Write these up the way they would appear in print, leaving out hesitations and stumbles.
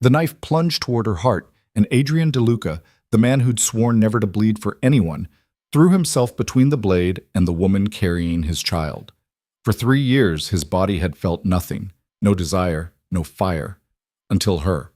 The knife plunged toward her heart, and Adrian DeLuca, the man who'd sworn never to bleed for anyone, threw himself between the blade and the woman carrying his child. For 3 years, his body had felt nothing, no desire, no fire, until her.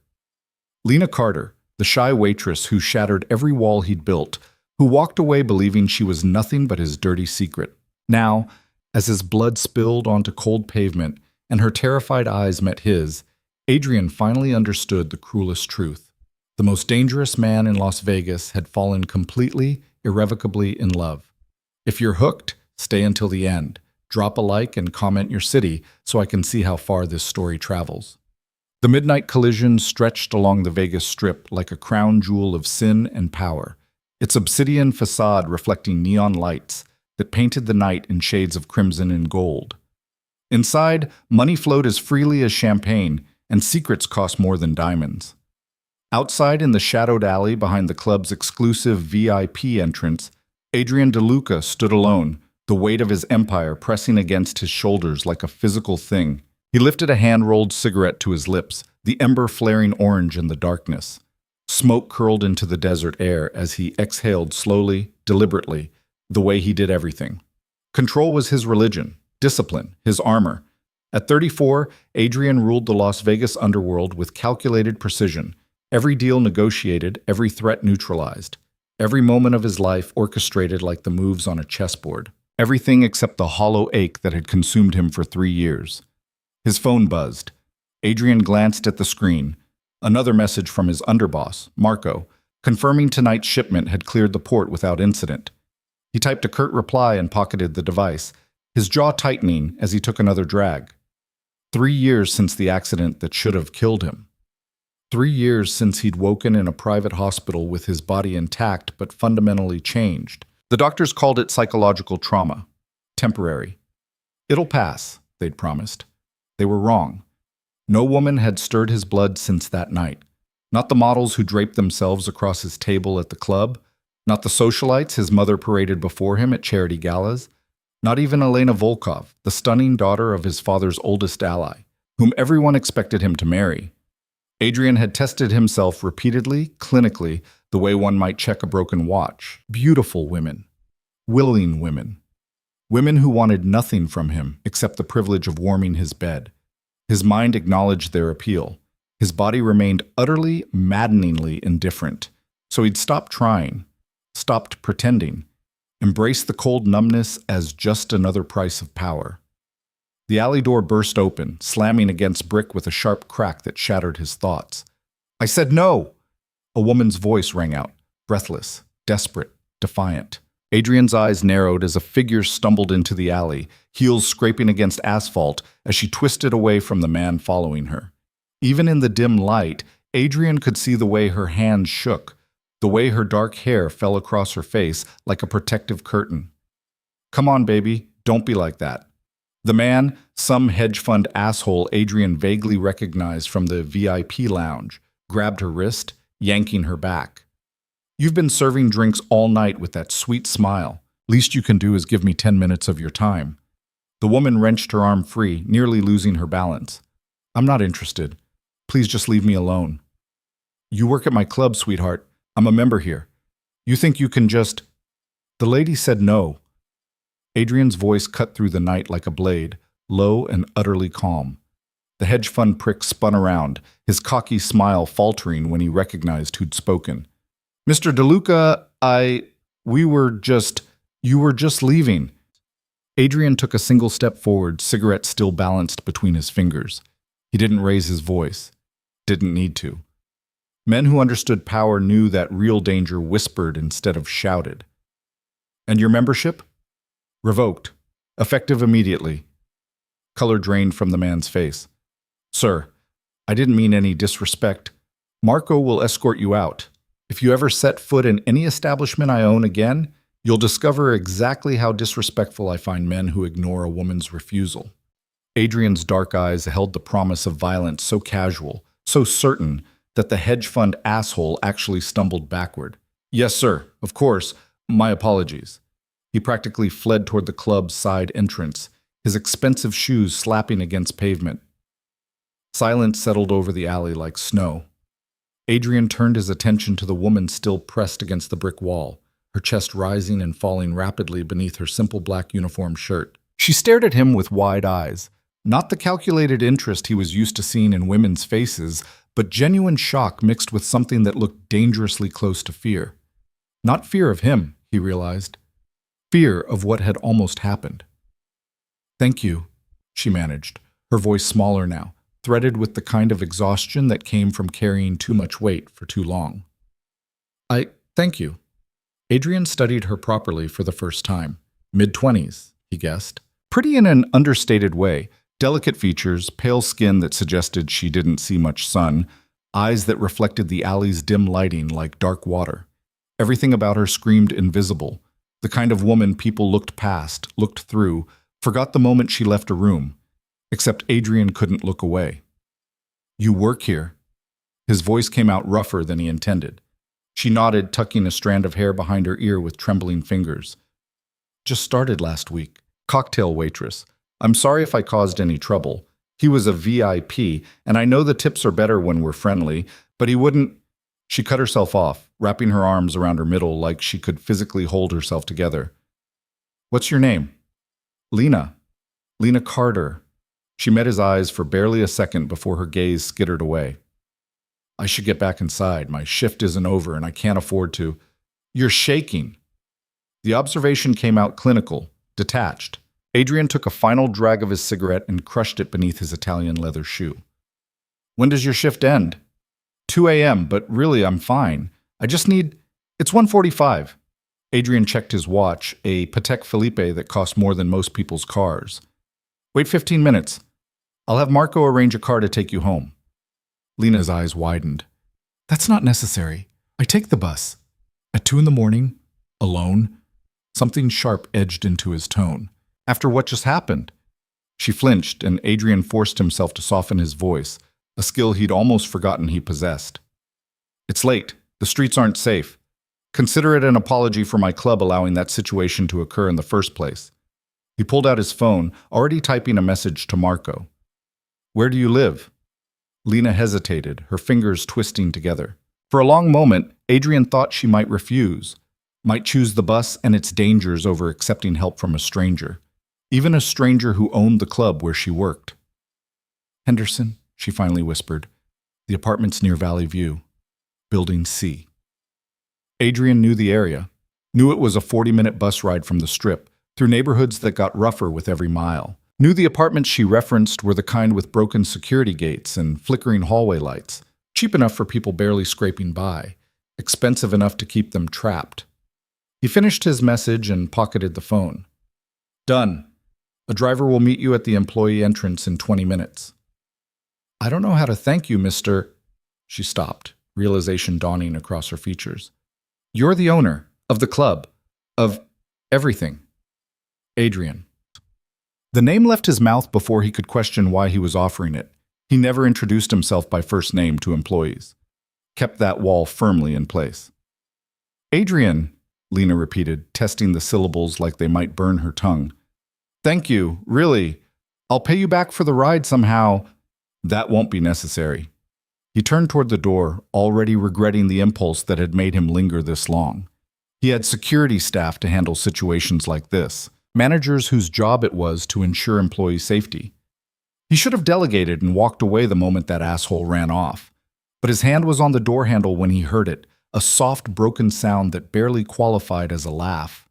Lena Carter, the shy waitress who shattered every wall he'd built, who walked away believing she was nothing but his dirty secret. Now, as his blood spilled onto cold pavement and her terrified eyes met his, Adrian finally understood the cruelest truth. The most dangerous man in Las Vegas had fallen completely, irrevocably in love. If you're hooked, stay until the end. Drop a like and comment your city so I can see how far this story travels. The midnight collision stretched along the Vegas Strip like a crown jewel of sin and power, its obsidian facade reflecting neon lights that painted the night in shades of crimson and gold. Inside, money flowed as freely as champagne, and secrets cost more than diamonds. Outside in the shadowed alley behind the club's exclusive VIP entrance, Adrian DeLuca stood alone, the weight of his empire pressing against his shoulders like a physical thing. He lifted a hand-rolled cigarette to his lips, the ember flaring orange in the darkness. Smoke curled into the desert air as he exhaled slowly, deliberately, the way he did everything. Control was his religion, discipline, his armor. At 34, Adrian ruled the Las Vegas underworld with calculated precision, every deal negotiated, every threat neutralized, every moment of his life orchestrated like the moves on a chessboard. Everything except the hollow ache that had consumed him for 3 years. His phone buzzed. Adrian glanced at the screen. Another message from his underboss, Marco, confirming tonight's shipment had cleared the port without incident. He typed a curt reply and pocketed the device, his jaw tightening as he took another drag. 3 years since the accident that should have killed him. 3 years since he'd woken in a private hospital with his body intact but fundamentally changed. The doctors called it psychological trauma. Temporary. It'll pass, they'd promised. They were wrong. No woman had stirred his blood since that night. Not the models who draped themselves across his table at the club. Not the socialites his mother paraded before him at charity galas. Not even Elena Volkov, the stunning daughter of his father's oldest ally, whom everyone expected him to marry. Adrian had tested himself repeatedly, clinically, the way one might check a broken watch. Beautiful women. Willing women. Women who wanted nothing from him except the privilege of warming his bed. His mind acknowledged their appeal. His body remained utterly, maddeningly indifferent. So he'd stopped trying, stopped pretending, embraced the cold numbness as just another price of power. The alley door burst open, slamming against brick with a sharp crack that shattered his thoughts. "I said no!" A woman's voice rang out, breathless, desperate, defiant. Adrian's eyes narrowed as a figure stumbled into the alley, heels scraping against asphalt as she twisted away from the man following her. Even in the dim light, Adrian could see the way her hands shook, the way her dark hair fell across her face like a protective curtain. "Come on, baby, don't be like that." The man, some hedge fund asshole Adrian vaguely recognized from the VIP lounge, grabbed her wrist, yanking her back. "You've been serving drinks all night with that sweet smile. Least you can do is give me 10 minutes of your time." The woman wrenched her arm free, nearly losing her balance. "I'm not interested. Please just leave me alone." "You work at my club, sweetheart. I'm a member here. You think you can just—" The lady said no. Adrian's voice cut through the night like a blade, low and utterly calm. The hedge fund prick spun around, his cocky smile faltering when he recognized who'd spoken. "Mr. DeLuca, you were just leaving." Adrian took a single step forward, cigarette still balanced between his fingers. He didn't raise his voice. Didn't need to. Men who understood power knew that real danger whispered instead of shouted. "And your membership?" "Revoked. Effective immediately." Color drained from the man's face. "Sir, I didn't mean any disrespect. Marco will escort you out. If you ever set foot in any establishment I own again, you'll discover exactly how disrespectful I find men who ignore a woman's refusal." Adrian's dark eyes held the promise of violence so casual, so certain, that the hedge fund asshole actually stumbled backward. "Yes, sir. Of course. My apologies." He practically fled toward the club's side entrance, his expensive shoes slapping against pavement. Silence settled over the alley like snow. Adrian turned his attention to the woman still pressed against the brick wall, her chest rising and falling rapidly beneath her simple black uniform shirt. She stared at him with wide eyes, not the calculated interest he was used to seeing in women's faces, but genuine shock mixed with something that looked dangerously close to fear. Not fear of him, he realized. Fear of what had almost happened. "Thank you," she managed, her voice smaller now, threaded with the kind of exhaustion that came from carrying too much weight for too long. Thank you." Adrian studied her properly for the first time. Mid-20s, he guessed. Pretty in an understated way. Delicate features, pale skin that suggested she didn't see much sun, eyes that reflected the alley's dim lighting like dark water. Everything about her screamed invisible, the kind of woman people looked past, looked through, forgot the moment she left a room. Except Adrian couldn't look away. "You work here." His voice came out rougher than he intended. She nodded, tucking a strand of hair behind her ear with trembling fingers. "Just started last week. Cocktail waitress. I'm sorry if I caused any trouble. He was a VIP, and I know the tips are better when we're friendly, but he wouldn't—" She cut herself off, wrapping her arms around her middle like she could physically hold herself together. "What's your name?" "Lena. Lena Carter." She met his eyes for barely a second before her gaze skittered away. "I should get back inside. My shift isn't over and I can't afford to—" "You're shaking." The observation came out clinical, detached. Adrian took a final drag of his cigarette and crushed it beneath his Italian leather shoe. "When does your shift end?" 2 a.m., but really I'm fine. I just need— It's 1:45. Adrian checked his watch, a Patek Philippe that cost more than most people's cars. "Wait 15 minutes. I'll have Marco arrange a car to take you home." Lena's eyes widened. "That's not necessary. I take the bus." At 2 in the morning, alone, something sharp edged into his tone. "After what just happened?" She flinched, and Adrian forced himself to soften his voice, a skill he'd almost forgotten he possessed. "It's late. The streets aren't safe. Consider it an apology for my club allowing that situation to occur in the first place." He pulled out his phone, already typing a message to Marco. "Where do you live?" Lena hesitated, her fingers twisting together. For a long moment, Adrian thought she might refuse, might choose the bus and its dangers over accepting help from a stranger, even a stranger who owned the club where she worked. "Henderson," she finally whispered. "The apartment's near Valley View. Building C." Adrian knew the area, knew it was a 40-minute bus ride from the Strip, through neighborhoods that got rougher with every mile. Knew the apartments she referenced were the kind with broken security gates and flickering hallway lights, cheap enough for people barely scraping by, expensive enough to keep them trapped. He finished his message and pocketed the phone. "Done. A driver will meet you at the employee entrance in 20 minutes. "I don't know how to thank you, Mr. She stopped, realization dawning across her features. "You're the owner of the club, of everything." Adrian. The name left his mouth before he could question why he was offering it. He never introduced himself by first name to employees. Kept that wall firmly in place. "Adrian," Lena repeated, testing the syllables like they might burn her tongue. "Thank you, really. I'll pay you back for the ride somehow." "That won't be necessary." He turned toward the door, already regretting the impulse that had made him linger this long. He had security staff to handle situations like this, managers whose job it was to ensure employee safety. He should have delegated and walked away the moment that asshole ran off. But his hand was on the door handle when he heard it, a soft, broken sound that barely qualified as a laugh.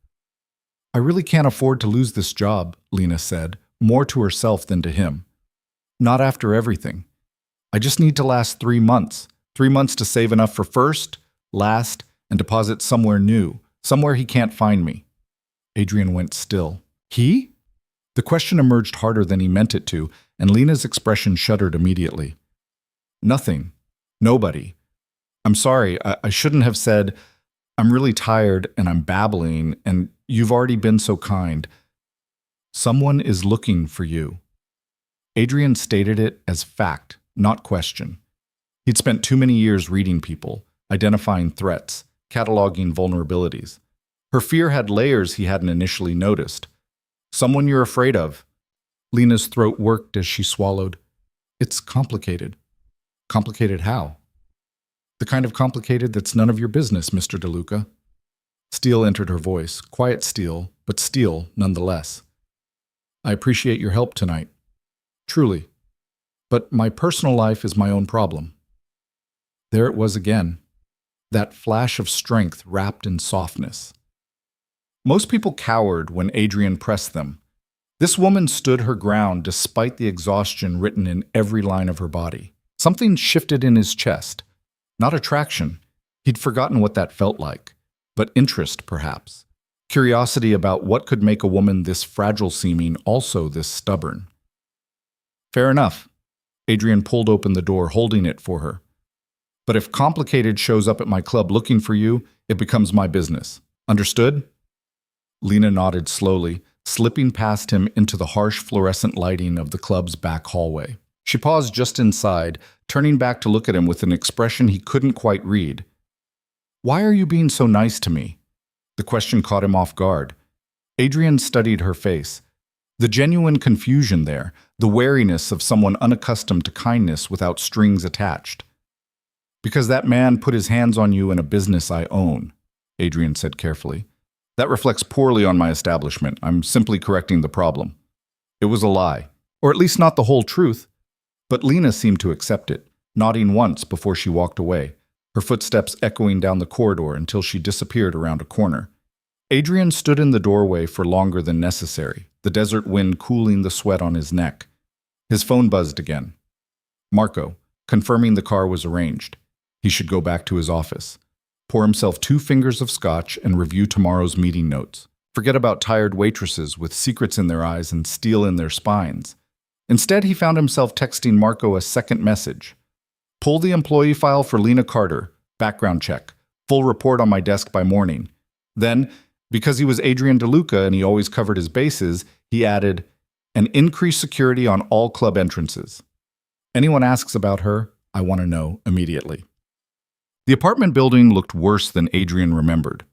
"I really can't afford to lose this job," Lena said, more to herself than to him. "Not after everything. I just need to last 3 months. 3 months to save enough for first, last, and deposit somewhere new, somewhere he can't find me." Adrian went still. "He?" The question emerged harder than he meant it to, and Lena's expression shuddered immediately. "Nothing. Nobody. I'm sorry, I shouldn't have said, I'm really tired and I'm babbling, and you've already been so kind. Someone is looking for you." Adrian stated it as fact, not question. He'd spent too many years reading people, identifying threats, cataloging vulnerabilities. Her fear had layers he hadn't initially noticed. "Someone you're afraid of." Lena's throat worked as she swallowed. "It's complicated." "Complicated how?" The kind of complicated that's none of your business, Mr. DeLuca. Steel entered her voice, quiet steel, but steel nonetheless. I appreciate your help tonight. Truly. But my personal life is my own problem. There it was again, that flash of strength wrapped in softness. Most people cowered when Adrian pressed them. This woman stood her ground despite the exhaustion written in every line of her body. Something shifted in his chest. Not attraction. He'd forgotten what that felt like. But interest, perhaps. Curiosity about what could make a woman this fragile-seeming also this stubborn. Fair enough. Adrian pulled open the door, holding it for her. But if Complicated shows up at my club looking for you, it becomes my business. Understood? Lena nodded slowly, slipping past him into the harsh fluorescent lighting of the club's back hallway. She paused just inside, turning back to look at him with an expression he couldn't quite read. Why are you being so nice to me? The question caught him off guard. Adrian studied her face. The genuine confusion there, the wariness of someone unaccustomed to kindness without strings attached. Because that man put his hands on you in a business I own, Adrian said carefully. That reflects poorly on my establishment. I'm simply correcting the problem. It was a lie, or at least not the whole truth. But Lena seemed to accept it, nodding once before she walked away, her footsteps echoing down the corridor until she disappeared around a corner. Adrian stood in the doorway for longer than necessary, the desert wind cooling the sweat on his neck. His phone buzzed again. Marco, confirming the car was arranged. He should go back to his office, pour himself 2 fingers of scotch and review tomorrow's meeting notes. Forget about tired waitresses with secrets in their eyes and steel in their spines. Instead, he found himself texting Marco a second message. Pull the employee file for Lena Carter, background check, full report on my desk by morning. Then, because he was Adrian DeLuca and he always covered his bases, he added, and increase security on all club entrances. Anyone asks about her, I want to know immediately. The apartment building looked worse than Adrian remembered.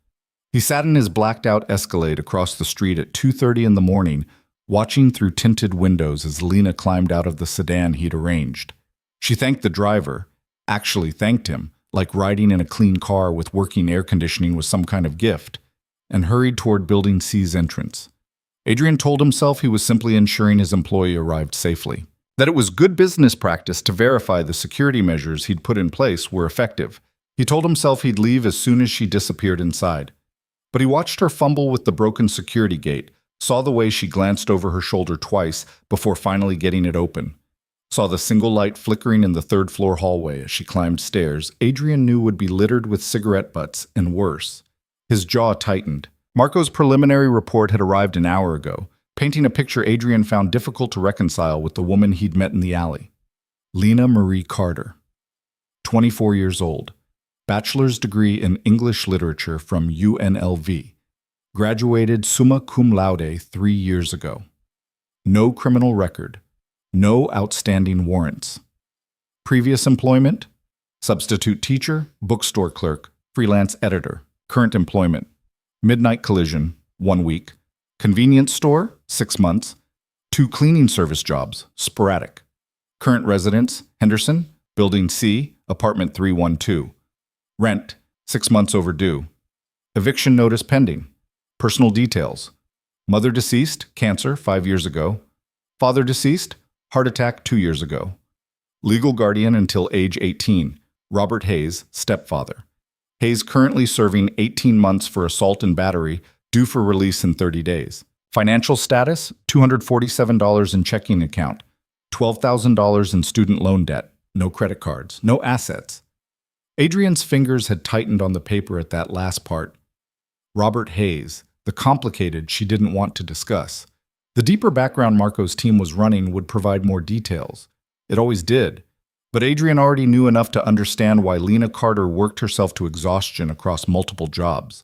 He sat in his blacked-out Escalade across the street at 2:30 in the morning, watching through tinted windows as Lena climbed out of the sedan he'd arranged. She thanked the driver, actually thanked him, like riding in a clean car with working air conditioning was some kind of gift, and hurried toward Building C's entrance. Adrian told himself he was simply ensuring his employee arrived safely, that it was good business practice to verify the security measures he'd put in place were effective. He told himself he'd leave as soon as she disappeared inside. But he watched her fumble with the broken security gate, saw the way she glanced over her shoulder twice before finally getting it open, saw the single light flickering in the third-floor hallway as she climbed stairs Adrian knew would be littered with cigarette butts and worse. His jaw tightened. Marco's preliminary report had arrived an hour ago, painting a picture Adrian found difficult to reconcile with the woman he'd met in the alley. Lena Marie Carter, 24 years old. Bachelor's degree in English literature from UNLV. Graduated summa cum laude 3 years ago. No criminal record. No outstanding warrants. Previous employment? Substitute teacher, bookstore clerk, freelance editor. Current employment. Midnight collision, 1 week. Convenience store, 6 months. 2 cleaning service jobs, sporadic. Current residence, Henderson, Building C, apartment 312. Rent, 6 months overdue. Eviction notice pending. Personal details. Mother deceased, cancer, 5 years ago. Father deceased, heart attack 2 years ago. Legal guardian until age 18, Robert Hayes, stepfather. Hayes currently serving 18 months for assault and battery, due for release in 30 days. Financial status, $247 in checking account. $12,000 in student loan debt. No credit cards. No assets. Adrian's fingers had tightened on the paper at that last part. Robert Hayes, the complicated she didn't want to discuss. The deeper background Marco's team was running would provide more details. It always did. But Adrian already knew enough to understand why Lena Carter worked herself to exhaustion across multiple jobs.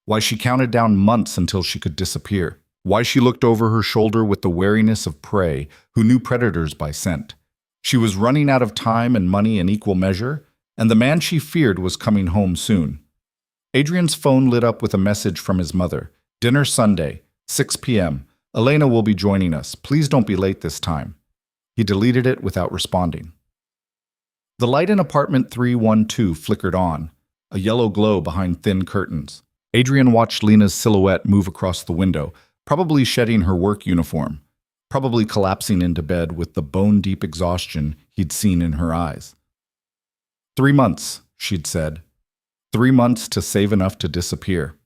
Why she counted down months until she could disappear. Why she looked over her shoulder with the wariness of prey who knew predators by scent. She was running out of time and money in equal measure, and the man she feared was coming home soon. Adrian's phone lit up with a message from his mother. Dinner Sunday, 6 p.m. Elena will be joining us. Please don't be late this time. He deleted it without responding. The light in apartment 312 flickered on, a yellow glow behind thin curtains. Adrian watched Lena's silhouette move across the window, probably shedding her work uniform, probably collapsing into bed with the bone-deep exhaustion he'd seen in her eyes. 3 months, she'd said. 3 months to save enough to disappear.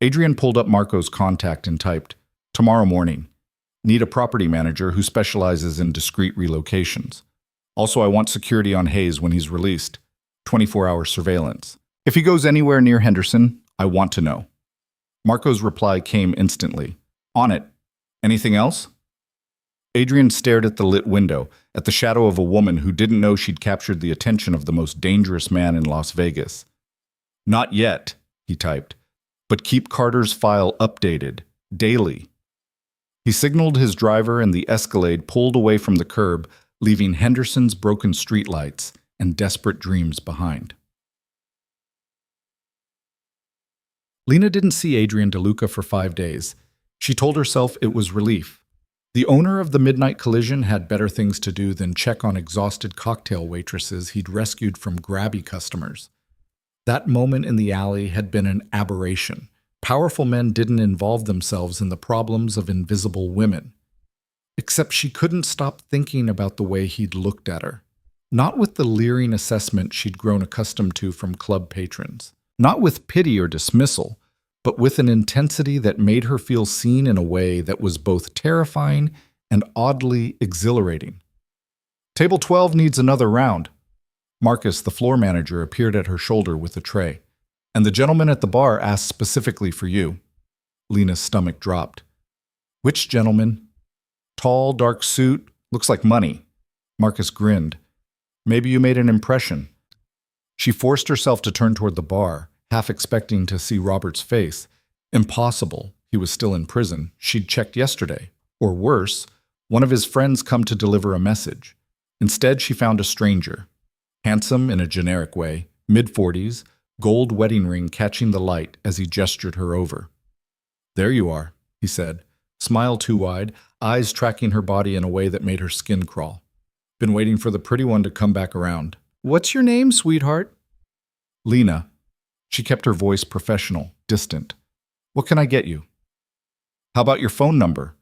Adrian pulled up Marco's contact and typed, "Tomorrow morning. Need a property manager who specializes in discreet relocations. Also, I want security on Hayes when he's released. 24-hour surveillance. If he goes anywhere near Henderson, I want to know." Marco's reply came instantly. "On it. Anything else?" Adrian stared at the lit window, at the shadow of a woman who didn't know she'd captured the attention of the most dangerous man in Las Vegas. "Not yet," he typed, "but keep Carter's file updated, daily." He signaled his driver and the Escalade pulled away from the curb, leaving Henderson's broken streetlights and desperate dreams behind. Lena didn't see Adrian DeLuca for 5 days. She told herself it was relief. The owner of the midnight collision had better things to do than check on exhausted cocktail waitresses he'd rescued from grabby customers. That moment in the alley had been an aberration. Powerful men didn't involve themselves in the problems of invisible women. Except she couldn't stop thinking about the way he'd looked at her. Not with the leering assessment she'd grown accustomed to from club patrons. Not with pity or dismissal, but with an intensity that made her feel seen in a way that was both terrifying and oddly exhilarating. "Table 12 needs another round." Marcus, the floor manager, appeared at her shoulder with a tray. "And the gentleman at the bar asked specifically for you." Lena's stomach dropped. "Which gentleman?" "Tall, dark suit, looks like money." Marcus grinned. "Maybe you made an impression." She forced herself to turn toward the bar, half expecting to see Robert's face. Impossible. He was still in prison. She'd checked yesterday. Or worse, one of his friends come to deliver a message. Instead, she found a stranger. Handsome in a generic way, mid-40s, gold wedding ring catching the light as he gestured her over. "There you are," he said, smile too wide, eyes tracking her body in a way that made her skin crawl. "Been waiting for the pretty one to come back around." "What's your name, sweetheart?" "Lena." She kept her voice professional, distant. "What can I get you?" "How about your phone number?"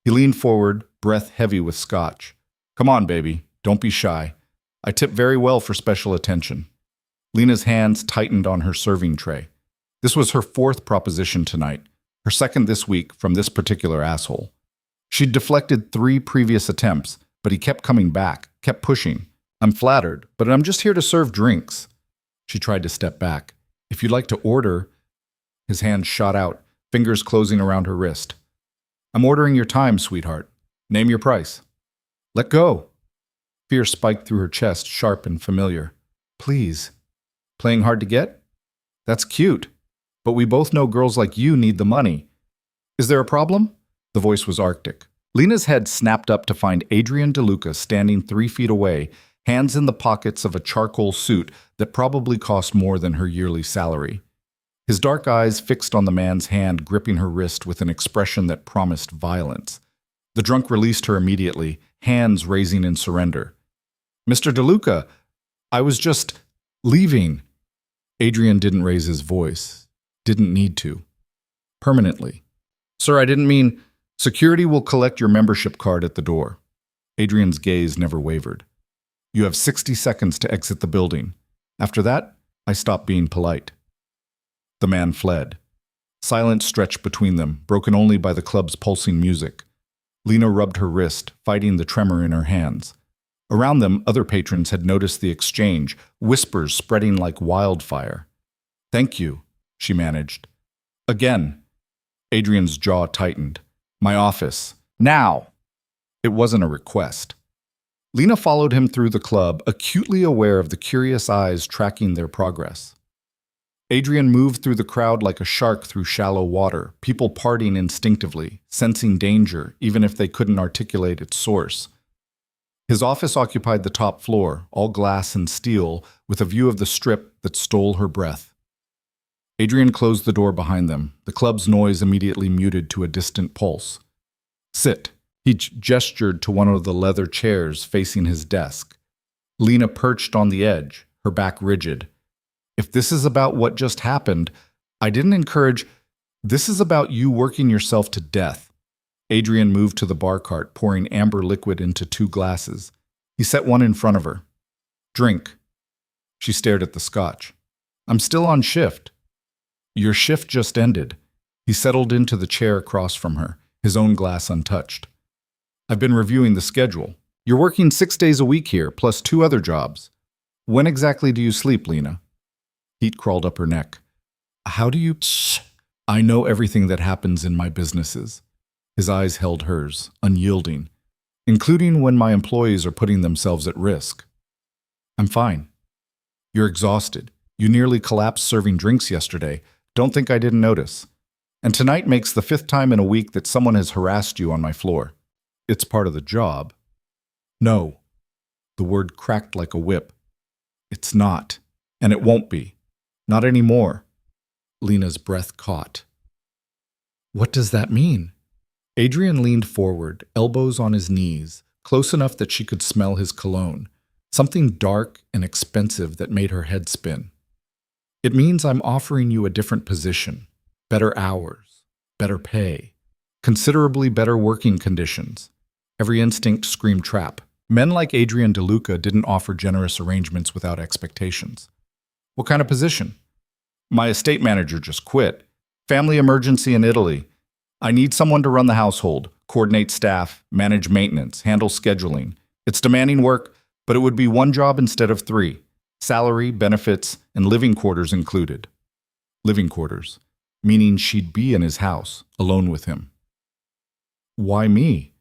He leaned forward, breath heavy with scotch. "Come on, baby. Don't be shy. I tip very well for special attention." Lena's hands tightened on her serving tray. This was her 4th proposition tonight, her 2nd this week from this particular asshole. She'd deflected 3 previous attempts, but he kept coming back, kept pushing. "I'm flattered, but I'm just here to serve drinks." She tried to step back. "If you'd like to order..." His hand shot out, fingers closing around her wrist. "I'm ordering your time, sweetheart. Name your price." "Let go." Fear spiked through her chest, sharp and familiar. "Please." "Playing hard to get?" "That's cute. But we both know girls like you need the money." "Is there a problem?" The voice was arctic. Lena's head snapped up to find Adrian DeLuca standing 3 feet away, hands in the pockets of a charcoal suit that probably cost more than her yearly salary. His dark eyes fixed on the man's hand gripping her wrist with an expression that promised violence. The drunk released her immediately, hands raising in surrender. "Mr. DeLuca, I was just leaving." Adrian didn't raise his voice. Didn't need to. Permanently. "Sir, I didn't mean..." "Security will collect your membership card at the door." Adrian's gaze never wavered. "You have 60 seconds to exit the building. After that, I stop being polite." The man fled. Silence stretched between them, broken only by the club's pulsing music. Lena rubbed her wrist, fighting the tremor in her hands. Around them, other patrons had noticed the exchange, whispers spreading like wildfire. "Thank you," she managed. "Again." Adrian's jaw tightened. "My office. Now!" It wasn't a request. Lena followed him through the club, acutely aware of the curious eyes tracking their progress. Adrian moved through the crowd like a shark through shallow water, people partying instinctively, sensing danger, even if they couldn't articulate its source. His office occupied the top floor, all glass and steel, with a view of the strip that stole her breath. Adrian closed the door behind them, the club's noise immediately muted to a distant pulse. "Sit." He gestured to one of the leather chairs facing his desk. Lena perched on the edge, her back rigid. If this is about what just happened, I didn't encourage. This is about you working yourself to death. Adrian moved to the bar cart, pouring amber liquid into 2 glasses. He set one in front of her. Drink. She stared at the scotch. I'm still on shift. Your shift just ended. He settled into the chair across from her, his own glass untouched. I've been reviewing the schedule. You're working 6 days a week here, plus 2 other jobs. When exactly do you sleep, Lena? Heat crawled up her neck. How do you... I know everything that happens in my businesses. His eyes held hers, unyielding, including when my employees are putting themselves at risk. I'm fine. You're exhausted. You nearly collapsed serving drinks yesterday. Don't think I didn't notice. And tonight makes the 5th time in a week that someone has harassed you on my floor. It's part of the job. No. The word cracked like a whip. It's not. And it won't be. Not anymore. Lena's breath caught. What does that mean? Adrian leaned forward, elbows on his knees, close enough that she could smell his cologne, something dark and expensive that made her head spin. It means I'm offering you a different position, better hours, better pay, considerably better working conditions. Every instinct screamed trap. Men like Adrian DeLuca didn't offer generous arrangements without expectations. What kind of position? My estate manager just quit. Family emergency in Italy. I need someone to run the household, coordinate staff, manage maintenance, handle scheduling. It's demanding work, but it would be 1 job instead of 3. Salary, benefits, and living quarters included. Living quarters, meaning she'd be in his house, alone with him. Why me?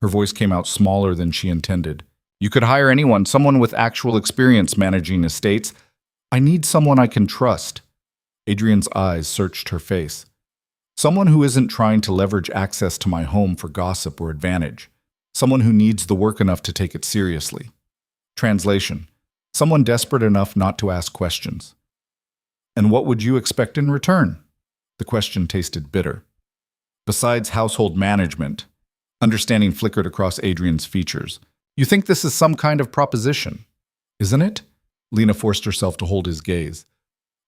Her voice came out smaller than she intended. You could hire anyone, someone with actual experience managing estates. I need someone I can trust. Adrian's eyes searched her face. Someone who isn't trying to leverage access to my home for gossip or advantage. Someone who needs the work enough to take it seriously. Translation: someone desperate enough not to ask questions. And what would you expect in return? The question tasted bitter. Besides household management, understanding flickered across Adrian's features. You think this is some kind of proposition, isn't it? Lena forced herself to hold his gaze.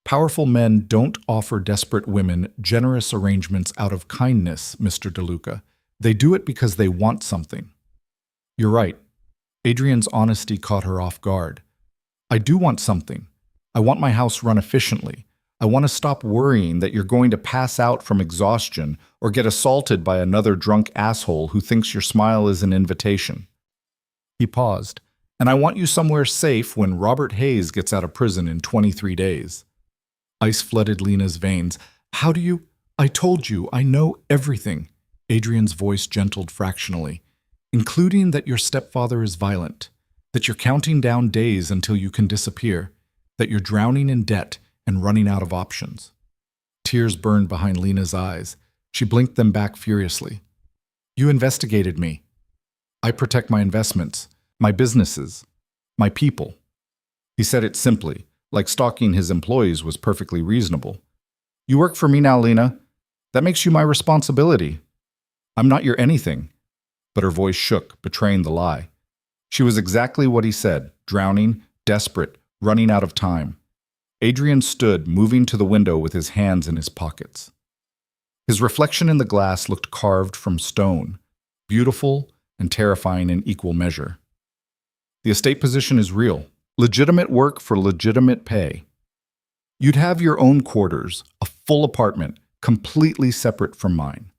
Powerful men don't offer desperate women generous arrangements out of kindness, Mr. DeLuca. They do it because they want something. You're right. Adrian's honesty caught her off guard. I do want something. I want my house run efficiently. I want to stop worrying that you're going to pass out from exhaustion or get assaulted by another drunk asshole who thinks your smile is an invitation. He paused. And I want you somewhere safe when Robert Hayes gets out of prison in 23 days. Ice flooded Lena's veins. How do you... I told you, I know everything. Adrian's voice gentled fractionally. Including that your stepfather is violent, that you're counting down days until you can disappear, that you're drowning in debt and running out of options. Tears burned behind Lena's eyes. She blinked them back furiously. You investigated me. I protect my investments, my businesses, my people. He said it simply, like stalking his employees was perfectly reasonable. You work for me now, Lena. That makes you my responsibility. I'm not your anything. But her voice shook, betraying the lie. She was exactly what he said, drowning, desperate, running out of time. Adrian stood, moving to the window with his hands in his pockets. His reflection in the glass looked carved from stone, beautiful and terrifying in equal measure. The estate position is real. Legitimate work for legitimate pay. You'd have your own quarters, a full apartment, completely separate from mine.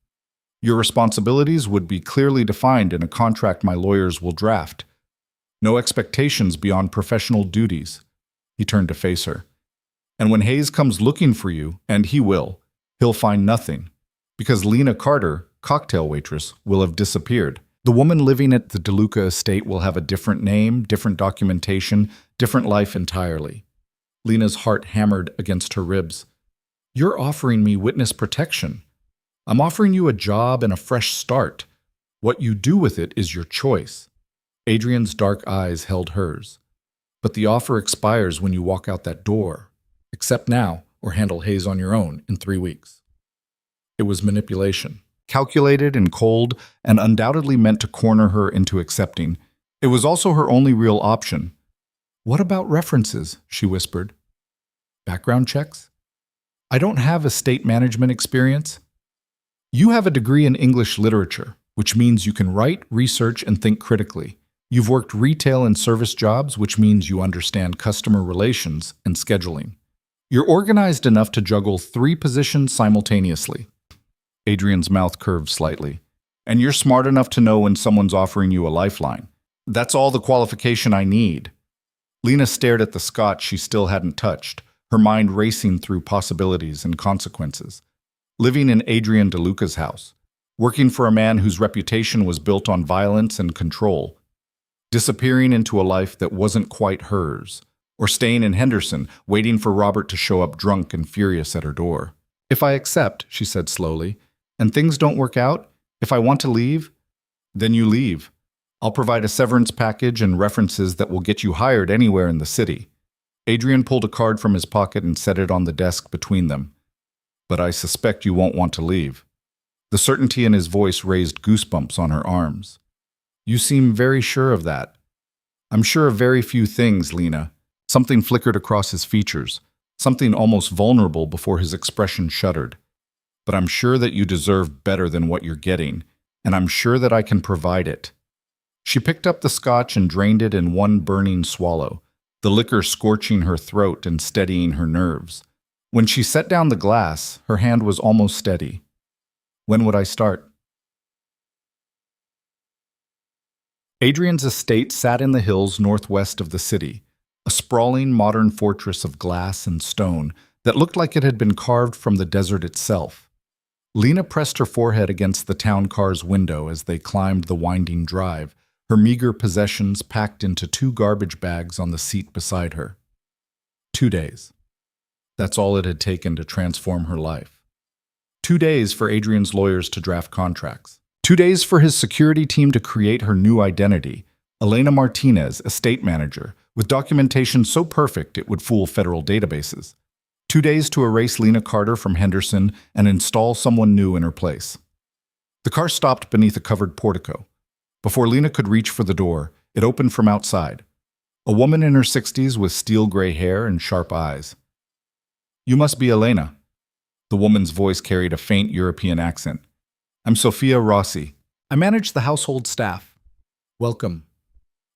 Your responsibilities would be clearly defined in a contract my lawyers will draft. No expectations beyond professional duties. He turned to face her. And when Hayes comes looking for you, and he will, he'll find nothing. Because Lena Carter, cocktail waitress, will have disappeared. The woman living at the DeLuca estate will have a different name, different documentation, different life entirely. Lena's heart hammered against her ribs. You're offering me witness protection. I'm offering you a job and a fresh start. What you do with it is your choice. Adrian's dark eyes held hers. But the offer expires when you walk out that door. Accept now or handle Hayes on your own in 3 weeks. It was manipulation. Calculated and cold, and undoubtedly meant to corner her into accepting. It was also her only real option. What about references? She whispered. Background checks? I don't have estate management experience. You have a degree in English literature, which means you can write, research, and think critically. You've worked retail and service jobs, which means you understand customer relations and scheduling. You're organized enough to juggle 3 positions simultaneously. Adrian's mouth curved slightly. And you're smart enough to know when someone's offering you a lifeline. That's all the qualification I need. Lena stared at the scotch she still hadn't touched, her mind racing through possibilities and consequences. Living in Adrian DeLuca's house, working for a man whose reputation was built on violence and control, disappearing into a life that wasn't quite hers, or staying in Henderson, waiting for Robert to show up drunk and furious at her door. If I accept, she said slowly, and things don't work out, if I want to leave, then you leave. I'll provide a severance package and references that will get you hired anywhere in the city. Adrian pulled a card from his pocket and set it on the desk between them. But I suspect you won't want to leave. The certainty in his voice raised goosebumps on her arms. You seem very sure of that. I'm sure of very few things, Lena. Something flickered across his features, something almost vulnerable before his expression shuddered. But I'm sure that you deserve better than what you're getting, and I'm sure that I can provide it. She picked up the scotch and drained it in one burning swallow, the liquor scorching her throat and steadying her nerves. When she set down the glass, her hand was almost steady. When would I start? Adrian's estate sat in the hills northwest of the city, a sprawling modern fortress of glass and stone that looked like it had been carved from the desert itself. Lena pressed her forehead against the town car's window as they climbed the winding drive, her meager possessions packed into 2 garbage bags on the seat beside her. 2 days. That's all it had taken to transform her life. 2 days for Adrian's lawyers to draft contracts. 2 days for his security team to create her new identity, Elena Martinez, estate manager, with documentation so perfect it would fool federal databases. 2 days to erase Lena Carter from Henderson and install someone new in her place. The car stopped beneath a covered portico. Before Lena could reach for the door, it opened from outside. A woman in her 60s with steel-gray hair and sharp eyes. You must be Elena. The woman's voice carried a faint European accent. I'm Sophia Rossi. I manage the household staff. Welcome.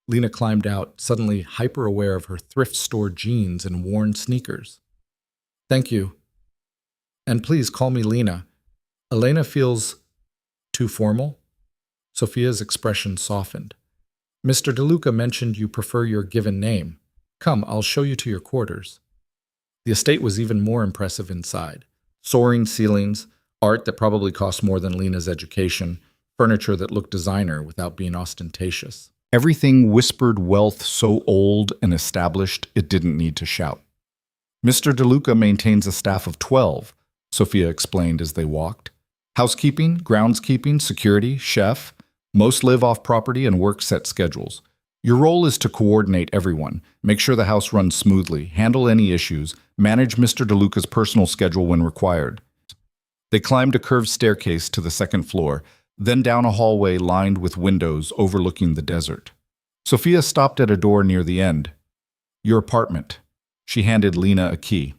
Lena climbed out, suddenly hyper-aware of her thrift store jeans and worn sneakers. Thank you. And please call me Lena. Elena feels too formal? Sophia's expression softened. Mr. DeLuca mentioned you prefer your given name. Come, I'll show you to your quarters. The estate was even more impressive inside. Soaring ceilings, art that probably cost more than Lena's education, furniture that looked designer without being ostentatious. Everything whispered wealth so old and established it didn't need to shout. Mr. DeLuca maintains a staff of 12, Sophia explained as they walked. Housekeeping, groundskeeping, security, chef. Most live off property and work set schedules. Your role is to coordinate everyone, make sure the house runs smoothly, handle any issues, manage Mr. DeLuca's personal schedule when required. They climbed a curved staircase to the 2nd floor, then down a hallway lined with windows overlooking the desert. Sophia stopped at a door near the end. Your apartment. She handed Lena a key.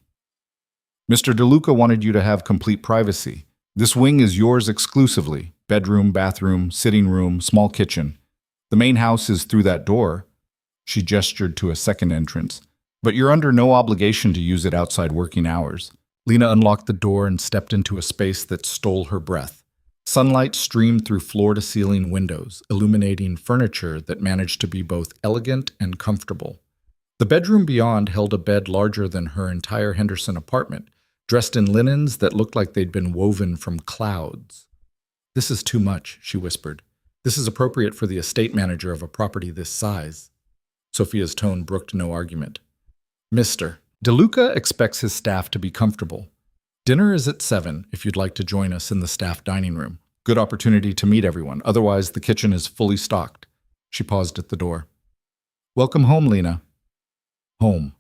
Mr. DeLuca wanted you to have complete privacy. This wing is yours exclusively. Bedroom, bathroom, sitting room, small kitchen. The main house is through that door. She gestured to a second entrance. But you're under no obligation to use it outside working hours. Lena unlocked the door and stepped into a space that stole her breath. Sunlight streamed through floor-to-ceiling windows, illuminating furniture that managed to be both elegant and comfortable. The bedroom beyond held a bed larger than her entire Henderson apartment, dressed in linens that looked like they'd been woven from clouds. This is too much, she whispered. This is appropriate for the estate manager of a property this size. Sophia's tone brooked no argument. Mr. DeLuca expects his staff to be comfortable. Dinner is at 7 if you'd like to join us in the staff dining room. Good opportunity to meet everyone, otherwise the kitchen is fully stocked. She paused at the door. Welcome home, Lena. Home.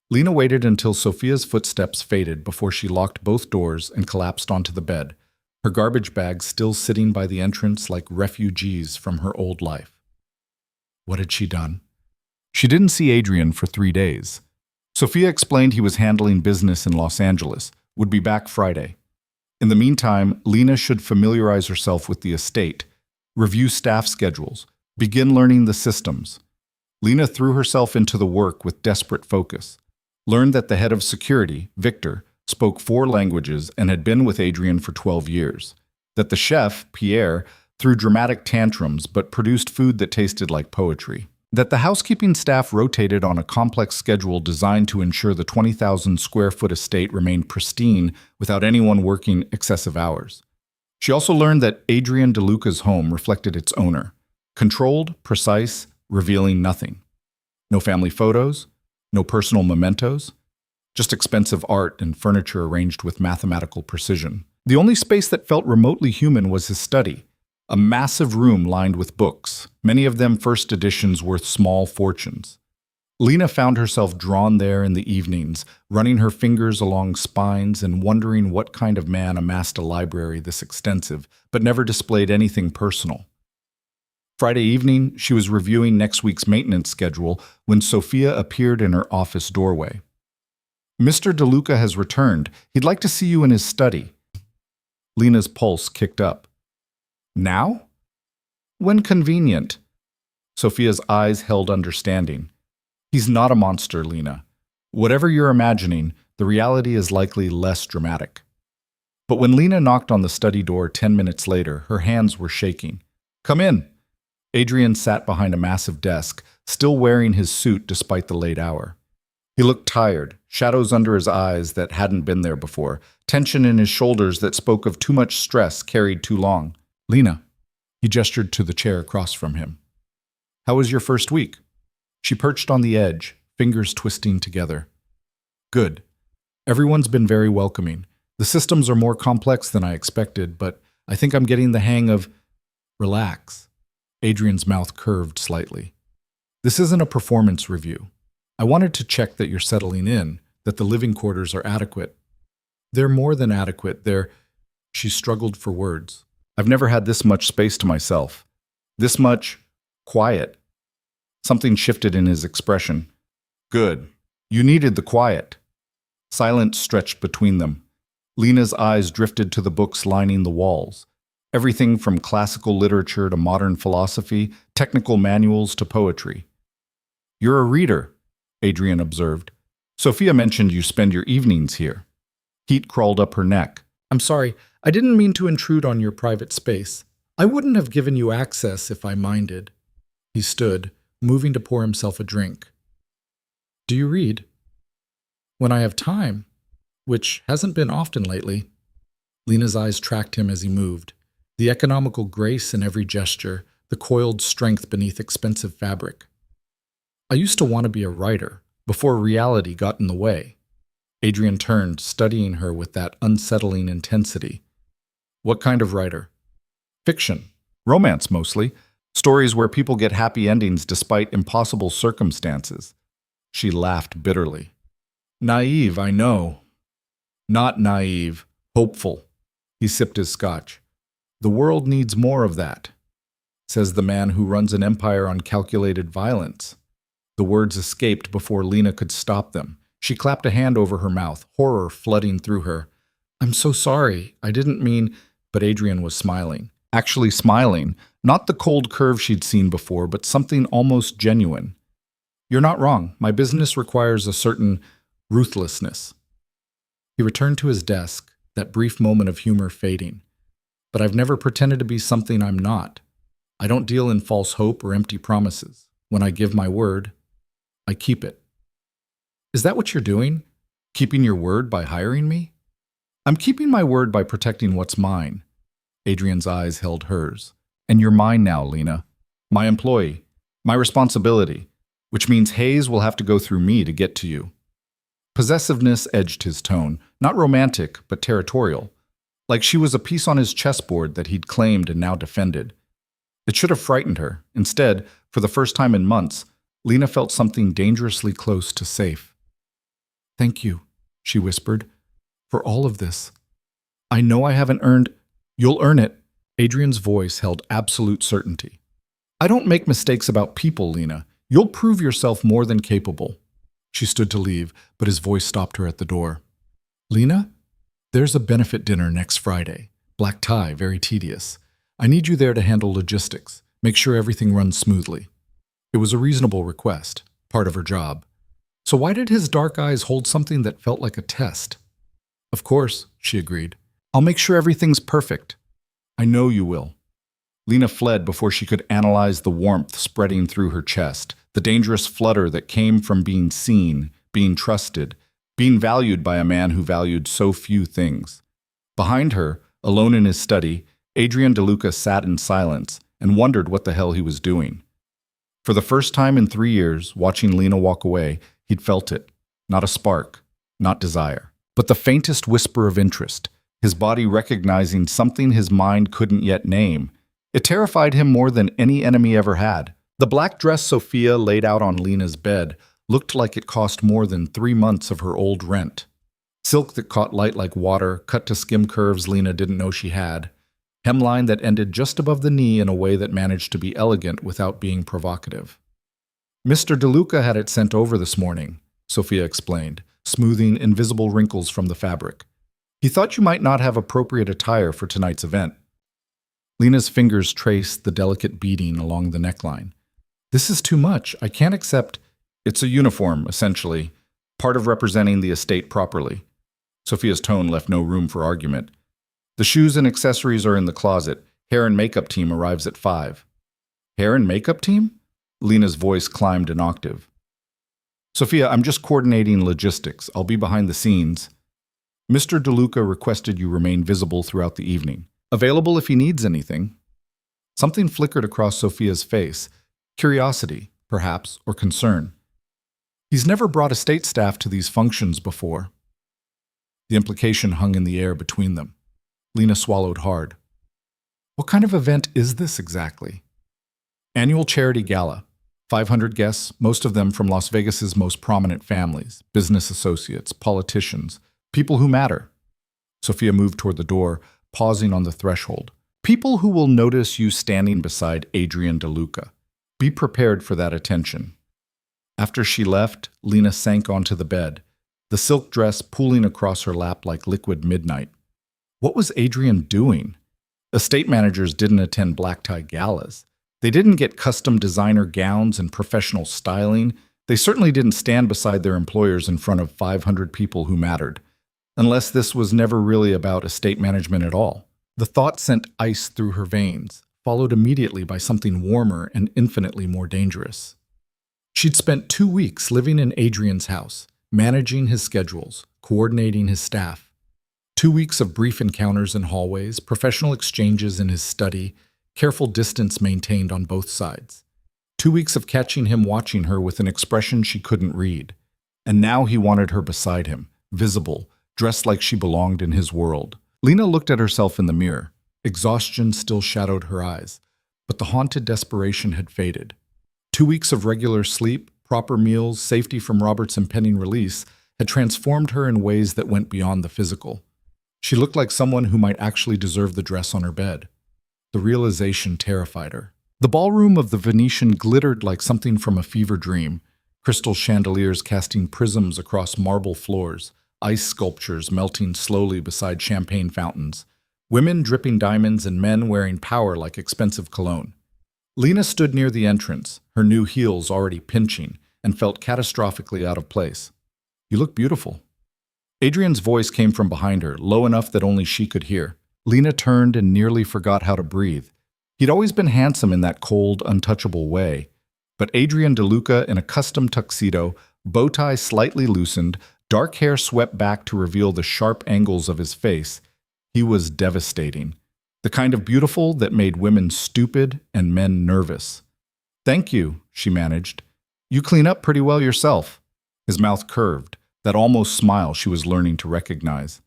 Lena waited until Sophia's footsteps faded before she locked both doors and collapsed onto the bed, her garbage bags still sitting by the entrance like refugees from her old life. What had she done? She didn't see Adrian for 3 days. Sophia explained he was handling business in Los Angeles, would be back Friday. In the meantime, Lena should familiarize herself with the estate, review staff schedules, begin learning the systems. Lena threw herself into the work with desperate focus, learned that the head of security, Victor, spoke 4 languages and had been with Adrian for 12 years, that the chef, Pierre, threw dramatic tantrums but produced food that tasted like poetry, that the housekeeping staff rotated on a complex schedule designed to ensure the 20,000 square foot estate remained pristine without anyone working excessive hours. She also learned that Adrian DeLuca's home reflected its owner, controlled, precise, revealing nothing. No family photos, no personal mementos, just expensive art and furniture arranged with mathematical precision. The only space that felt remotely human was his study, a massive room lined with books, many of them first editions worth small fortunes. Lena found herself drawn there in the evenings, running her fingers along spines and wondering what kind of man amassed a library this extensive, but never displayed anything personal. Friday evening, she was reviewing next week's maintenance schedule when Sophia appeared in her office doorway. "Mr. DeLuca has returned. He'd like to see you in his study." Lena's pulse kicked up. "Now?" "When convenient." Sophia's eyes held understanding. "He's not a monster, Lena. Whatever you're imagining, the reality is likely less dramatic." But when Lena knocked on the study door 10 minutes later, her hands were shaking. "Come in." Adrian sat behind a massive desk, still wearing his suit despite the late hour. He looked tired, shadows under his eyes that hadn't been there before, tension in his shoulders that spoke of too much stress carried too long. "Lena," he gestured to the chair across from him. "How was your first week?" She perched on the edge, fingers twisting together. "Good. Everyone's been very welcoming. The systems are more complex than I expected, but I think I'm getting the hang of—" "Relax." Adrian's mouth curved slightly. "This isn't a performance review. I wanted to check that you're settling in, that the living quarters are adequate." "They're more than adequate. She struggled for words. "I've never had this much space to myself. This much quiet." Something shifted in his expression. "Good. You needed the quiet." Silence stretched between them. Lena's eyes drifted to the books lining the walls. Everything from classical literature to modern philosophy, technical manuals to poetry. "You're a reader," Adrian observed. "Sophia mentioned you spend your evenings here." Heat crawled up her neck. "I'm sorry, I didn't mean to intrude on your private space. I wouldn't have given you access if I minded." He stood, moving to pour himself a drink. "Do you read?" "When I have time, which hasn't been often lately." Lena's eyes tracked him as he moved. The economical grace in every gesture, the coiled strength beneath expensive fabric. "I used to want to be a writer, before reality got in the way." Adrian turned, studying her with that unsettling intensity. "What kind of writer?" "Fiction. Romance, mostly. Stories where people get happy endings despite impossible circumstances." She laughed bitterly. "Naive, I know." "Not naive. Hopeful." He sipped his scotch. "The world needs more of that," says the man who runs an empire on calculated violence. The words escaped before Lena could stop them. She clapped a hand over her mouth, horror flooding through her. "I'm so sorry. I didn't mean—" But Adrian was smiling. Actually smiling. Not the cold curve she'd seen before, but something almost genuine. "You're not wrong. My business requires a certain ruthlessness." He returned to his desk, that brief moment of humor fading. "But I've never pretended to be something I'm not. I don't deal in false hope or empty promises. When I give my word, I keep it." "Is that what you're doing? Keeping your word by hiring me?" "I'm keeping my word by protecting what's mine." Adrian's eyes held hers. "And you're mine now, Lena. My employee. My responsibility. Which means Hayes will have to go through me to get to you." Possessiveness edged his tone, not romantic, but territorial. Like she was a piece on his chessboard that he'd claimed and now defended. It should have frightened her. Instead, for the first time in months, Lena felt something dangerously close to safe. "Thank you," she whispered, "for all of this. I know I haven't earned—" "You'll earn it." Adrian's voice held absolute certainty. "I don't make mistakes about people, Lena. You'll prove yourself more than capable. She stood to leave, but his voice stopped her at the door. Lena, there's a benefit dinner next Friday. Black tie, very tedious. I need you there to handle logistics. Make sure everything runs smoothly. It was a reasonable request, part of her job. So why did his dark eyes hold something that felt like a test? Of course, she agreed. I'll make sure everything's perfect. I know you will. Lena fled before she could analyze the warmth spreading through her chest, the dangerous flutter that came from being seen, being trusted, being valued by a man who valued so few things. Behind her, alone in his study, Adrian DeLuca sat in silence and wondered what the hell he was doing. For the first time in 3 years, watching Lena walk away, he'd felt it. Not a spark, not desire, but the faintest whisper of interest, his body recognizing something his mind couldn't yet name. It terrified him more than any enemy ever had. The black dress Sophia laid out on Lena's bed looked like it cost more than 3 months of her old rent. Silk that caught light like water, cut to skim curves Lena didn't know she had. Hemline that ended just above the knee in a way that managed to be elegant without being provocative. Mr. DeLuca had it sent over this morning, Sophia explained, smoothing invisible wrinkles from the fabric. He thought you might not have appropriate attire for tonight's event. Lena's fingers traced the delicate beading along the neckline. This is too much. I can't accept. It's a uniform, essentially, part of representing the estate properly. Sophia's tone left no room for argument. The shoes and accessories are in the closet. Hair and makeup team arrives at 5. Hair and makeup team? Lena's voice climbed an octave. Sophia, I'm just coordinating logistics. I'll be behind the scenes. Mr. DeLuca requested you remain visible throughout the evening. Available if he needs anything. Something flickered across Sophia's face. Curiosity, perhaps, or concern. He's never brought estate staff to these functions before. The implication hung in the air between them. Lena swallowed hard. What kind of event is this exactly? Annual charity gala. 500 guests, most of them from Las Vegas's most prominent families, business associates, politicians, people who matter. Sophia moved toward the door, pausing on the threshold. People who will notice you standing beside Adrian DeLuca. Be prepared for that attention. After she left, Lena sank onto the bed, the silk dress pooling across her lap like liquid midnight. What was Adrian doing? Estate managers didn't attend black tie galas. They didn't get custom designer gowns and professional styling. They certainly didn't stand beside their employers in front of 500 people who mattered. Unless this was never really about estate management at all. The thought sent ice through her veins, followed immediately by something warmer and infinitely more dangerous. She'd spent 2 weeks living in Adrian's house, managing his schedules, coordinating his staff. 2 weeks of brief encounters in hallways, professional exchanges in his study, careful distance maintained on both sides. 2 weeks of catching him watching her with an expression she couldn't read. And now he wanted her beside him, visible, dressed like she belonged in his world. Lena looked at herself in the mirror. Exhaustion still shadowed her eyes, but the haunted desperation had faded. 2 weeks of regular sleep, proper meals, safety from Robert's impending release had transformed her in ways that went beyond the physical. She looked like someone who might actually deserve the dress on her bed. The realization terrified her. The ballroom of the Venetian glittered like something from a fever dream, crystal chandeliers casting prisms across marble floors, ice sculptures melting slowly beside champagne fountains, women dripping diamonds and men wearing power like expensive cologne. Lena stood near the entrance, her new heels already pinching, and felt catastrophically out of place. You look beautiful. Adrian's voice came from behind her, low enough that only she could hear. Lena turned and nearly forgot how to breathe. He'd always been handsome in that cold, untouchable way. But Adrian DeLuca in a custom tuxedo, bow tie slightly loosened, dark hair swept back to reveal the sharp angles of his face. He was devastating. The kind of beautiful that made women stupid and men nervous. Thank you, she managed. You clean up pretty well yourself. His mouth curved, that almost smile she was learning to recognize.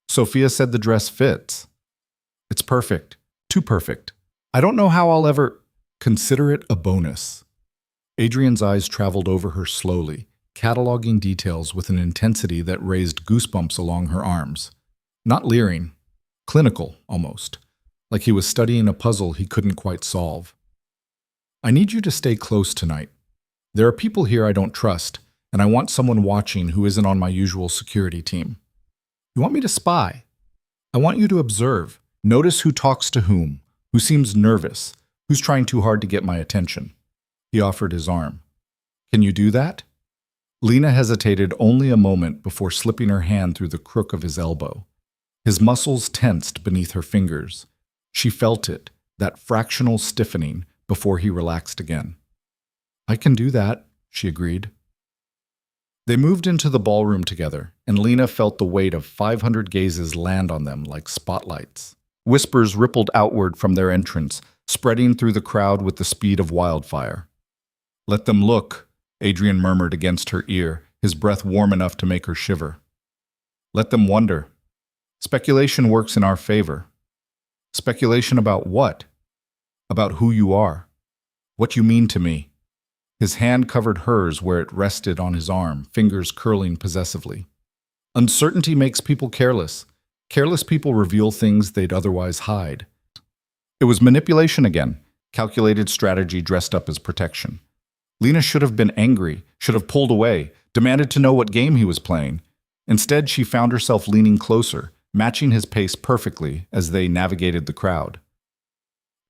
Sophia said the dress fits. It's perfect. Too perfect. I don't know how I'll ever consider it a bonus. Adrian's eyes traveled over her slowly, cataloging details with an intensity that raised goosebumps along her arms. Not leering, clinical almost, like he was studying a puzzle he couldn't quite solve. I need you to stay close tonight. There are people here I don't trust, and I want someone watching who isn't on my usual security team. You want me to spy? I want you to observe. Notice who talks to whom, who seems nervous, who's trying too hard to get my attention. He offered his arm. Can you do that? Lena hesitated only a moment before slipping her hand through the crook of his elbow. His muscles tensed beneath her fingers. She felt it, that fractional stiffening, before he relaxed again. I can do that, she agreed. They moved into the ballroom together, and Lena felt the weight of 500 gazes land on them like spotlights. Whispers rippled outward from their entrance, spreading through the crowd with the speed of wildfire. Let them look, Adrian murmured against her ear, his breath warm enough to make her shiver. Let them wonder. Speculation works in our favor. Speculation about what? About who you are. What you mean to me. His hand covered hers where it rested on his arm, fingers curling possessively. Uncertainty makes people careless. Careless people reveal things they'd otherwise hide. It was manipulation again, calculated strategy dressed up as protection. Lena should have been angry, should have pulled away, demanded to know what game he was playing. Instead, she found herself leaning closer, matching his pace perfectly as they navigated the crowd.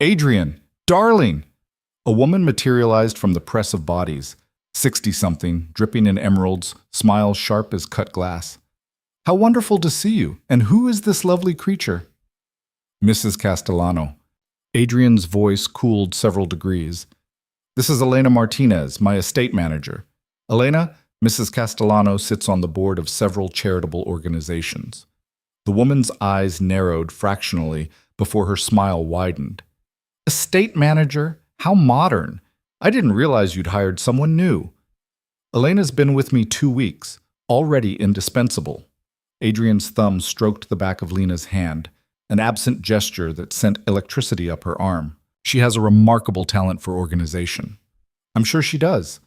Adrian! Darling! A woman materialized from the press of bodies, 60-something, dripping in emeralds, smile sharp as cut glass. How wonderful to see you, and who is this lovely creature? Mrs. Castellano. Adrian's voice cooled several degrees. This is Elena Martinez, my estate manager. Elena, Mrs. Castellano sits on the board of several charitable organizations. The woman's eyes narrowed fractionally before her smile widened. Estate manager? How modern. I didn't realize you'd hired someone new. Elena's been with me 2 weeks, already indispensable. Adrian's thumb stroked the back of Lena's hand, an absent gesture that sent electricity up her arm. She has a remarkable talent for organization. I'm sure she does.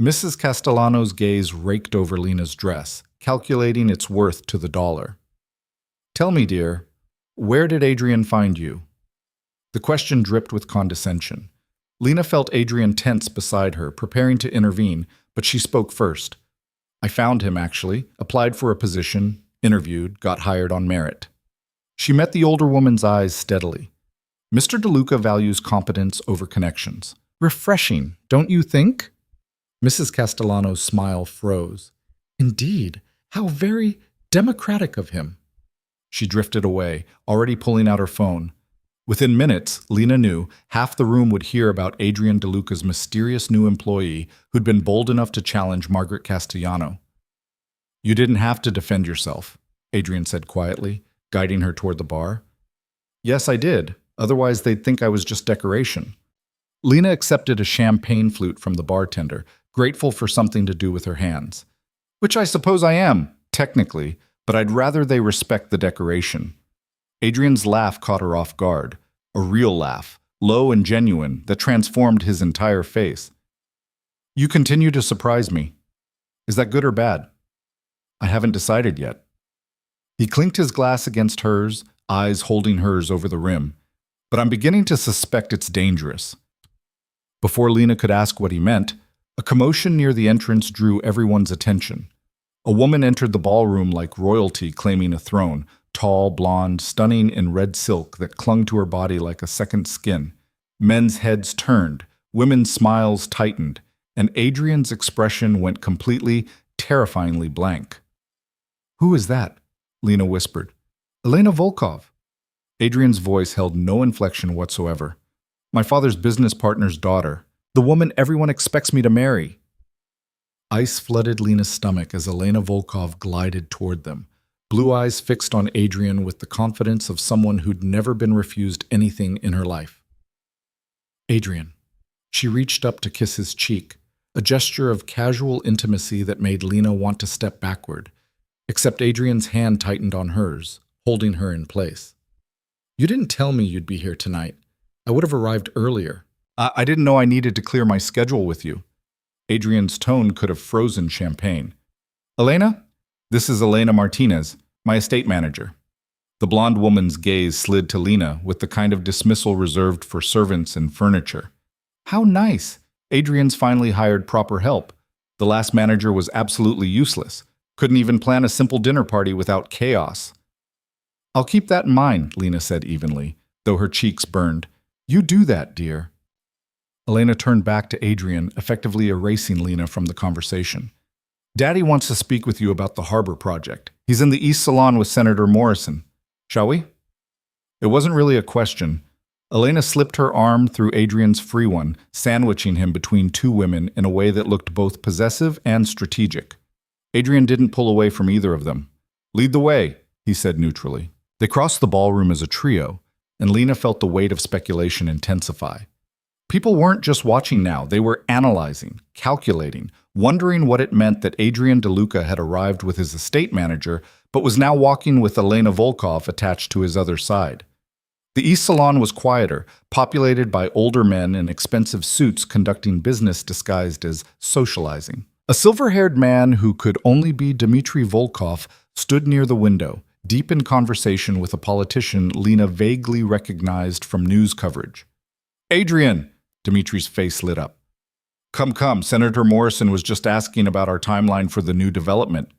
Mrs. Castellano's gaze raked over Lena's dress, calculating its worth to the dollar. Tell me, dear, where did Adrian find you? The question dripped with condescension. Lena felt Adrian tense beside her, preparing to intervene, but she spoke first. I found him, actually, applied for a position, interviewed, got hired on merit. She met the older woman's eyes steadily. Mr. DeLuca values competence over connections. Refreshing, don't you think? Mrs. Castellano's smile froze. Indeed, how very democratic of him. She drifted away, already pulling out her phone. Within minutes, Lena knew, half the room would hear about Adrian DeLuca's mysterious new employee who'd been bold enough to challenge Margaret Castellano. You didn't have to defend yourself, Adrian said quietly, guiding her toward the bar. Yes, I did. Otherwise, they'd think I was just decoration. Lena accepted a champagne flute from the bartender, grateful for something to do with her hands. Which I suppose I am, technically, but I'd rather they respect the decoration. Adrian's laugh caught her off guard, a real laugh, low and genuine, that transformed his entire face. You continue to surprise me. Is that good or bad? I haven't decided yet. He clinked his glass against hers, eyes holding hers over the rim. But I'm beginning to suspect it's dangerous. Before Lena could ask what he meant, a commotion near the entrance drew everyone's attention. A woman entered the ballroom like royalty claiming a throne, tall, blonde, stunning in red silk that clung to her body like a second skin. Men's heads turned, women's smiles tightened, and Adrian's expression went completely, terrifyingly blank. Who is that? Lena whispered. Elena Volkov. Adrian's voice held no inflection whatsoever. My father's business partner's daughter. The woman everyone expects me to marry. Ice flooded Lena's stomach as Elena Volkov glided toward them, blue eyes fixed on Adrian with the confidence of someone who'd never been refused anything in her life. Adrian. She reached up to kiss his cheek, a gesture of casual intimacy that made Lena want to step backward, except Adrian's hand tightened on hers, holding her in place. You didn't tell me you'd be here tonight. I would have arrived earlier. I didn't know I needed to clear my schedule with you. Adrian's tone could have frozen champagne. Elena? This is Elena Martinez, my estate manager. The blonde woman's gaze slid to Lena with the kind of dismissal reserved for servants and furniture. How nice! Adrian's finally hired proper help. The last manager was absolutely useless. Couldn't even plan a simple dinner party without chaos. I'll keep that in mind, Lena said evenly, though her cheeks burned. You do that, dear. Elena turned back to Adrian, effectively erasing Lena from the conversation. Daddy wants to speak with you about the harbor project. He's in the East Salon with Senator Morrison. Shall we? It wasn't really a question. Elena slipped her arm through Adrian's free one, sandwiching him between two women in a way that looked both possessive and strategic. Adrian didn't pull away from either of them. Lead the way, he said neutrally. They crossed the ballroom as a trio, and Lena felt the weight of speculation intensify. People weren't just watching now, they were analyzing, calculating, wondering what it meant that Adrian DeLuca had arrived with his estate manager, but was now walking with Elena Volkov attached to his other side. The East Salon was quieter, populated by older men in expensive suits conducting business disguised as socializing. A silver-haired man who could only be Dmitry Volkov stood near the window, deep in conversation with a politician Lena vaguely recognized from news coverage. Adrian! Dmitry's face lit up. Come, Senator Morrison was just asking about our timeline for the new development.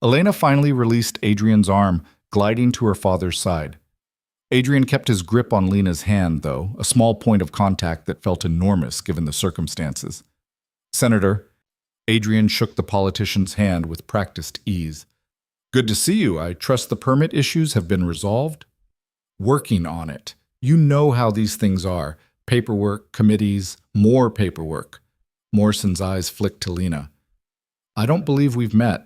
Elena finally released Adrian's arm, gliding to her father's side. Adrian kept his grip on Lena's hand, though, a small point of contact that felt enormous given the circumstances. Senator, Adrian shook the politician's hand with practiced ease. Good to see you. I trust the permit issues have been resolved? Working on it. You know how these things are. Paperwork, committees, more paperwork. Morrison's eyes flicked to Lena. I don't believe we've met.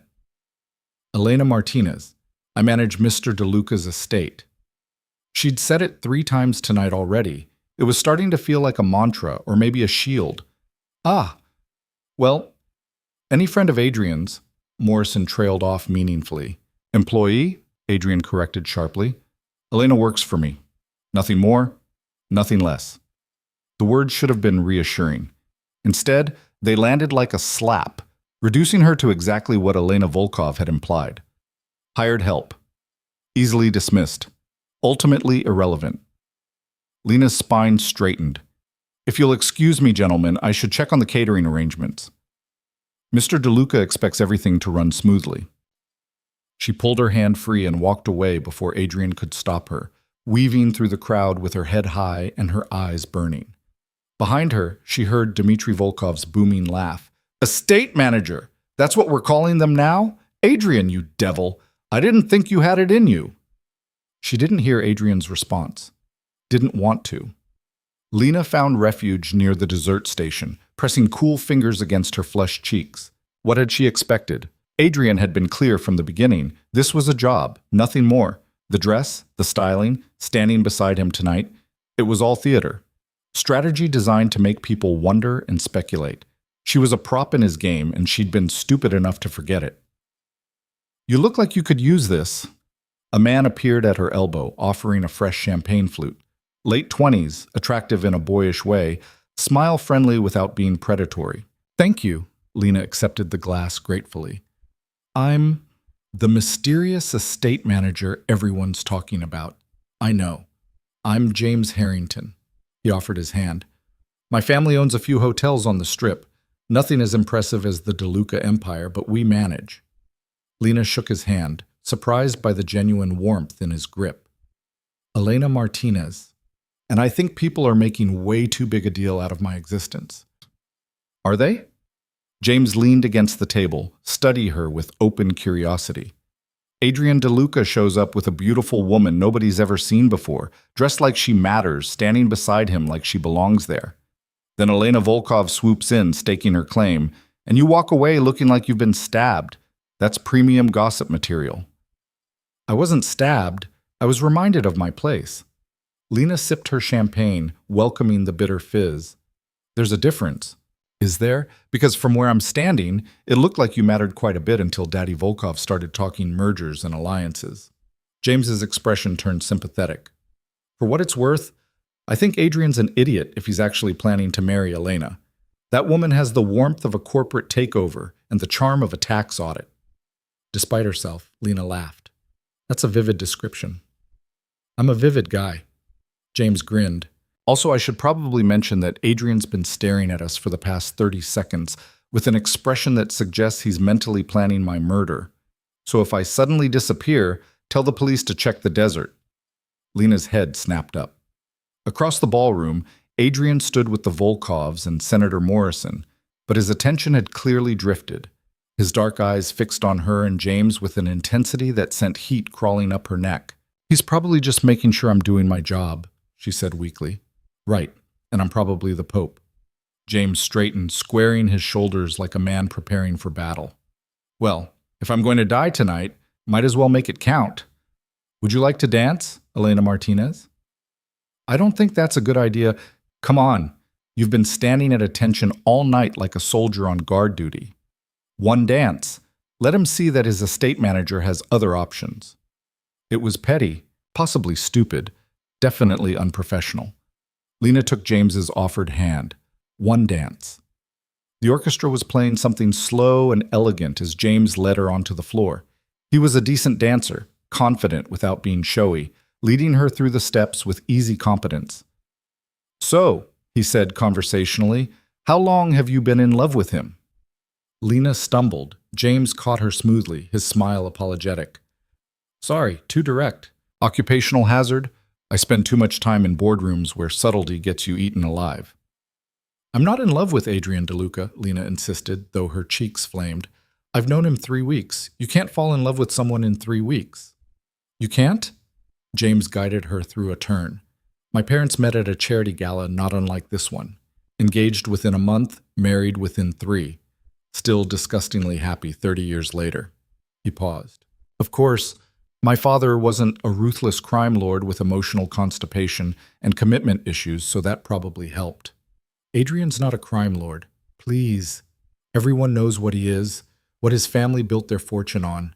Elena Martinez. I manage Mr. DeLuca's estate. She'd said it 3 times tonight already. It was starting to feel like a mantra, or maybe a shield. Ah, well, any friend of Adrian's, Morrison trailed off meaningfully. Employee? Adrian corrected sharply. Elena works for me. Nothing more, nothing less. The words should have been reassuring. Instead, they landed like a slap, reducing her to exactly what Elena Volkov had implied. Hired help. Easily dismissed. Ultimately irrelevant. Lena's spine straightened. If you'll excuse me, gentlemen, I should check on the catering arrangements. Mr. DeLuca expects everything to run smoothly. She pulled her hand free and walked away before Adrian could stop her, weaving through the crowd with her head high and her eyes burning. Behind her, she heard Dmitry Volkov's booming laugh. Estate manager! That's what we're calling them now? Adrian, you devil! I didn't think you had it in you. She didn't hear Adrian's response. Didn't want to. Lena found refuge near the dessert station, pressing cool fingers against her flushed cheeks. What had she expected? Adrian had been clear from the beginning. This was a job, nothing more. The dress, the styling, standing beside him tonight, it was all theater. Strategy designed to make people wonder and speculate. She was a prop in his game, and she'd been stupid enough to forget it. You look like you could use this. A man appeared at her elbow, offering a fresh champagne flute. Late 20s, attractive in a boyish way, smile-friendly without being predatory. Thank you, Lena accepted the glass gratefully. I'm the mysterious estate manager everyone's talking about. I know. I'm James Harrington. He offered his hand. My family owns a few hotels on the Strip. Nothing as impressive as the DeLuca empire, but we manage. Lena shook his hand, surprised by the genuine warmth in his grip. Elena Martinez. And I think people are making way too big a deal out of my existence. Are they? James leaned against the table, studying her with open curiosity. Adrian DeLuca shows up with a beautiful woman nobody's ever seen before, dressed like she matters, standing beside him like she belongs there. Then Elena Volkov swoops in, staking her claim, and you walk away looking like you've been stabbed. That's premium gossip material. I wasn't stabbed. I was reminded of my place. Lena sipped her champagne, welcoming the bitter fizz. There's a difference. Is there? Because from where I'm standing, it looked like you mattered quite a bit until Daddy Volkov started talking mergers and alliances. James's expression turned sympathetic. For what it's worth, I think Adrian's an idiot if he's actually planning to marry Elena. That woman has the warmth of a corporate takeover and the charm of a tax audit. Despite herself, Lena laughed. That's a vivid description. I'm a vivid guy. James grinned. Also, I should probably mention that Adrian's been staring at us for the past 30 seconds with an expression that suggests he's mentally planning my murder. So if I suddenly disappear, tell the police to check the desert. Lena's head snapped up. Across the ballroom, Adrian stood with the Volkovs and Senator Morrison, but his attention had clearly drifted, his dark eyes fixed on her and James with an intensity that sent heat crawling up her neck. He's probably just making sure I'm doing my job, she said weakly. Right, and I'm probably the Pope. James straightened, squaring his shoulders like a man preparing for battle. Well, if I'm going to die tonight, might as well make it count. Would you like to dance, Elena Martinez? I don't think that's a good idea. Come on, you've been standing at attention all night like a soldier on guard duty. One dance. Let him see that his estate manager has other options. It was petty, possibly stupid, definitely unprofessional. Lena took James's offered hand. One dance. The orchestra was playing something slow and elegant as James led her onto the floor. He was a decent dancer, confident without being showy, leading her through the steps with easy competence. So, he said conversationally, how long have you been in love with him? Lena stumbled. James caught her smoothly, his smile apologetic. Sorry, too direct. Occupational hazard? I spend too much time in boardrooms where subtlety gets you eaten alive. I'm not in love with Adrian DeLuca, Lena insisted, though her cheeks flamed. I've known him 3 weeks. You can't fall in love with someone in 3 weeks. You can't? James guided her through a turn. My parents met at a charity gala not unlike this one. Engaged within a month, married within 3. Still disgustingly happy 30 years later. He paused. Of course, my father wasn't a ruthless crime lord with emotional constipation and commitment issues, so that probably helped. Adrian's not a crime lord. Please. Everyone knows what he is, what his family built their fortune on.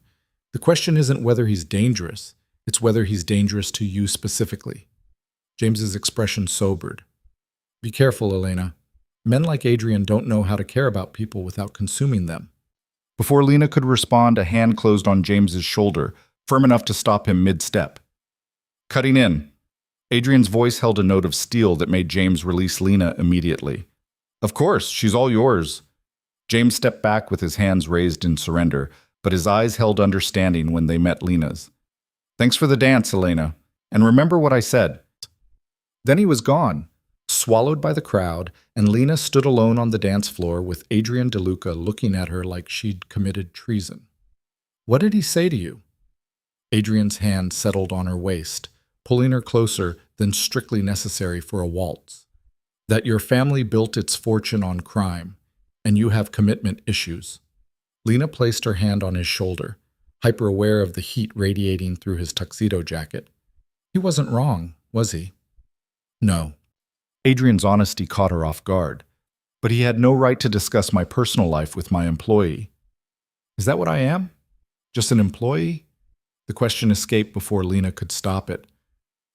The question isn't whether he's dangerous. It's whether he's dangerous to you specifically. James's expression sobered. Be careful, Elena. Men like Adrian don't know how to care about people without consuming them. Before Lena could respond, a hand closed on James's shoulder, firm enough to stop him mid-step. Cutting in. Adrian's voice held a note of steel that made James release Lena immediately. Of course, she's all yours. James stepped back with his hands raised in surrender, but his eyes held understanding when they met Lena's. Thanks for the dance, Elena. And remember what I said. Then he was gone, swallowed by the crowd, and Lena stood alone on the dance floor with Adrian DeLuca looking at her like she'd committed treason. What did he say to you? Adrian's hand settled on her waist, pulling her closer than strictly necessary for a waltz. That your family built its fortune on crime, and you have commitment issues. Lena placed her hand on his shoulder, hyper-aware of the heat radiating through his tuxedo jacket. He wasn't wrong, was he? No. Adrian's honesty caught her off guard, but he had no right to discuss my personal life with my employee. Is that what I am? Just an employee? The question escaped before Lena could stop it.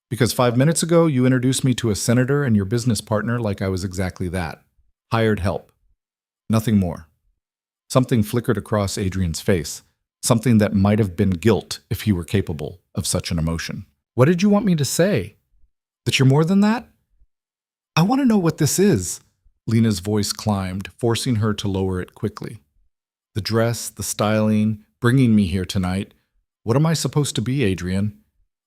Because 5 minutes ago, you introduced me to a senator and your business partner like I was exactly that. Hired help. Nothing more. Something flickered across Adrian's face, something that might have been guilt if he were capable of such an emotion. What did you want me to say? That you're more than that? I want to know what this is. Lena's voice climbed, forcing her to lower it quickly. The dress, the styling, bringing me here tonight. What am I supposed to be, Adrian?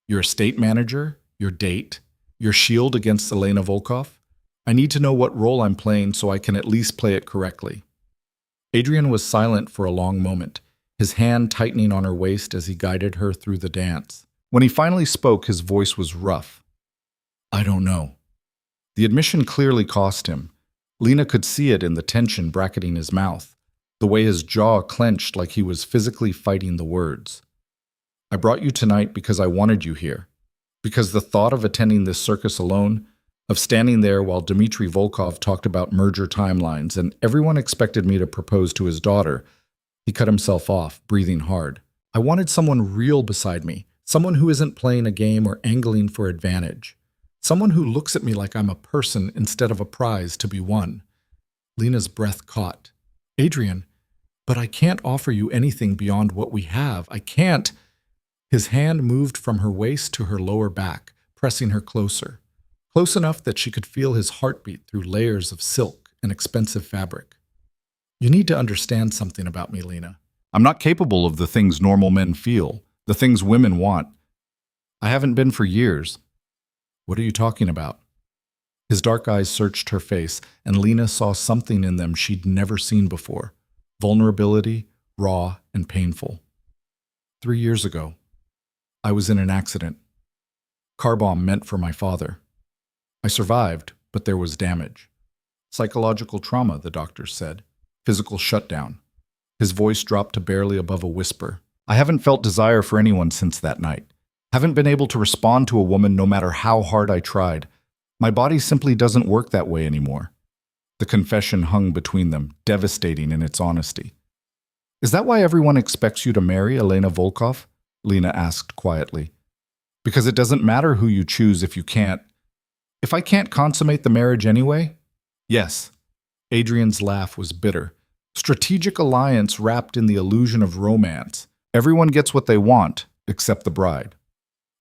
Your estate manager? Your date? Your shield against Elena Volkov? I need to know what role I'm playing so I can at least play it correctly. Adrian was silent for a long moment, his hand tightening on her waist as he guided her through the dance. When he finally spoke, his voice was rough. I don't know. The admission clearly cost him. Lena could see it in the tension bracketing his mouth, the way his jaw clenched like he was physically fighting the words. I brought you tonight because I wanted you here, because the thought of attending this circus alone, of standing there while Dmitry Volkov talked about merger timelines and everyone expected me to propose to his daughter. He cut himself off, breathing hard. I wanted someone real beside me, someone who isn't playing a game or angling for advantage. Someone who looks at me like I'm a person instead of a prize to be won. Lena's breath caught. Adrian, but I can't offer you anything beyond what we have. I can't. His hand moved from her waist to her lower back, pressing her closer. close enough that she could feel his heartbeat through layers of silk and expensive fabric. You need to understand something about me, Lena. I'm not capable of the things normal men feel, the things women want. I haven't been for years. What are you talking about? His dark eyes searched her face, and Lena saw something in them she'd never seen before. Vulnerability, raw and painful. 3 years ago, I was in an accident. Car bomb meant for my father. I survived, but there was damage. Psychological trauma, the doctors said. Physical shutdown. His voice dropped to barely above a whisper. I haven't felt desire for anyone since that night. Haven't been able to respond to a woman no matter how hard I tried. My body simply doesn't work that way anymore. The confession hung between them, devastating in its honesty. Is that why everyone expects you to marry Elena Volkov? Lena asked quietly. Because it doesn't matter who you choose if you can't. If I can't consummate the marriage anyway? Yes. Adrian's laugh was bitter. Strategic alliance wrapped in the illusion of romance. Everyone gets what they want, except the bride.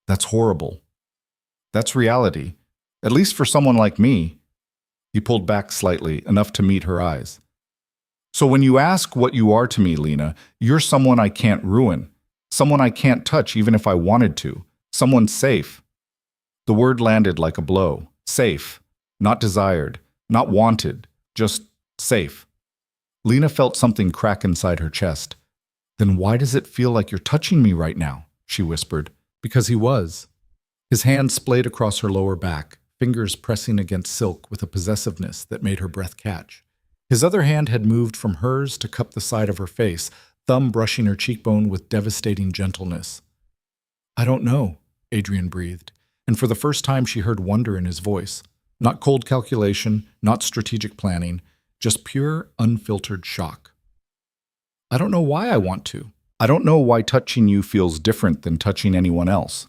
That's horrible. That's reality. At least for someone like me. He pulled back slightly, enough to meet her eyes. So when you ask what you are to me, Lena, you're someone I can't ruin. Someone I can't touch even if I wanted to. Someone safe. The word landed like a blow. Safe. Not desired. Not wanted. Just safe. Lena felt something crack inside her chest. Then why does it feel like you're touching me right now? She whispered. Because he was. His hand splayed across her lower back, fingers pressing against silk with a possessiveness that made her breath catch. His other hand had moved from hers to cup the side of her face, thumb brushing her cheekbone with devastating gentleness. I don't know, Adrian breathed, and for the first time she heard wonder in his voice. Not cold calculation, not strategic planning, just pure, unfiltered shock. I don't know why I want to. I don't know why touching you feels different than touching anyone else.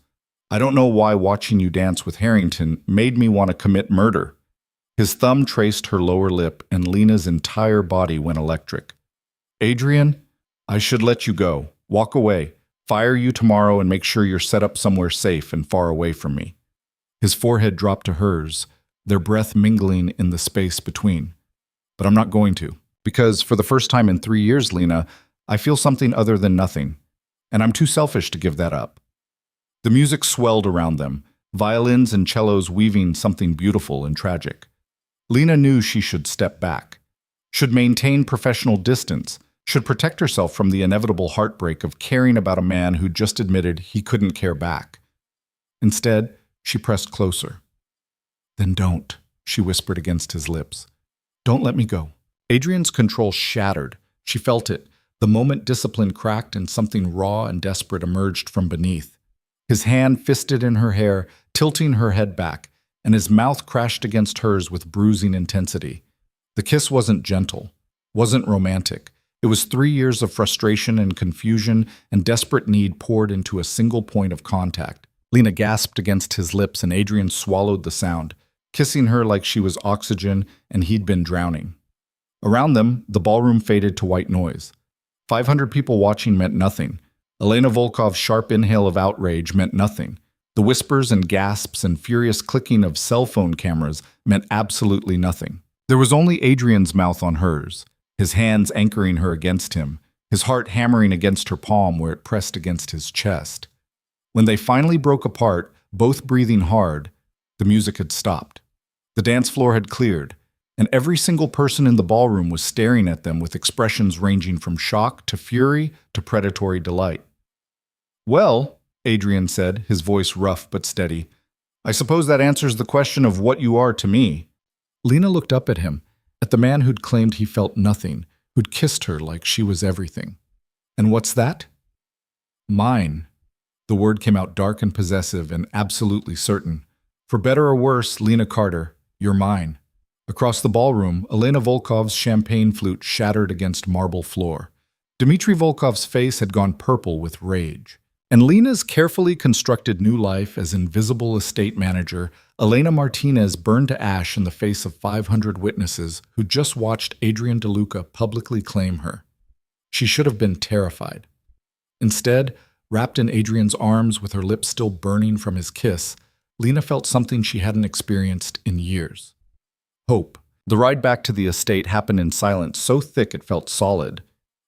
I don't know why watching you dance with Harrington made me want to commit murder. His thumb traced her lower lip, and Lena's entire body went electric. Adrian, I should let you go. Walk away. Fire you tomorrow and make sure you're set up somewhere safe and far away from me. His forehead dropped to hers, their breath mingling in the space between. But I'm not going to, because for the first time in 3 years, Lena, I feel something other than nothing, and I'm too selfish to give that up. The music swelled around them, violins and cellos weaving something beautiful and tragic. Lena knew she should step back, should maintain professional distance, should protect herself from the inevitable heartbreak of caring about a man who just admitted he couldn't care back. Instead, she pressed closer. Then don't, she whispered against his lips. Don't let me go. Adrian's control shattered. She felt it. The moment discipline cracked and something raw and desperate emerged from beneath. His hand fisted in her hair, tilting her head back, and his mouth crashed against hers with bruising intensity. The kiss wasn't gentle, wasn't romantic. It was 3 years of frustration and confusion and desperate need poured into a single point of contact. Lena gasped against his lips and Adrian swallowed the sound, kissing her like she was oxygen and he'd been drowning. Around them, the ballroom faded to white noise. 500 people watching meant nothing. Elena Volkov's sharp inhale of outrage meant nothing. The whispers and gasps and furious clicking of cell phone cameras meant absolutely nothing. There was only Adrian's mouth on hers, his hands anchoring her against him, his heart hammering against her palm where it pressed against his chest. When they finally broke apart, both breathing hard, the music had stopped. The dance floor had cleared, and every single person in the ballroom was staring at them with expressions ranging from shock to fury to predatory delight. Well, Adrian said, his voice rough but steady, I suppose that answers the question of what you are to me. Lena looked up at him, at the man who'd claimed he felt nothing, who'd kissed her like she was everything. And what's that? Mine. The word came out dark and possessive and absolutely certain. For better or worse, Lena Carter, you're mine. Across the ballroom, Elena Volkov's champagne flute shattered against marble floor. Dmitry Volkov's face had gone purple with rage. And Lena's carefully constructed new life as invisible estate manager, Elena Martinez, burned to ash in the face of 500 witnesses who just watched Adrian DeLuca publicly claim her. She should have been terrified. Instead, wrapped in Adrian's arms with her lips still burning from his kiss, Lena felt something she hadn't experienced in years. Hope. The ride back to the estate happened in silence so thick it felt solid.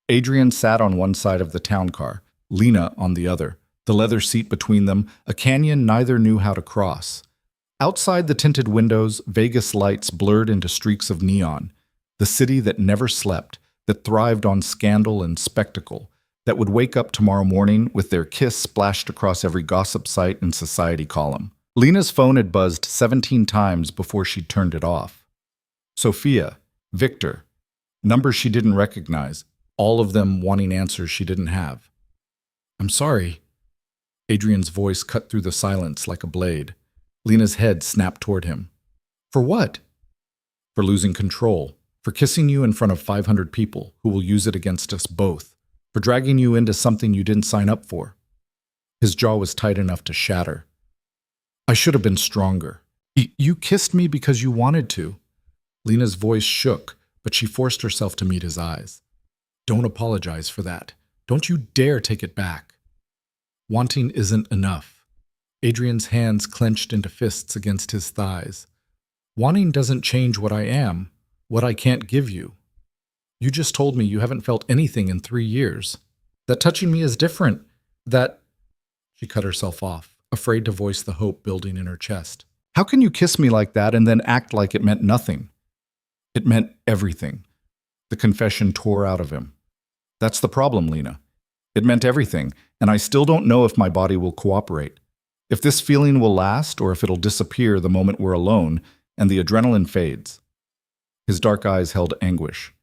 Adrian sat on one side of the town car, Lena on the other, the leather seat between them, a canyon neither knew how to cross. Outside the tinted windows, Vegas lights blurred into streaks of neon. The city that never slept, that thrived on scandal and spectacle, that would wake up tomorrow morning with their kiss splashed across every gossip site and society column. Lena's phone had buzzed 17 times before she turned it off. Sophia, Victor, numbers she didn't recognize, all of them wanting answers she didn't have. "I'm sorry." Adrian's voice cut through the silence like a blade. Lena's head snapped toward him. "For what?" "For losing control. For kissing you in front of 500 people who will use it against us both. For dragging you into something you didn't sign up for." His jaw was tight enough to shatter. "I should have been stronger. You kissed me because you wanted to." Lena's voice shook, but she forced herself to meet his eyes. "Don't apologize for that. Don't you dare take it back. Wanting isn't enough." Adrian's hands clenched into fists against his thighs. "Wanting doesn't change what I am, what I can't give you. You just told me you haven't felt anything in 3 years. That touching me is different. That—" She cut herself off, afraid to voice the hope building in her chest. "How can you kiss me like that and then act like it meant nothing?" "It meant everything." The confession tore out of him. "That's the problem, Lena. It meant everything, and I still don't know if my body will cooperate. If this feeling will last, or if it'll disappear the moment we're alone and the adrenaline fades." His dark eyes held anguish.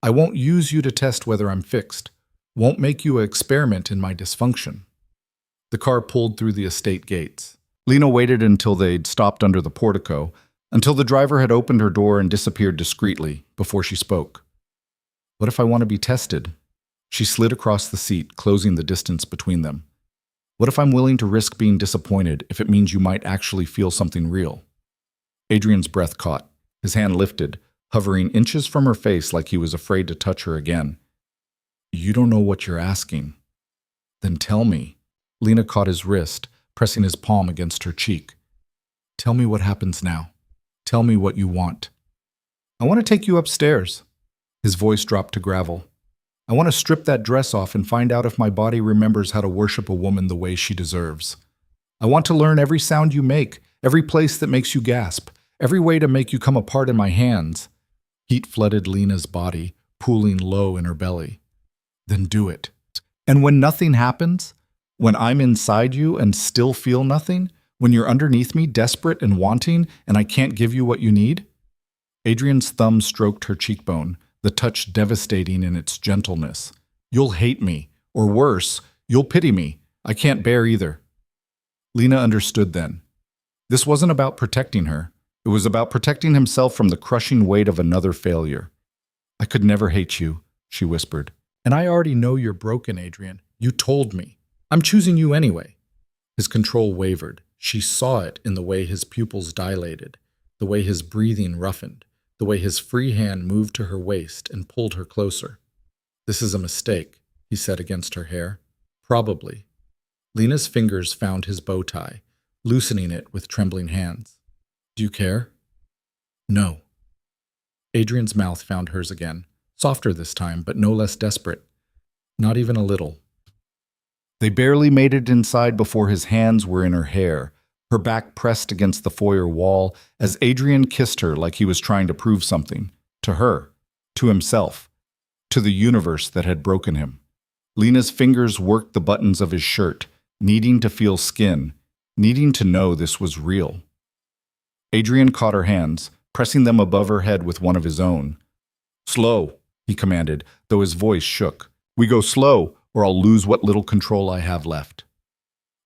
"I won't use you to test whether I'm fixed. Won't make you an experiment in my dysfunction." The car pulled through the estate gates. Lena waited until they'd stopped under the portico, until the driver had opened her door and disappeared discreetly, before she spoke. "What if I want to be tested?" She slid across the seat, closing the distance between them. "What if I'm willing to risk being disappointed if it means you might actually feel something real?" Adrian's breath caught. His hand lifted, hovering inches from her face like he was afraid to touch her again. "You don't know what you're asking." "Then tell me." Lena caught his wrist, pressing his palm against her cheek. "Tell me what happens now. Tell me what you want." "I want to take you upstairs." His voice dropped to gravel. "I want to strip that dress off and find out if my body remembers how to worship a woman the way she deserves. I want to learn every sound you make, every place that makes you gasp, every way to make you come apart in my hands." Heat flooded Lena's body, pooling low in her belly. "Then do it. And when nothing happens, when I'm inside you and still feel nothing, when you're underneath me, desperate and wanting, and I can't give you what you need?" Adrian's thumb stroked her cheekbone, the touch devastating in its gentleness. "You'll hate me, or worse, you'll pity me. I can't bear either." Lena understood then. This wasn't about protecting her. It was about protecting himself from the crushing weight of another failure. "I could never hate you," she whispered. "And I already know you're broken, Adrian. You told me. I'm choosing you anyway." His control wavered. She saw it in the way his pupils dilated, the way his breathing roughened, the way his free hand moved to her waist and pulled her closer. "This is a mistake," he said against her hair. "Probably." Lena's fingers found his bow tie, loosening it with trembling hands. "Do you care?" "No." Adrian's mouth found hers again, softer this time, but no less desperate. "Not even a little." They barely made it inside before his hands were in her hair, her back pressed against the foyer wall as Adrian kissed her like he was trying to prove something. To her, to himself, to the universe that had broken him. Lena's fingers worked the buttons of his shirt, needing to feel skin, needing to know this was real. Adrian caught her hands, pressing them above her head with one of his own. "Slow," he commanded, though his voice shook. "We go slow, or I'll lose what little control I have left."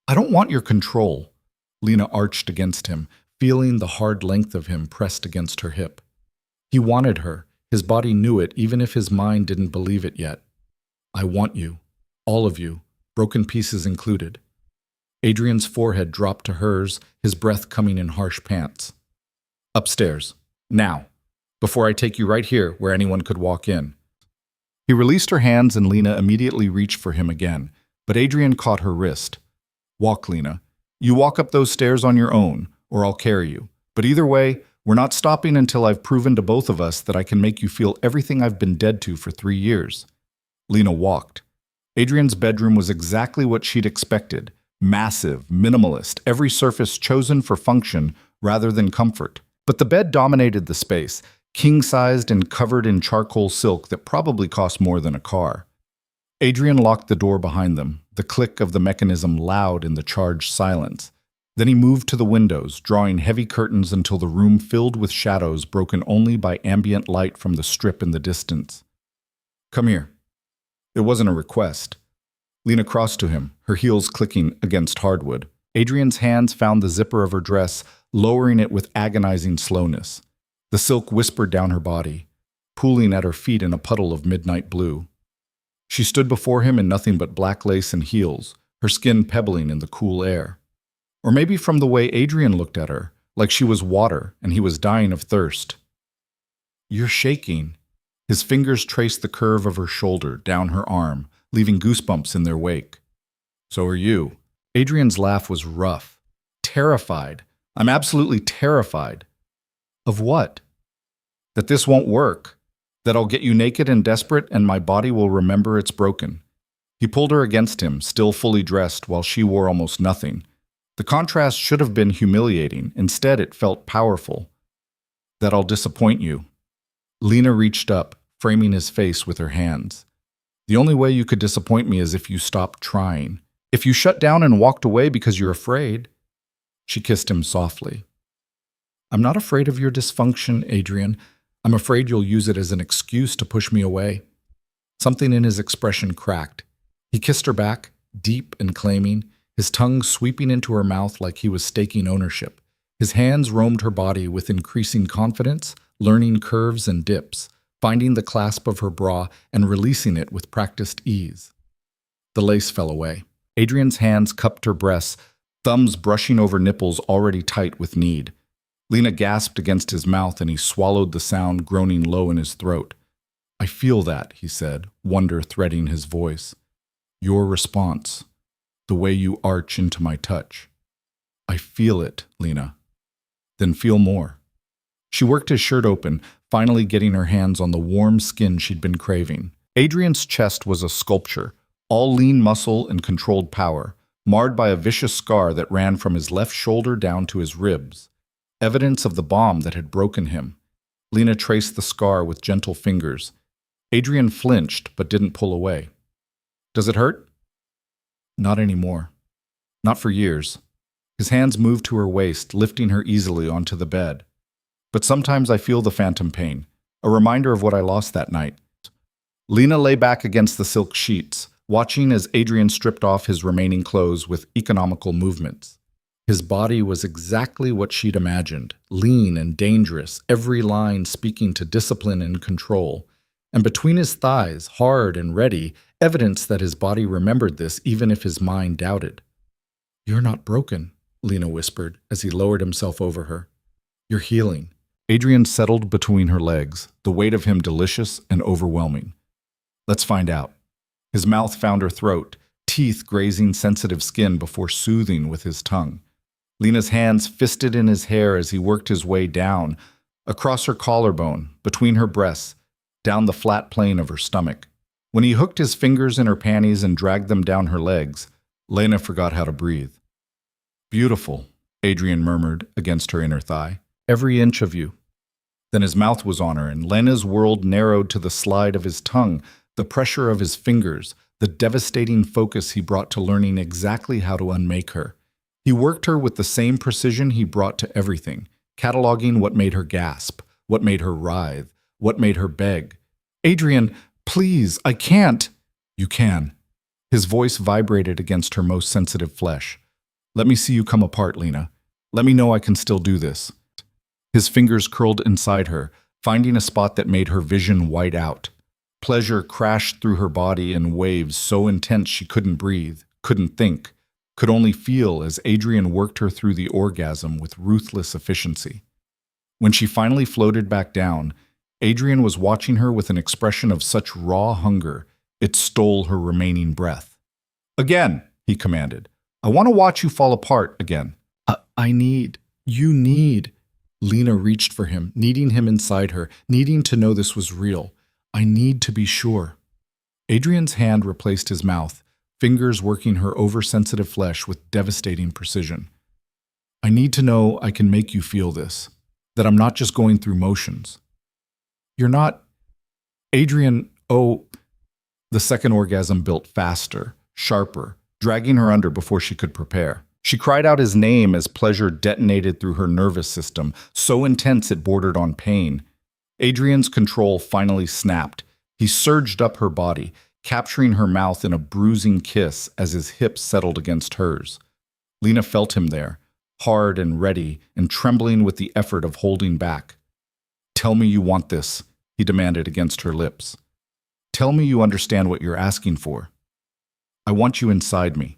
"I don't want your control." Lena arched against him, feeling the hard length of him pressed against her hip. He wanted her. His body knew it, even if his mind didn't believe it yet. "I want you. All of you. Broken pieces included." Adrian's forehead dropped to hers, his breath coming in harsh pants. "Upstairs. Now. Before I take you right here where anyone could walk in." He released her hands and Lena immediately reached for him again, but Adrian caught her wrist. "Walk, Lena. You walk up those stairs on your own, or I'll carry you. But either way, we're not stopping until I've proven to both of us that I can make you feel everything I've been dead to for 3 years. Lena walked. Adrian's bedroom was exactly what she'd expected. Massive, minimalist, every surface chosen for function rather than comfort. But the bed dominated the space, king-sized and covered in charcoal silk that probably cost more than a car. Adrian locked the door behind them, the click of the mechanism loud in the charged silence. Then he moved to the windows, drawing heavy curtains until the room filled with shadows broken only by ambient light from the strip in the distance. "Come here." It wasn't a request. Lena crossed to him, her heels clicking against hardwood. Adrian's hands found the zipper of her dress, lowering it with agonizing slowness. The silk whispered down her body, pooling at her feet in a puddle of midnight blue. She stood before him in nothing but black lace and heels, her skin pebbling in the cool air. Or maybe from the way Adrian looked at her, like she was water and he was dying of thirst. "You're shaking." His fingers traced the curve of her shoulder down her arm, leaving goosebumps in their wake. "So are you." Adrian's laugh was rough. "Terrified. I'm absolutely terrified." "Of what?" "That this won't work. That I'll get you naked and desperate and my body will remember it's broken." He pulled her against him, still fully dressed, while she wore almost nothing. The contrast should have been humiliating. Instead, it felt powerful. "That I'll disappoint you." Lena reached up, framing his face with her hands. "The only way you could disappoint me is if you stopped trying. If you shut down and walked away because you're afraid." She kissed him softly. "I'm not afraid of your dysfunction, Adrian. I'm afraid you'll use it as an excuse to push me away." Something in his expression cracked. He kissed her back, deep and claiming, his tongue sweeping into her mouth like he was staking ownership. His hands roamed her body with increasing confidence, learning curves and dips, finding the clasp of her bra and releasing it with practiced ease. The lace fell away. Adrian's hands cupped her breasts, thumbs brushing over nipples already tight with need. Lena gasped against his mouth and he swallowed the sound, groaning low in his throat. "I feel that," he said, wonder threading his voice. "Your response. The way you arch into my touch." "I feel it, Lena." "Then feel more." She worked his shirt open, finally getting her hands on the warm skin she'd been craving. Adrian's chest was a sculpture, all lean muscle and controlled power, marred by a vicious scar that ran from his left shoulder down to his ribs. Evidence of the bomb that had broken him. Lena traced the scar with gentle fingers. Adrian flinched but didn't pull away. "Does it hurt?" "Not anymore. Not for years." His hands moved to her waist, lifting her easily onto the bed. "But sometimes I feel the phantom pain, a reminder of what I lost that night." Lena lay back against the silk sheets, watching as Adrian stripped off his remaining clothes with economical movements. His body was exactly what she'd imagined, lean and dangerous, every line speaking to discipline and control. And between his thighs, hard and ready, evidence that his body remembered this even if his mind doubted. "You're not broken," Lena whispered as he lowered himself over her. "You're healing." Adrian settled between her legs, the weight of him delicious and overwhelming. "Let's find out." His mouth found her throat, teeth grazing sensitive skin before soothing with his tongue. Lena's hands fisted in his hair as he worked his way down, across her collarbone, between her breasts, down the flat plane of her stomach. When he hooked his fingers in her panties and dragged them down her legs, Lena forgot how to breathe. "Beautiful," Adrian murmured against her inner thigh. "Every inch of you." Then his mouth was on her, and Lena's world narrowed to the slide of his tongue, the pressure of his fingers, the devastating focus he brought to learning exactly how to unmake her. He worked her with the same precision he brought to everything, cataloging what made her gasp, what made her writhe, what made her beg. "Adrian, please, I can't." "You can." His voice vibrated against her most sensitive flesh. "Let me see you come apart, Lena. Let me know I can still do this." His fingers curled inside her, finding a spot that made her vision white out. Pleasure crashed through her body in waves so intense she couldn't breathe, couldn't think, could only feel as Adrian worked her through the orgasm with ruthless efficiency. When she finally floated back down, Adrian was watching her with an expression of such raw hunger, it stole her remaining breath. "Again," he commanded, I want to watch you fall apart again. You need. Lena reached for him, needing him inside her, needing to know this was real. I need to be sure. Adrian's hand replaced his mouth, fingers working her oversensitive flesh with devastating precision. I need to know I can make you feel this, that I'm not just going through motions. You're not. Adrian, oh. The second orgasm built faster, sharper, dragging her under before she could prepare. She cried out his name as pleasure detonated through her nervous system, so intense it bordered on pain. Adrian's control finally snapped. He surged up her body, capturing her mouth in a bruising kiss as his hips settled against hers. Lena felt him there, hard and ready and trembling with the effort of holding back. Tell me you want this, he demanded against her lips. Tell me you understand what you're asking for. I want you inside me.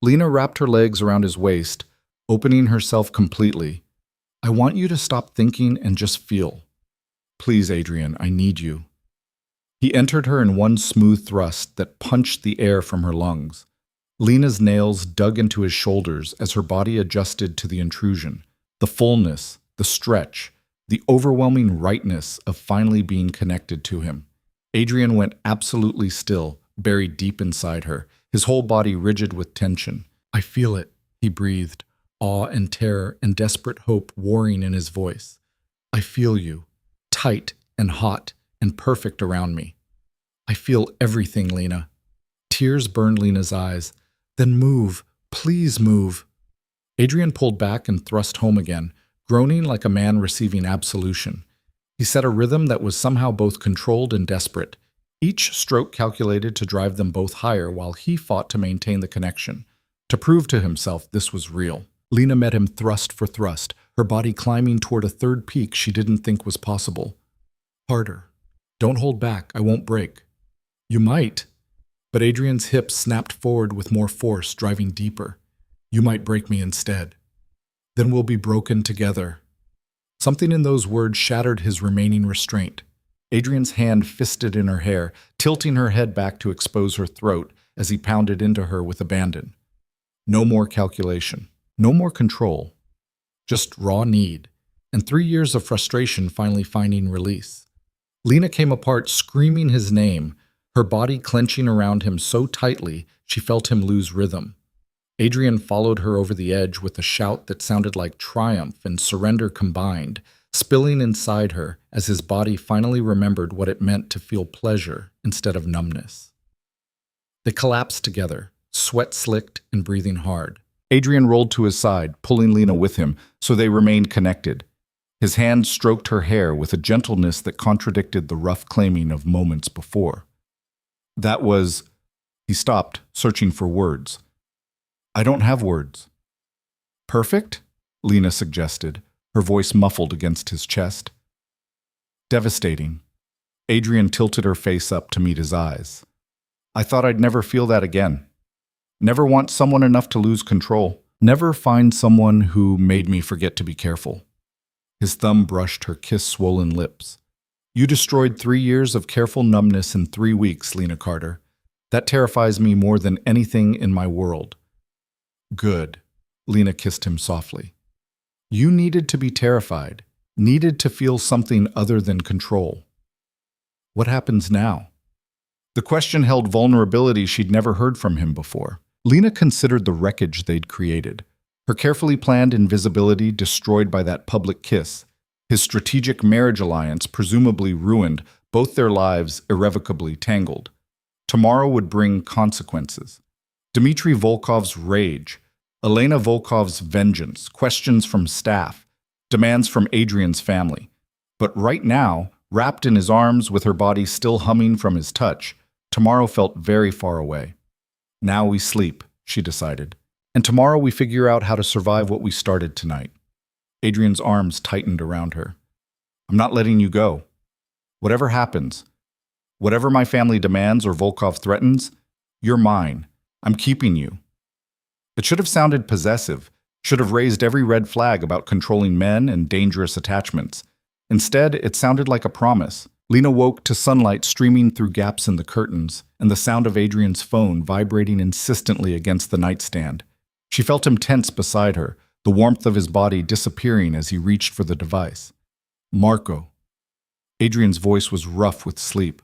Lena wrapped her legs around his waist, opening herself completely. I want you to stop thinking and just feel. Please, Adrian, I need you. He entered her in one smooth thrust that punched the air from her lungs. Lena's nails dug into his shoulders as her body adjusted to the intrusion, the fullness, the stretch, the overwhelming rightness of finally being connected to him. Adrian went absolutely still, buried deep inside her, his whole body rigid with tension. I feel it, he breathed, awe and terror and desperate hope warring in his voice. I feel you, tight and hot and perfect around me. I feel everything, Lena. Tears burned Lena's eyes. Then move, please move. Adrian pulled back and thrust home again, groaning like a man receiving absolution. He set a rhythm that was somehow both controlled and desperate, each stroke calculated to drive them both higher while he fought to maintain the connection, to prove to himself this was real. Lena met him thrust for thrust, her body climbing toward a third peak she didn't think was possible. Harder. Don't hold back, I won't break. You might. But Adrian's hips snapped forward with more force, driving deeper. You might break me instead. Then we'll be broken together. Something in those words shattered his remaining restraint. Adrian's hand fisted in her hair, tilting her head back to expose her throat as he pounded into her with abandon. No more calculation, no more control, just raw need, and 3 years of frustration finally finding release. Lena came apart screaming his name, her body clenching around him so tightly she felt him lose rhythm. Adrian followed her over the edge with a shout that sounded like triumph and surrender combined, spilling inside her as his body finally remembered what it meant to feel pleasure instead of numbness. They collapsed together, sweat slicked and breathing hard. Adrian rolled to his side, pulling Lena with him, so they remained connected. His hand stroked her hair with a gentleness that contradicted the rough claiming of moments before. That was... He stopped, searching for words. I don't have words. Perfect? Lena suggested, her voice muffled against his chest. Devastating. Adrian tilted her face up to meet his eyes. I thought I'd never feel that again. Never want someone enough to lose control. Never find someone who made me forget to be careful. His thumb brushed her kiss-swollen lips. You destroyed 3 years of careful numbness in 3 weeks, Lena Carter. That terrifies me more than anything in my world. Good. Lena kissed him softly. You needed to be terrified, needed to feel something other than control. What happens now? The question held vulnerability she'd never heard from him before. Lena considered the wreckage they'd created. Her carefully planned invisibility destroyed by that public kiss. His strategic marriage alliance presumably ruined, both their lives irrevocably tangled. Tomorrow would bring consequences. Dmitry Volkov's rage, Elena Volkov's vengeance, questions from staff, demands from Adrian's family. But right now, wrapped in his arms with her body still humming from his touch, tomorrow felt very far away. Now we sleep, she decided, and tomorrow we figure out how to survive what we started tonight. Adrian's arms tightened around her. I'm not letting you go. Whatever happens, whatever my family demands or Volkov threatens, you're mine. I'm keeping you. It should have sounded possessive, should have raised every red flag about controlling men and dangerous attachments. Instead, it sounded like a promise. Lena woke to sunlight streaming through gaps in the curtains and the sound of Adrian's phone vibrating insistently against the nightstand. She felt him tense beside her, the warmth of his body disappearing as he reached for the device. Marco. Adrian's voice was rough with sleep.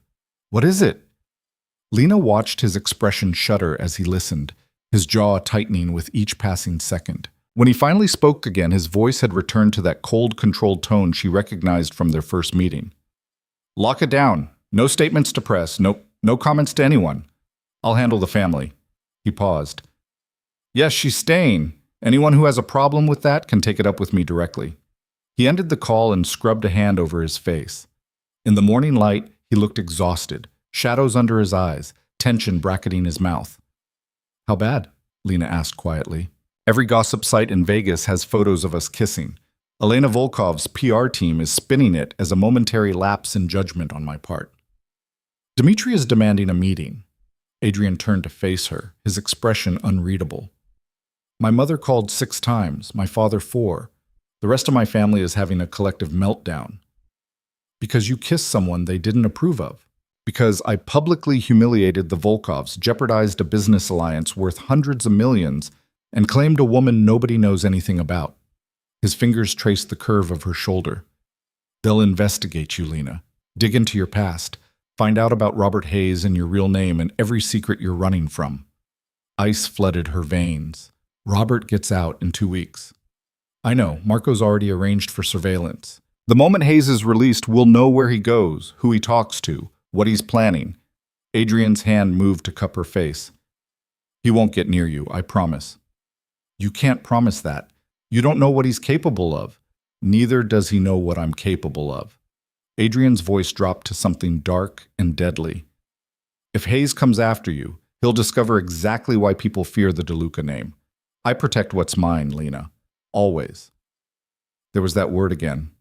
What is it? Lena watched his expression shudder as he listened, his jaw tightening with each passing second. When he finally spoke again, his voice had returned to that cold, controlled tone she recognized from their first meeting. Lock it down. No statements to press. No comments to anyone. I'll handle the family. He paused. Yes, she's staying. Anyone who has a problem with that can take it up with me directly. He ended the call and scrubbed a hand over his face. In the morning light, he looked exhausted, shadows under his eyes, tension bracketing his mouth. How bad? Lena asked quietly. Every gossip site in Vegas has photos of us kissing. Elena Volkov's PR team is spinning it as a momentary lapse in judgment on my part. Dmitri is demanding a meeting. Adrian turned to face her, his expression unreadable. My mother called 6 times, my father 4. The rest of my family is having a collective meltdown. Because you kissed someone they didn't approve of. Because I publicly humiliated the Volkovs, jeopardized a business alliance worth hundreds of millions, and claimed a woman nobody knows anything about. His fingers traced the curve of her shoulder. They'll investigate you, Lena. Dig into your past. Find out about Robert Hayes and your real name and every secret you're running from. Ice flooded her veins. Robert gets out in 2 weeks. I know, Marco's already arranged for surveillance. The moment Hayes is released, we'll know where he goes, who he talks to, what he's planning. Adrian's hand moved to cup her face. He won't get near you, I promise. You can't promise that. You don't know what he's capable of. Neither does he know what I'm capable of. Adrian's voice dropped to something dark and deadly. If Hayes comes after you, he'll discover exactly why people fear the DeLuca name. I protect what's mine, Lena. Always. There was that word again.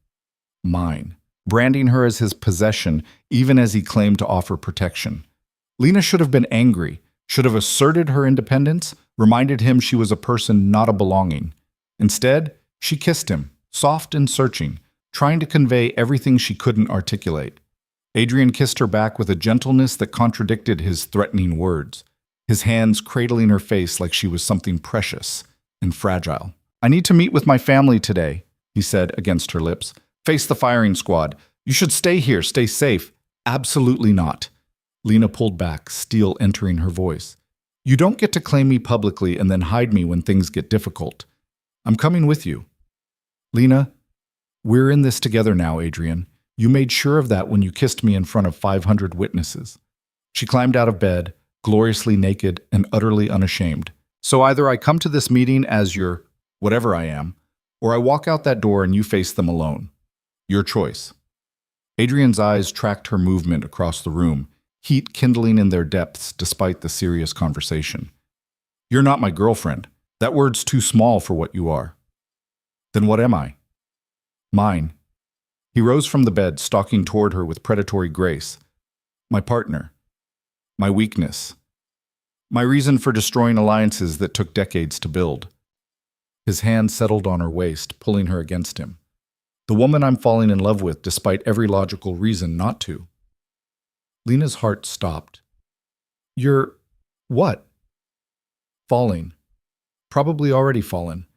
Mine. Branding her as his possession, even as he claimed to offer protection. Lena should have been angry, should have asserted her independence, reminded him she was a person, not a belonging. Instead, she kissed him, soft and searching, trying to convey everything she couldn't articulate. Adrian kissed her back with a gentleness that contradicted his threatening words, his hands cradling her face like she was something precious and fragile. I need to meet with my family today, he said against her lips. Face the firing squad. You should stay here, stay safe. Absolutely not. Lena pulled back, steel entering her voice. You don't get to claim me publicly and then hide me when things get difficult. I'm coming with you. Lena, we're in this together now, Adrian. You made sure of that when you kissed me in front of 500 witnesses. She climbed out of bed, gloriously naked and utterly unashamed. So either I come to this meeting as your whatever I am, or I walk out that door and you face them alone. Your choice. Adrian's eyes tracked her movement across the room, heat kindling in their depths despite the serious conversation. You're not my girlfriend. That word's too small for what you are. Then what am I? Mine. He rose from the bed, stalking toward her with predatory grace. My partner. My weakness. My reason for destroying alliances that took decades to build. His hand settled on her waist, pulling her against him. The woman I'm falling in love with despite every logical reason not to. Lena's heart stopped. You're... what? Falling. Probably already fallen.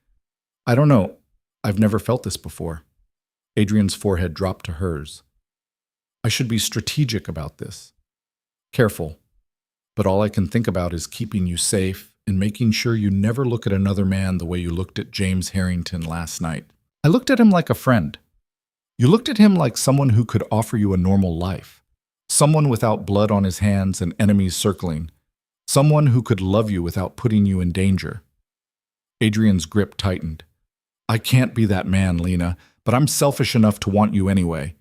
I don't know. I've never felt this before. Adrian's forehead dropped to hers. I should be strategic about this. Careful. But all I can think about is keeping you safe and making sure you never look at another man the way you looked at James Harrington last night. I looked at him like a friend. You looked at him like someone who could offer you a normal life. Someone without blood on his hands and enemies circling. Someone who could love you without putting you in danger. Adrian's grip tightened. I can't be that man, Lena, but I'm selfish enough to want you anyway.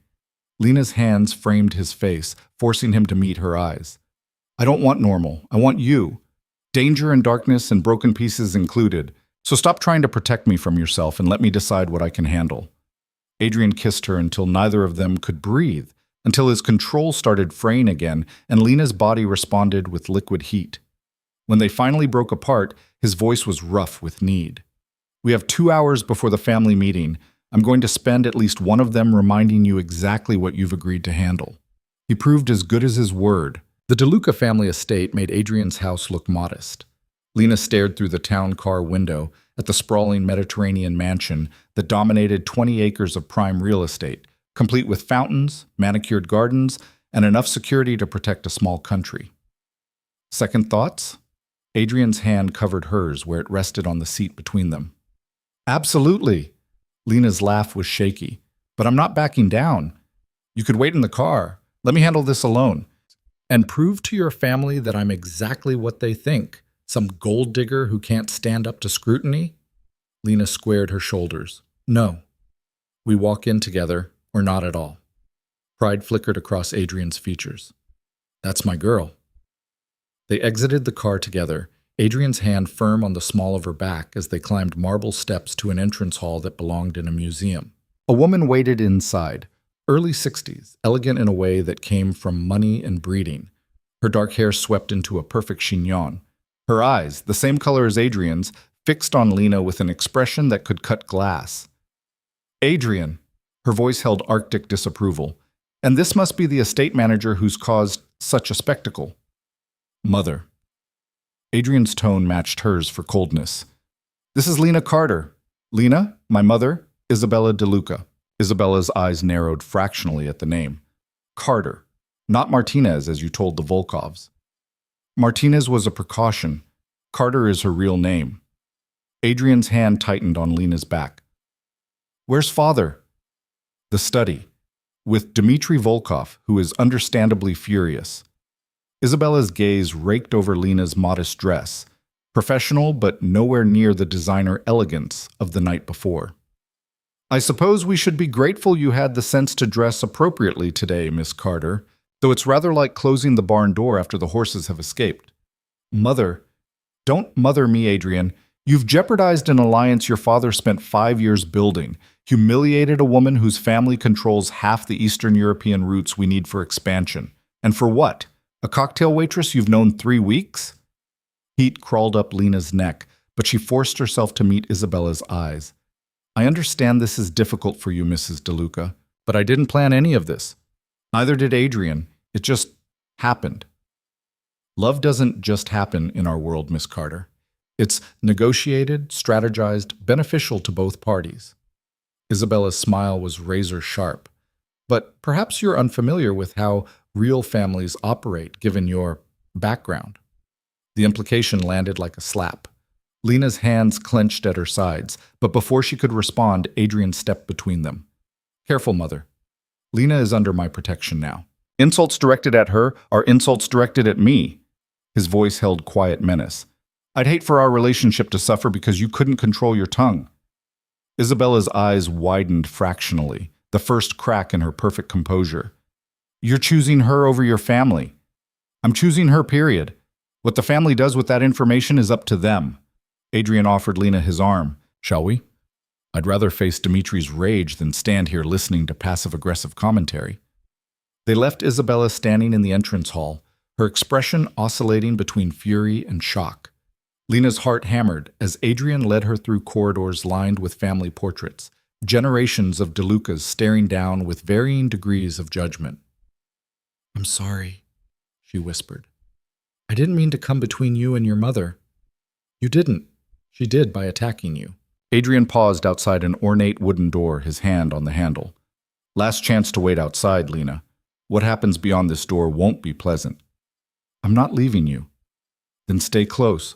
Lena's hands framed his face, forcing him to meet her eyes. I don't want normal. I want you. Danger and darkness and broken pieces included. So stop trying to protect me from yourself and let me decide what I can handle. Adrian kissed her until neither of them could breathe, until his control started fraying again and Lena's body responded with liquid heat. When they finally broke apart, his voice was rough with need. We have 2 hours before the family meeting. I'm going to spend at least one of them reminding you exactly what you've agreed to handle. He proved as good as his word. The DeLuca family estate made Adrian's house look modest. Lena stared through the town car window at the sprawling Mediterranean mansion that dominated 20 acres of prime real estate, complete with fountains, manicured gardens, and enough security to protect a small country. Second thoughts? Adrian's hand covered hers where it rested on the seat between them. Absolutely. Lena's laugh was shaky. But I'm not backing down. You could wait in the car. Let me handle this alone. And prove to your family that I'm exactly what they think. Some gold digger who can't stand up to scrutiny? Lena squared her shoulders. No. We walk in together, or not at all. Pride flickered across Adrian's features. That's my girl. They exited the car together, Adrian's hand firm on the small of her back as they climbed marble steps to an entrance hall that belonged in a museum. A woman waited inside, early 60s, elegant in a way that came from money and breeding. Her dark hair swept into a perfect chignon. Her eyes, the same color as Adrian's, fixed on Lena with an expression that could cut glass. Adrian, her voice held Arctic disapproval, and this must be the estate manager who's caused such a spectacle. Mother. Adrian's tone matched hers for coldness. This is Lena Carter. Lena, my mother, Isabella DeLuca. Isabella's eyes narrowed fractionally at the name. Carter, not Martinez as you told the Volkovs. Martinez was a precaution. Carter is her real name. Adrian's hand tightened on Lena's back. Where's father? The study, with Dmitry Volkov, who is understandably furious. Isabella's gaze raked over Lena's modest dress, professional but nowhere near the designer elegance of the night before. I suppose we should be grateful you had the sense to dress appropriately today, Miss Carter, though it's rather like closing the barn door after the horses have escaped. Mother. Don't mother me, Adrian. You've jeopardized an alliance your father spent 5 years building, humiliated a woman whose family controls half the Eastern European routes we need for expansion. And for what? A cocktail waitress you've known 3 weeks? Heat crawled up Lena's neck, but she forced herself to meet Isabella's eyes. I understand this is difficult for you, Mrs. DeLuca, but I didn't plan any of this. Neither did Adrian. It just happened. Love doesn't just happen in our world, Miss Carter. It's negotiated, strategized, beneficial to both parties. Isabella's smile was razor sharp. But perhaps you're unfamiliar with how real families operate, given your background. The implication landed like a slap. Lena's hands clenched at her sides, but before she could respond, Adrian stepped between them. Careful, Mother. Lena is under my protection now. Insults directed at her are insults directed at me. His voice held quiet menace. I'd hate for our relationship to suffer because you couldn't control your tongue. Isabella's eyes widened fractionally, the first crack in her perfect composure. You're choosing her over your family. I'm choosing her, period. What the family does with that information is up to them. Adrian offered Lena his arm. Shall we? I'd rather face Dimitri's rage than stand here listening to passive-aggressive commentary. They left Isabella standing in the entrance hall, her expression oscillating between fury and shock. Lena's heart hammered as Adrian led her through corridors lined with family portraits, generations of DeLucas staring down with varying degrees of judgment. I'm sorry, she whispered. I didn't mean to come between you and your mother. You didn't. She did by attacking you. Adrian paused outside an ornate wooden door, his hand on the handle. Last chance to wait outside, Lena. What happens beyond this door won't be pleasant. I'm not leaving you. Then stay close.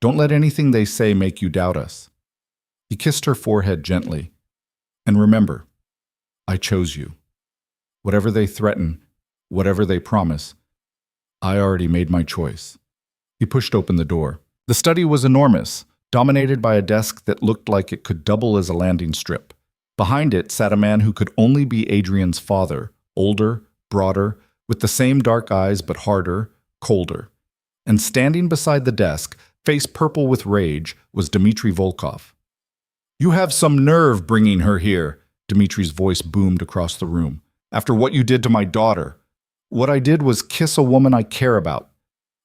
Don't let anything they say make you doubt us. He kissed her forehead gently. And remember, I chose you. Whatever they threaten, whatever they promise, I already made my choice. He pushed open the door. The study was enormous, dominated by a desk that looked like it could double as a landing strip. Behind it sat a man who could only be Adrian's father, older, broader, with the same dark eyes but harder, colder. And standing beside the desk, face purple with rage, was Dmitry Volkov. You have some nerve bringing her here, Dmitri's voice boomed across the room. After what you did to my daughter. What I did was kiss a woman I care about.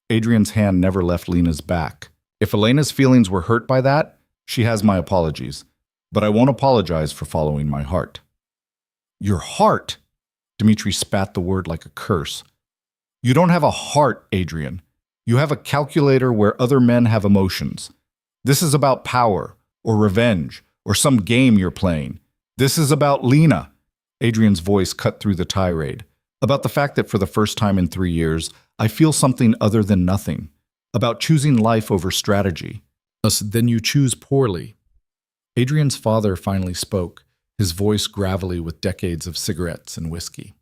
Adrian's hand never left Lena's back. If Elena's feelings were hurt by that, she has my apologies. But I won't apologize for following my heart. Your heart? Dmitry spat the word like a curse. You don't have a heart, Adrian. You have a calculator where other men have emotions. This is about power, or revenge, or some game you're playing. This is about Lena. Adrian's voice cut through the tirade. About the fact that for the first time in 3 years, I feel something other than nothing. About choosing life over strategy. Then you choose poorly. Adrian's father finally spoke, his voice gravelly with decades of cigarettes and whiskey.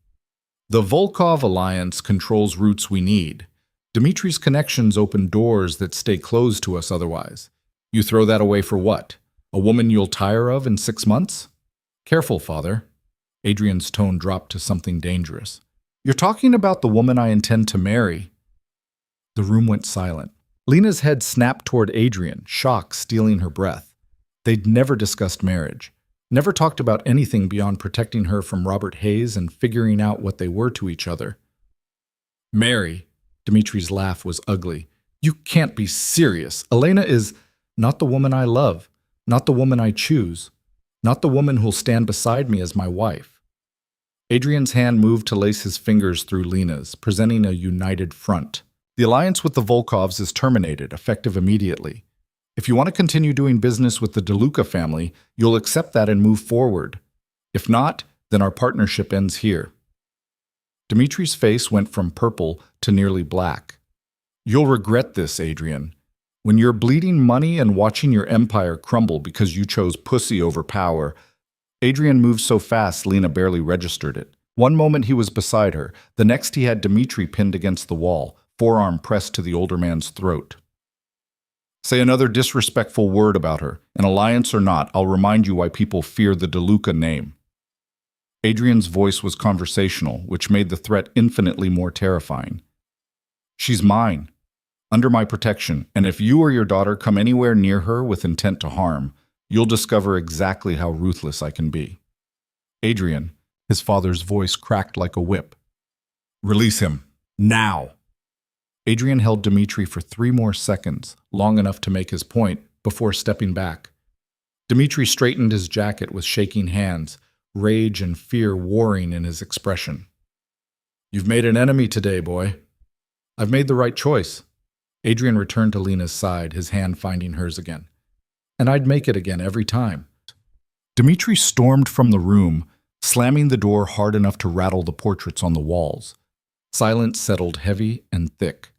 The Volkov alliance controls routes we need. Dmitri's connections open doors that stay closed to us otherwise. You throw that away for what? A woman you'll tire of in 6 months? Careful, father. Adrian's tone dropped to something dangerous. You're talking about the woman I intend to marry. The room went silent. Lena's head snapped toward Adrian, shock stealing her breath. They'd never discussed marriage, never talked about anything beyond protecting her from Robert Hayes and figuring out what they were to each other. Mary, Dmitri's laugh was ugly. You can't be serious. Elena is not the woman I love, not the woman I choose, not the woman who'll stand beside me as my wife. Adrian's hand moved to lace his fingers through Lena's, presenting a united front. The alliance with the Volkovs is terminated, effective immediately. If you want to continue doing business with the DeLuca family, you'll accept that and move forward. If not, then our partnership ends here. Dmitri's face went from purple to nearly black. You'll regret this, Adrian. When you're bleeding money and watching your empire crumble because you chose pussy over power. Adrian moved so fast Lena barely registered it. One moment he was beside her, the next he had Dmitri pinned against the wall, forearm pressed to the older man's throat. Say another disrespectful word about her, an alliance or not, I'll remind you why people fear the DeLuca name. Adrian's voice was conversational, which made the threat infinitely more terrifying. She's mine, under my protection, and if you or your daughter come anywhere near her with intent to harm, you'll discover exactly how ruthless I can be. Adrian, his father's voice cracked like a whip. Release him, now! Adrian held Dmitri for 3 more seconds, long enough to make his point, before stepping back. Dmitri straightened his jacket with shaking hands, rage and fear warring in his expression. You've made an enemy today, boy. I've made the right choice. Adrian returned to Lena's side, his hand finding hers again. And I'd make it again every time. Dmitri stormed from the room, slamming the door hard enough to rattle the portraits on the walls. Silence settled heavy and thick.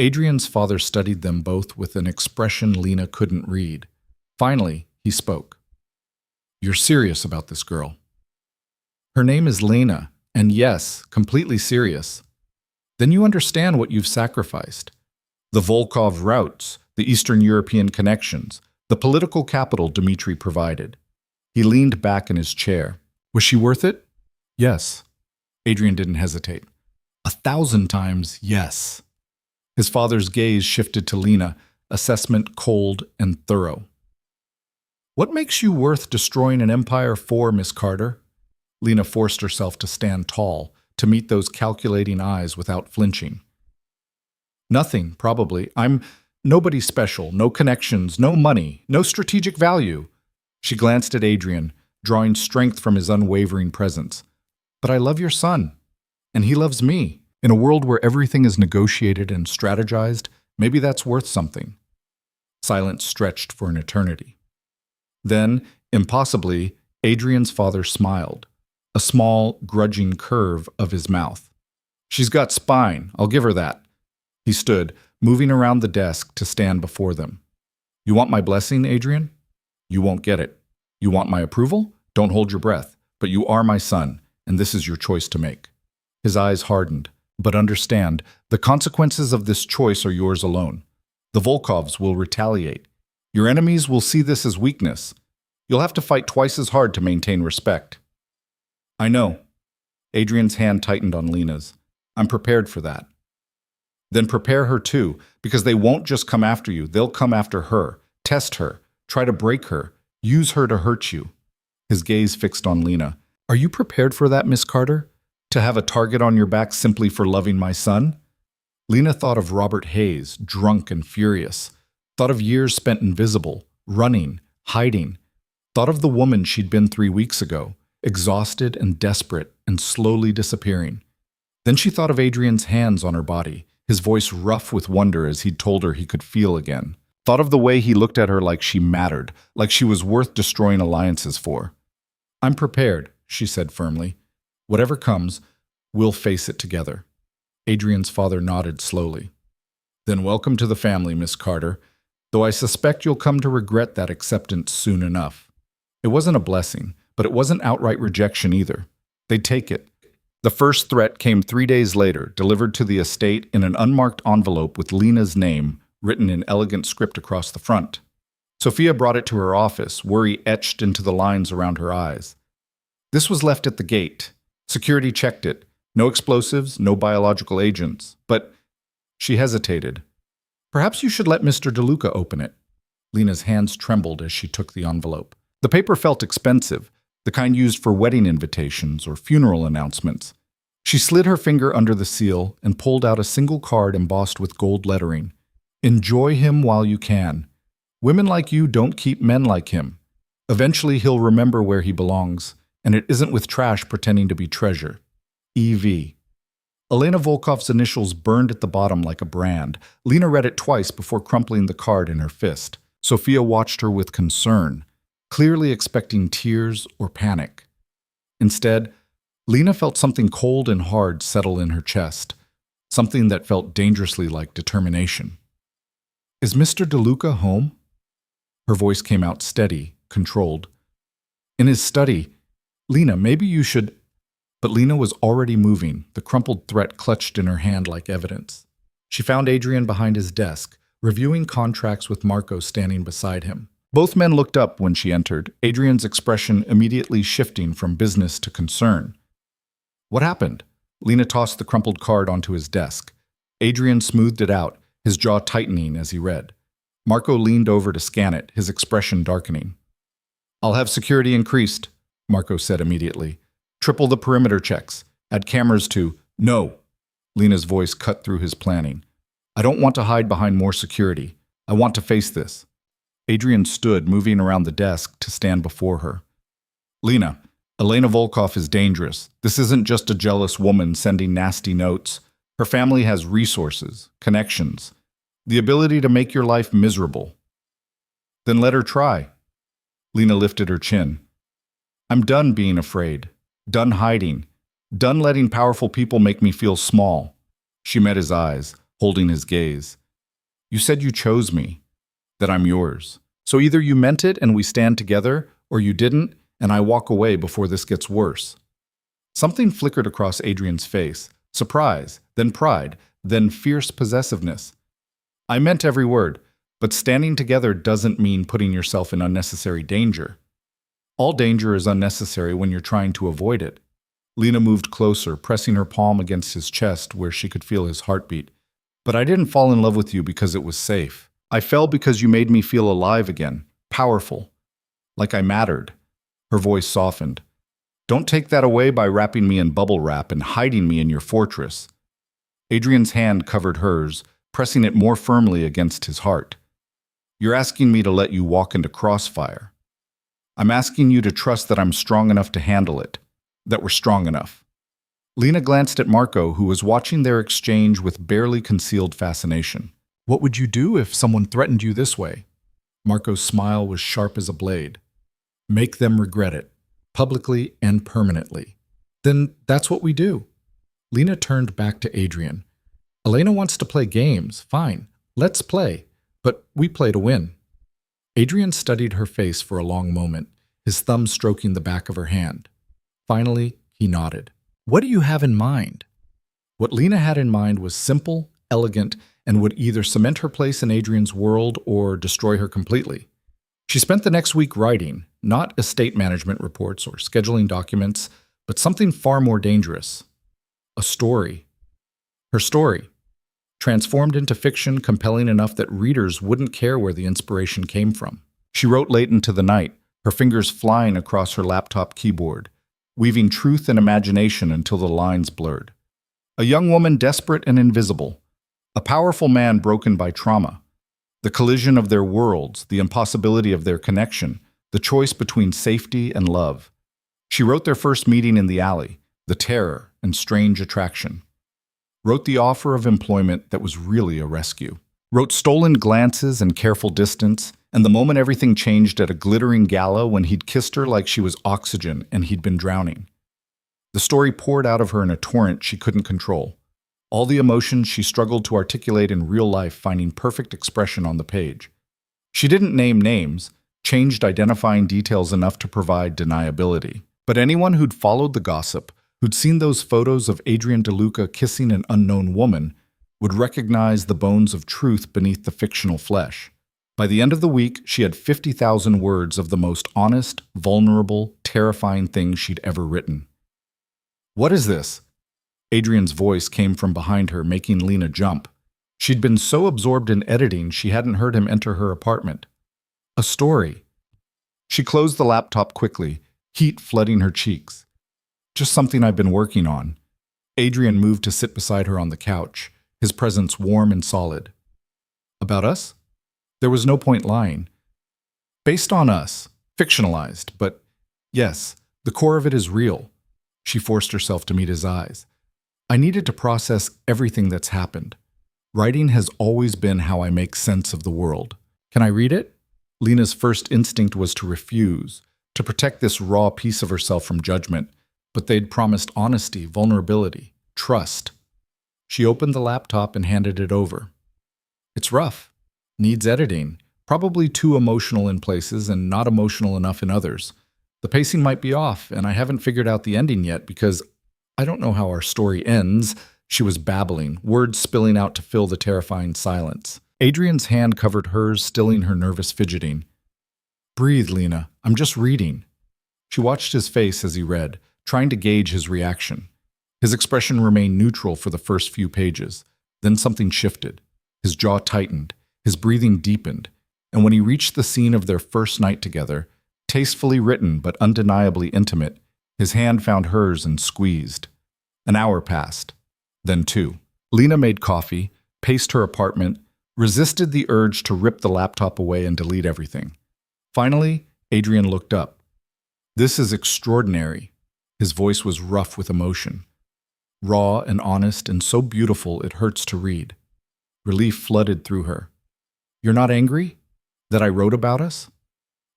Adrian's father studied them both with an expression Lena couldn't read. Finally, he spoke. You're serious about this girl. Her name is Lena, and yes, completely serious. Then you understand what you've sacrificed. The Volkov routes, the Eastern European connections, the political capital Dmitri provided. He leaned back in his chair. Was she worth it? Yes. Adrian didn't hesitate. 1,000 times yes. His father's gaze shifted to Lena, assessment cold and thorough. What makes you worth destroying an empire for, Miss Carter? Lena forced herself to stand tall, to meet those calculating eyes without flinching. Nothing, probably. I'm nobody special, no connections, no money, no strategic value. She glanced at Adrian, drawing strength from his unwavering presence. But I love your son, and he loves me. In a world where everything is negotiated and strategized, maybe that's worth something. Silence stretched for an eternity. Then, impossibly, Adrian's father smiled, a small, grudging curve of his mouth. She's got spine, I'll give her that. He stood, moving around the desk to stand before them. You want my blessing, Adrian? You won't get it. You want my approval? Don't hold your breath. But you are my son, and this is your choice to make. His eyes hardened. But understand, the consequences of this choice are yours alone. The Volkovs will retaliate. Your enemies will see this as weakness. You'll have to fight twice as hard to maintain respect. I know. Adrian's hand tightened on Lena's. I'm prepared for that. Then prepare her too, because they won't just come after you. They'll come after her, test her, try to break her, use her to hurt you. His gaze fixed on Lena. Are you prepared for that, Miss Carter? To have a target on your back simply for loving my son? Lena thought of Robert Hayes, drunk and furious. Thought of years spent invisible, running, hiding. Thought of the woman she'd been 3 weeks ago, exhausted and desperate and slowly disappearing. Then she thought of Adrian's hands on her body, his voice rough with wonder as he'd told her he could feel again. Thought of the way he looked at her like she mattered, like she was worth destroying alliances for. "I'm prepared," she said firmly. "Whatever comes, we'll face it together." Adrian's father nodded slowly. "Then welcome to the family, Miss Carter, though I suspect you'll come to regret that acceptance soon enough." It wasn't a blessing, but it wasn't outright rejection either. They'd take it. The first threat came 3 days later, delivered to the estate in an unmarked envelope with Lena's name written in elegant script across the front. Sophia brought it to her office, worry etched into the lines around her eyes. This was left at the gate. Security checked it. No explosives, no biological agents. But she hesitated. "Perhaps you should let Mr. DeLuca open it." Lena's hands trembled as she took the envelope. The paper felt expensive, the kind used for wedding invitations or funeral announcements. She slid her finger under the seal and pulled out a single card embossed with gold lettering. "Enjoy him while you can. Women like you don't keep men like him. Eventually he'll remember where he belongs, and it isn't with trash pretending to be treasure. E.V." Elena Volkov's initials burned at the bottom like a brand. Lena read it twice before crumpling the card in her fist. Sophia watched her with concern, clearly expecting tears or panic. Instead, Lena felt something cold and hard settle in her chest, something that felt dangerously like determination. "Is Mr. DeLuca home?" Her voice came out steady, controlled. "In his study. Lena, maybe you should—" But Lena was already moving, the crumpled threat clutched in her hand like evidence. She found Adrian behind his desk, reviewing contracts with Marco standing beside him. Both men looked up when she entered, Adrian's expression immediately shifting from business to concern. "What happened?" Lena tossed the crumpled card onto his desk. Adrian smoothed it out, his jaw tightening as he read. Marco leaned over to scan it, his expression darkening. "I'll have security increased," Marco said immediately. "Triple the perimeter checks. Add cameras to—" "No." Lena's voice cut through his planning. "I don't want to hide behind more security. I want to face this." Adrian stood, moving around the desk to stand before her. "Lena, Elena Volkov is dangerous. This isn't just a jealous woman sending nasty notes. Her family has resources, connections, the ability to make your life miserable." "Then let her try." Lena lifted her chin. "I'm done being afraid, done hiding, done letting powerful people make me feel small." She met his eyes, holding his gaze. "You said you chose me, that I'm yours. So either you meant it and we stand together, or you didn't, and I walk away before this gets worse." Something flickered across Adrian's face, surprise, then pride, then fierce possessiveness. "I meant every word, but standing together doesn't mean putting yourself in unnecessary danger. All danger is unnecessary when you're trying to avoid it." Lena moved closer, pressing her palm against his chest where she could feel his heartbeat. "But I didn't fall in love with you because it was safe. I fell because you made me feel alive again, powerful, like I mattered." Her voice softened. "Don't take that away by wrapping me in bubble wrap and hiding me in your fortress." Adrian's hand covered hers, pressing it more firmly against his heart. "You're asking me to let you walk into crossfire. I'm asking you to trust that I'm strong enough to handle it, that we're strong enough." Lena glanced at Marco, who was watching their exchange with barely concealed fascination. "What would you do if someone threatened you this way?" Marco's smile was sharp as a blade. "Make them regret it, publicly and permanently." "Then that's what we do." Lena turned back to Adrian. "Elena wants to play games, fine. Let's play. But we play to win." Adrian studied her face for a long moment, his thumb stroking the back of her hand. Finally, he nodded. "What do you have in mind?" What Lena had in mind was simple, elegant, and would either cement her place in Adrian's world or destroy her completely. She spent the next week writing, not estate management reports or scheduling documents, but something far more dangerous. A story. Her story. Transformed into fiction compelling enough that readers wouldn't care where the inspiration came from. She wrote late into the night, her fingers flying across her laptop keyboard, weaving truth and imagination until the lines blurred. A young woman desperate and invisible. A powerful man broken by trauma. The collision of their worlds, the impossibility of their connection, the choice between safety and love. She wrote their first meeting in the alley, the terror and strange attraction. Wrote the offer of employment that was really a rescue. Wrote stolen glances and careful distance, and the moment everything changed at a glittering gala when he'd kissed her like she was oxygen and he'd been drowning. The story poured out of her in a torrent she couldn't control. All the emotions she struggled to articulate in real life finding perfect expression on the page. She didn't name names, changed identifying details enough to provide deniability. But anyone who'd followed the gossip, who'd seen those photos of Adrian DeLuca kissing an unknown woman, would recognize the bones of truth beneath the fictional flesh. By the end of the week, she had 50,000 words of the most honest, vulnerable, terrifying things she'd ever written. "What is this?" Adrian's voice came from behind her, making Lena jump. She'd been so absorbed in editing she hadn't heard him enter her apartment. "A story." She closed the laptop quickly, heat flooding her cheeks. "Just something I've been working on." Adrian moved to sit beside her on the couch, his presence warm and solid. "About us?" There was no point lying. "Based on us, fictionalized, but yes, the core of it is real." She forced herself to meet his eyes. "I needed to process everything that's happened. Writing has always been how I make sense of the world. Can I read it?" Lena's first instinct was to refuse, to protect this raw piece of herself from judgment, but they'd promised honesty, vulnerability, trust. She opened the laptop and handed it over. "It's rough. Needs editing. Probably too emotional in places and not emotional enough in others. The pacing might be off, and I haven't figured out the ending yet because I don't know how our story ends." She was babbling, words spilling out to fill the terrifying silence. Adrian's hand covered hers, stilling her nervous fidgeting. "Breathe, Lena. I'm just reading." She watched his face as he read, trying to gauge his reaction. His expression remained neutral for the first few pages. Then something shifted. His jaw tightened, his breathing deepened, and when he reached the scene of their first night together, tastefully written but undeniably intimate, his hand found hers and squeezed. An hour passed. Then 2. Lena made coffee, paced her apartment, resisted the urge to rip the laptop away and delete everything. Finally, Adrian looked up. "This is extraordinary." His voice was rough with emotion. Raw and honest and so beautiful it hurts to read. Relief flooded through her. "You're not angry? That I wrote about us?"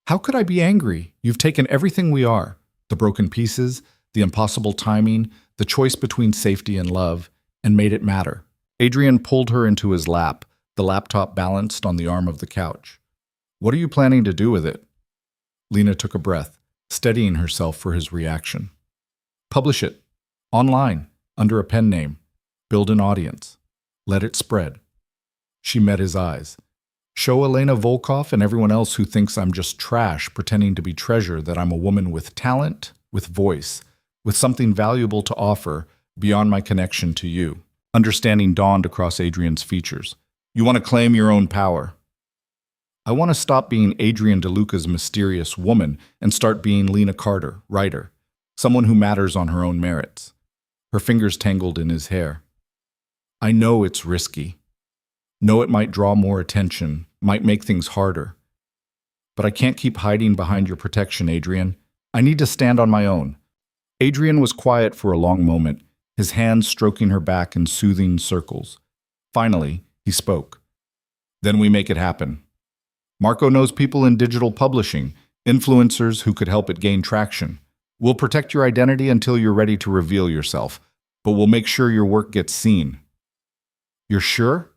"How could I be angry? You've taken everything we are. The broken pieces, the impossible timing, the choice between safety and love, and made it matter." Adrian pulled her into his lap, the laptop balanced on the arm of the couch. "What are you planning to do with it?" Lena took a breath, steadying herself for his reaction. "Publish it. Online, under a pen name. Build an audience. Let it spread." She met his eyes. "Show Elena Volkov and everyone else who thinks I'm just trash pretending to be treasure that I'm a woman with talent, with voice, with something valuable to offer beyond my connection to you." Understanding dawned across Adrian's features. "You want to claim your own power." "I want to stop being Adrian DeLuca's mysterious woman and start being Lena Carter, writer, someone who matters on her own merits." Her fingers tangled in his hair. "I know it's risky. Know it might draw more attention, might make things harder. But I can't keep hiding behind your protection, Adrian. I need to stand on my own." Adrian was quiet for a long moment, his hands stroking her back in soothing circles. Finally, he spoke. "Then we make it happen. Marco knows people in digital publishing, influencers who could help it gain traction. We'll protect your identity until you're ready to reveal yourself, but we'll make sure your work gets seen." "You're sure?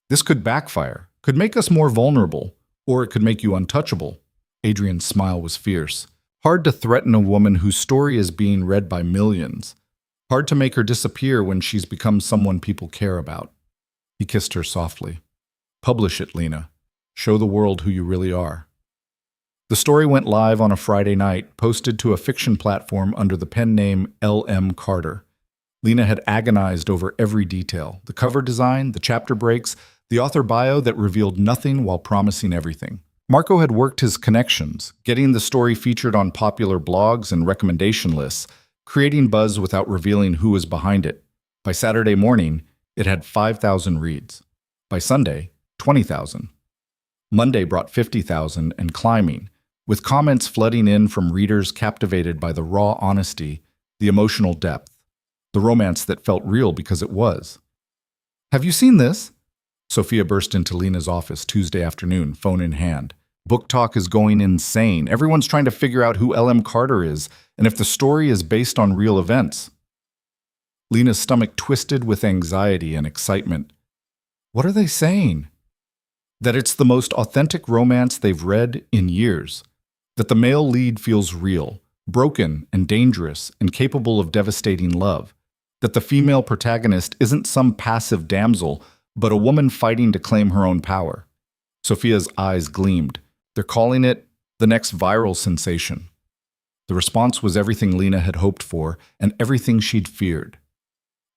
This could backfire, could make us more vulnerable, or it could make you untouchable." Adrian's smile was fierce. Hard to threaten a woman whose story is being read by millions. Hard to make her disappear when she's become someone people care about. He kissed her softly. "Publish it, Lena. Show the world who you really are." The story went live on a Friday night, posted to a fiction platform under the pen name L.M. Carter. Lena had agonized over every detail, the cover design, the chapter breaks, the author bio that revealed nothing while promising everything. Marco had worked his connections, getting the story featured on popular blogs and recommendation lists, creating buzz without revealing who was behind it. By Saturday morning, it had 5,000 reads. By Sunday, 20,000. Monday brought 50,000 and climbing, with comments flooding in from readers captivated by the raw honesty, the emotional depth, the romance that felt real because it was. Have you seen this? Sophia burst into Lena's office Tuesday afternoon, phone in hand. Book talk is going insane. Everyone's trying to figure out who L.M. Carter is and if the story is based on real events. Lena's stomach twisted with anxiety and excitement. What are they saying? That it's the most authentic romance they've read in years. That the male lead feels real, broken and dangerous and capable of devastating love. That the female protagonist isn't some passive damsel, but a woman fighting to claim her own power. Sophia's eyes gleamed. They're calling it the next viral sensation. The response was everything Lena had hoped for and everything she'd feared.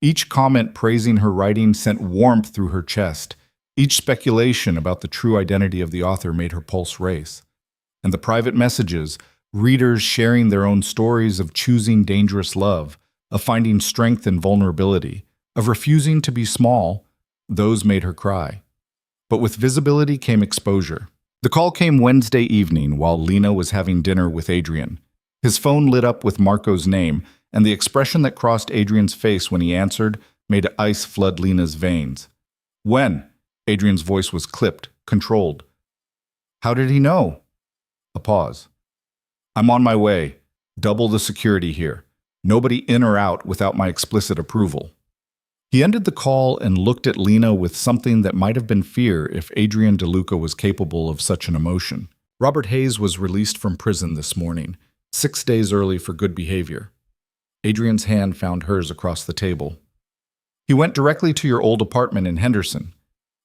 Each comment praising her writing sent warmth through her chest. Each speculation about the true identity of the author made her pulse race. And the private messages, readers sharing their own stories of choosing dangerous love, of finding strength in vulnerability, of refusing to be small, those made her cry. But with visibility came exposure. The call came Wednesday evening while Lena was having dinner with Adrian. His phone lit up with Marco's name, and the expression that crossed Adrian's face when he answered made ice flood Lena's veins. When? Adrian's voice was clipped, controlled. How did he know? A pause. I'm on my way. Double the security here. Nobody in or out without my explicit approval. He ended the call and looked at Lena with something that might have been fear if Adrian DeLuca was capable of such an emotion. Robert Hayes was released from prison this morning, 6 days early for good behavior. Adrian's hand found hers across the table. He went directly to your old apartment in Henderson.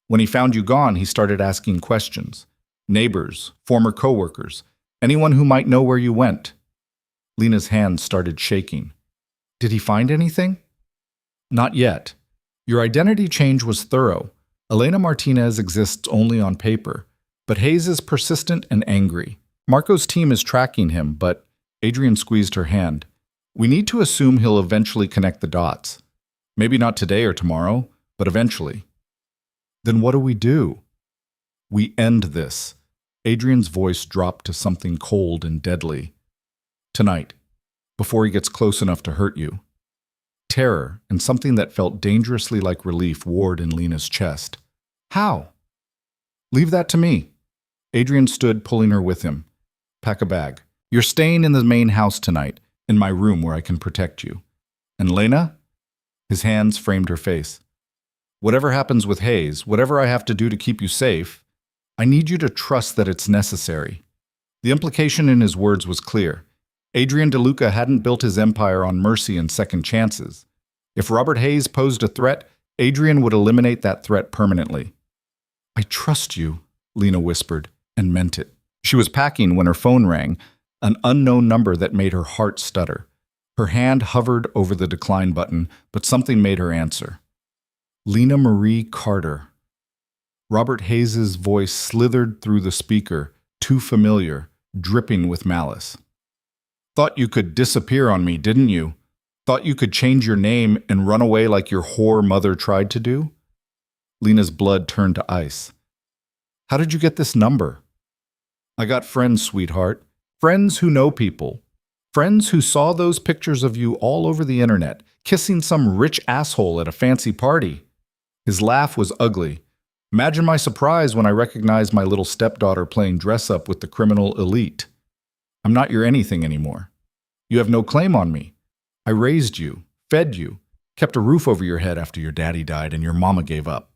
When he found you gone, he started asking questions. Neighbors, former coworkers, anyone who might know where you went. Lena's hand started shaking. Did he find anything? Not yet. Your identity change was thorough. Elena Martinez exists only on paper, but Hayes is persistent and angry. Marco's team is tracking him, but Adrian squeezed her hand. We need to assume he'll eventually connect the dots. Maybe not today or tomorrow, but eventually. Then what do we do? We end this. Adrian's voice dropped to something cold and deadly. Tonight, before he gets close enough to hurt you. Terror and something that felt dangerously like relief warred in Lena's chest. How? Leave that to me. Adrian stood, pulling her with him. Pack a bag. You're staying in the main house tonight, in my room where I can protect you. And Lena? His hands framed her face. Whatever happens with Hayes, whatever I have to do to keep you safe, I need you to trust that it's necessary. The implication in his words was clear. Adrian DeLuca hadn't built his empire on mercy and second chances. If Robert Hayes posed a threat, Adrian would eliminate that threat permanently. I trust you, Lena whispered, and meant it. She was packing when her phone rang, an unknown number that made her heart stutter. Her hand hovered over the decline button, but something made her answer. Lena Marie Carter. Robert Hayes's voice slithered through the speaker, too familiar, dripping with malice. Thought you could disappear on me, didn't you? Thought you could change your name and run away like your whore mother tried to do? Lena's blood turned to ice. How did you get this number? I got friends, sweetheart. Friends who know people. Friends who saw those pictures of you all over the internet, kissing some rich asshole at a fancy party. His laugh was ugly. Imagine my surprise when I recognized my little stepdaughter playing dress-up with the criminal elite. I'm not your anything anymore. You have no claim on me. I raised you, fed you, kept a roof over your head after your daddy died and your mama gave up.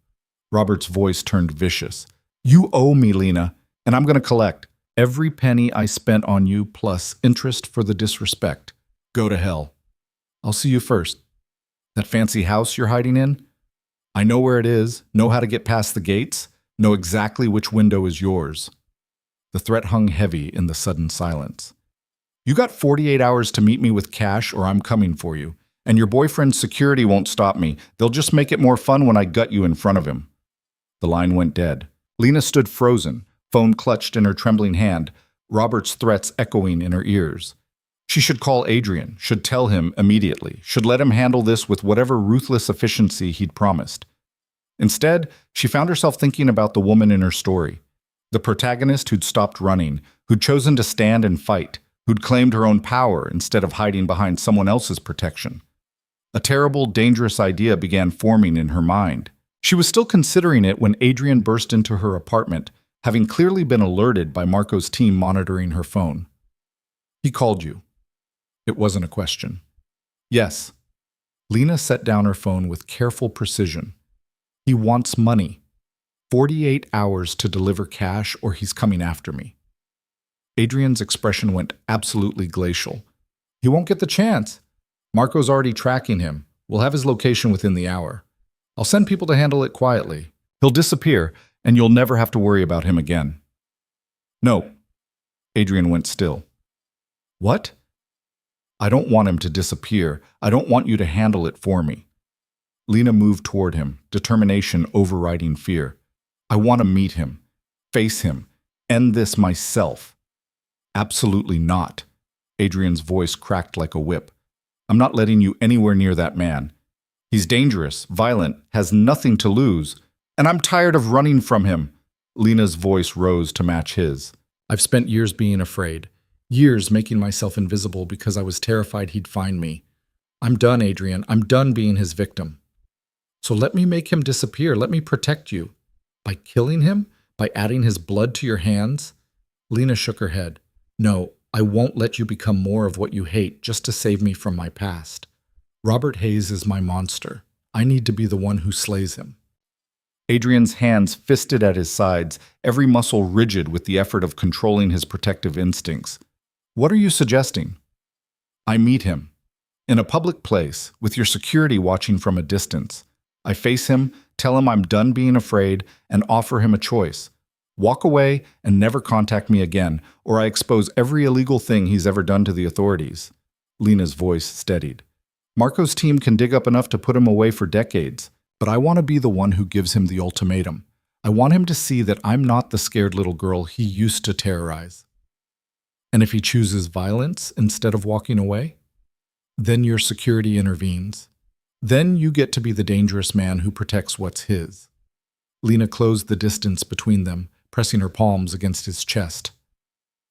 Robert's voice turned vicious. You owe me, Lena, and I'm going to collect every penny I spent on you plus interest for the disrespect. Go to hell. I'll see you first. That fancy house you're hiding in? I know where it is, know how to get past the gates, know exactly which window is yours. The threat hung heavy in the sudden silence. You got 48 hours to meet me with cash or I'm coming for you. And your boyfriend's security won't stop me. They'll just make it more fun when I gut you in front of him. The line went dead. Lena stood frozen, phone clutched in her trembling hand, Robert's threats echoing in her ears. She should call Adrian, should tell him immediately, should let him handle this with whatever ruthless efficiency he'd promised. Instead, she found herself thinking about the woman in her story. The protagonist who'd stopped running, who'd chosen to stand and fight, who'd claimed her own power instead of hiding behind someone else's protection. A terrible, dangerous idea began forming in her mind. She was still considering it when Adrian burst into her apartment, having clearly been alerted by Marco's team monitoring her phone. He called you. It wasn't a question. Yes. Lena set down her phone with careful precision. He wants money. 48 hours to deliver cash or he's coming after me. Adrian's expression went absolutely glacial. He won't get the chance. Marco's already tracking him. We'll have his location within the hour. I'll send people to handle it quietly. He'll disappear, and you'll never have to worry about him again. No. Adrian went still. What? I don't want him to disappear. I don't want you to handle it for me. Lena moved toward him, determination overriding fear. I want to meet him, face him, end this myself. Absolutely not. Adrian's voice cracked like a whip. I'm not letting you anywhere near that man. He's dangerous, violent, has nothing to lose, and I'm tired of running from him. Lena's voice rose to match his. I've spent years being afraid, years making myself invisible because I was terrified he'd find me. I'm done, Adrian. I'm done being his victim. So let me make him disappear. Let me protect you. By killing him? By adding his blood to your hands? Lena shook her head. No, I won't let you become more of what you hate just to save me from my past. Robert Hayes is my monster. I need to be the one who slays him. Adrian's hands fisted at his sides, every muscle rigid with the effort of controlling his protective instincts. What are you suggesting? I meet him. In a public place, with your security watching from a distance. I face him, tell him I'm done being afraid, and offer him a choice. Walk away and never contact me again, or I expose every illegal thing he's ever done to the authorities. Lena's voice steadied. Marco's team can dig up enough to put him away for decades, but I want to be the one who gives him the ultimatum. I want him to see that I'm not the scared little girl he used to terrorize. And if he chooses violence instead of walking away? Then your security intervenes. Then you get to be the dangerous man who protects what's his. Lena closed the distance between them, pressing her palms against his chest.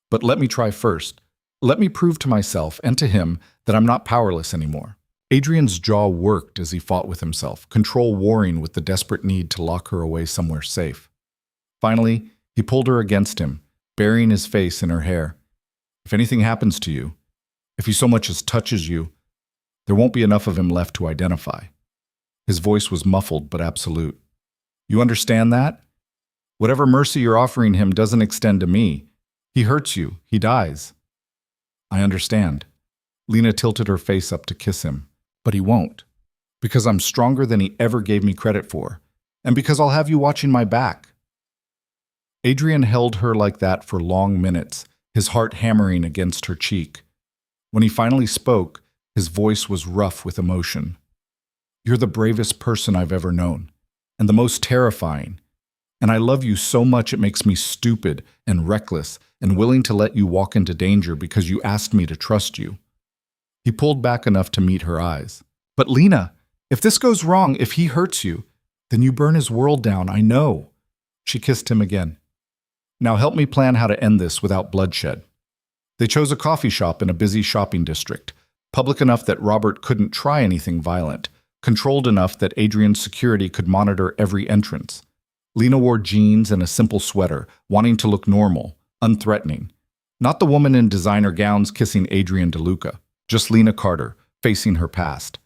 But let me try first. Let me prove to myself and to him that I'm not powerless anymore. Adrian's jaw worked as he fought with himself, control warring with the desperate need to lock her away somewhere safe. Finally, he pulled her against him, burying his face in her hair. If anything happens to you, if he so much as touches you, there won't be enough of him left to identify. His voice was muffled but absolute. You understand that? Whatever mercy you're offering him doesn't extend to me. He hurts you. He dies. I understand. Lena tilted her face up to kiss him. But he won't. Because I'm stronger than he ever gave me credit for. And because I'll have you watching my back. Adrian held her like that for long minutes, his heart hammering against her cheek. When he finally spoke, his voice was rough with emotion. You're the bravest person I've ever known, and the most terrifying. And I love you so much it makes me stupid and reckless and willing to let you walk into danger because you asked me to trust you. He pulled back enough to meet her eyes. But Lena, if this goes wrong, if he hurts you, then you burn his world down, I know. She kissed him again. Now help me plan how to end this without bloodshed. They chose a coffee shop in a busy shopping district, public enough that Robert couldn't try anything violent, controlled enough that Adrian's security could monitor every entrance. Lena wore jeans and a simple sweater, wanting to look normal, unthreatening. Not the woman in designer gowns kissing Adrian DeLuca, just Lena Carter, facing her past.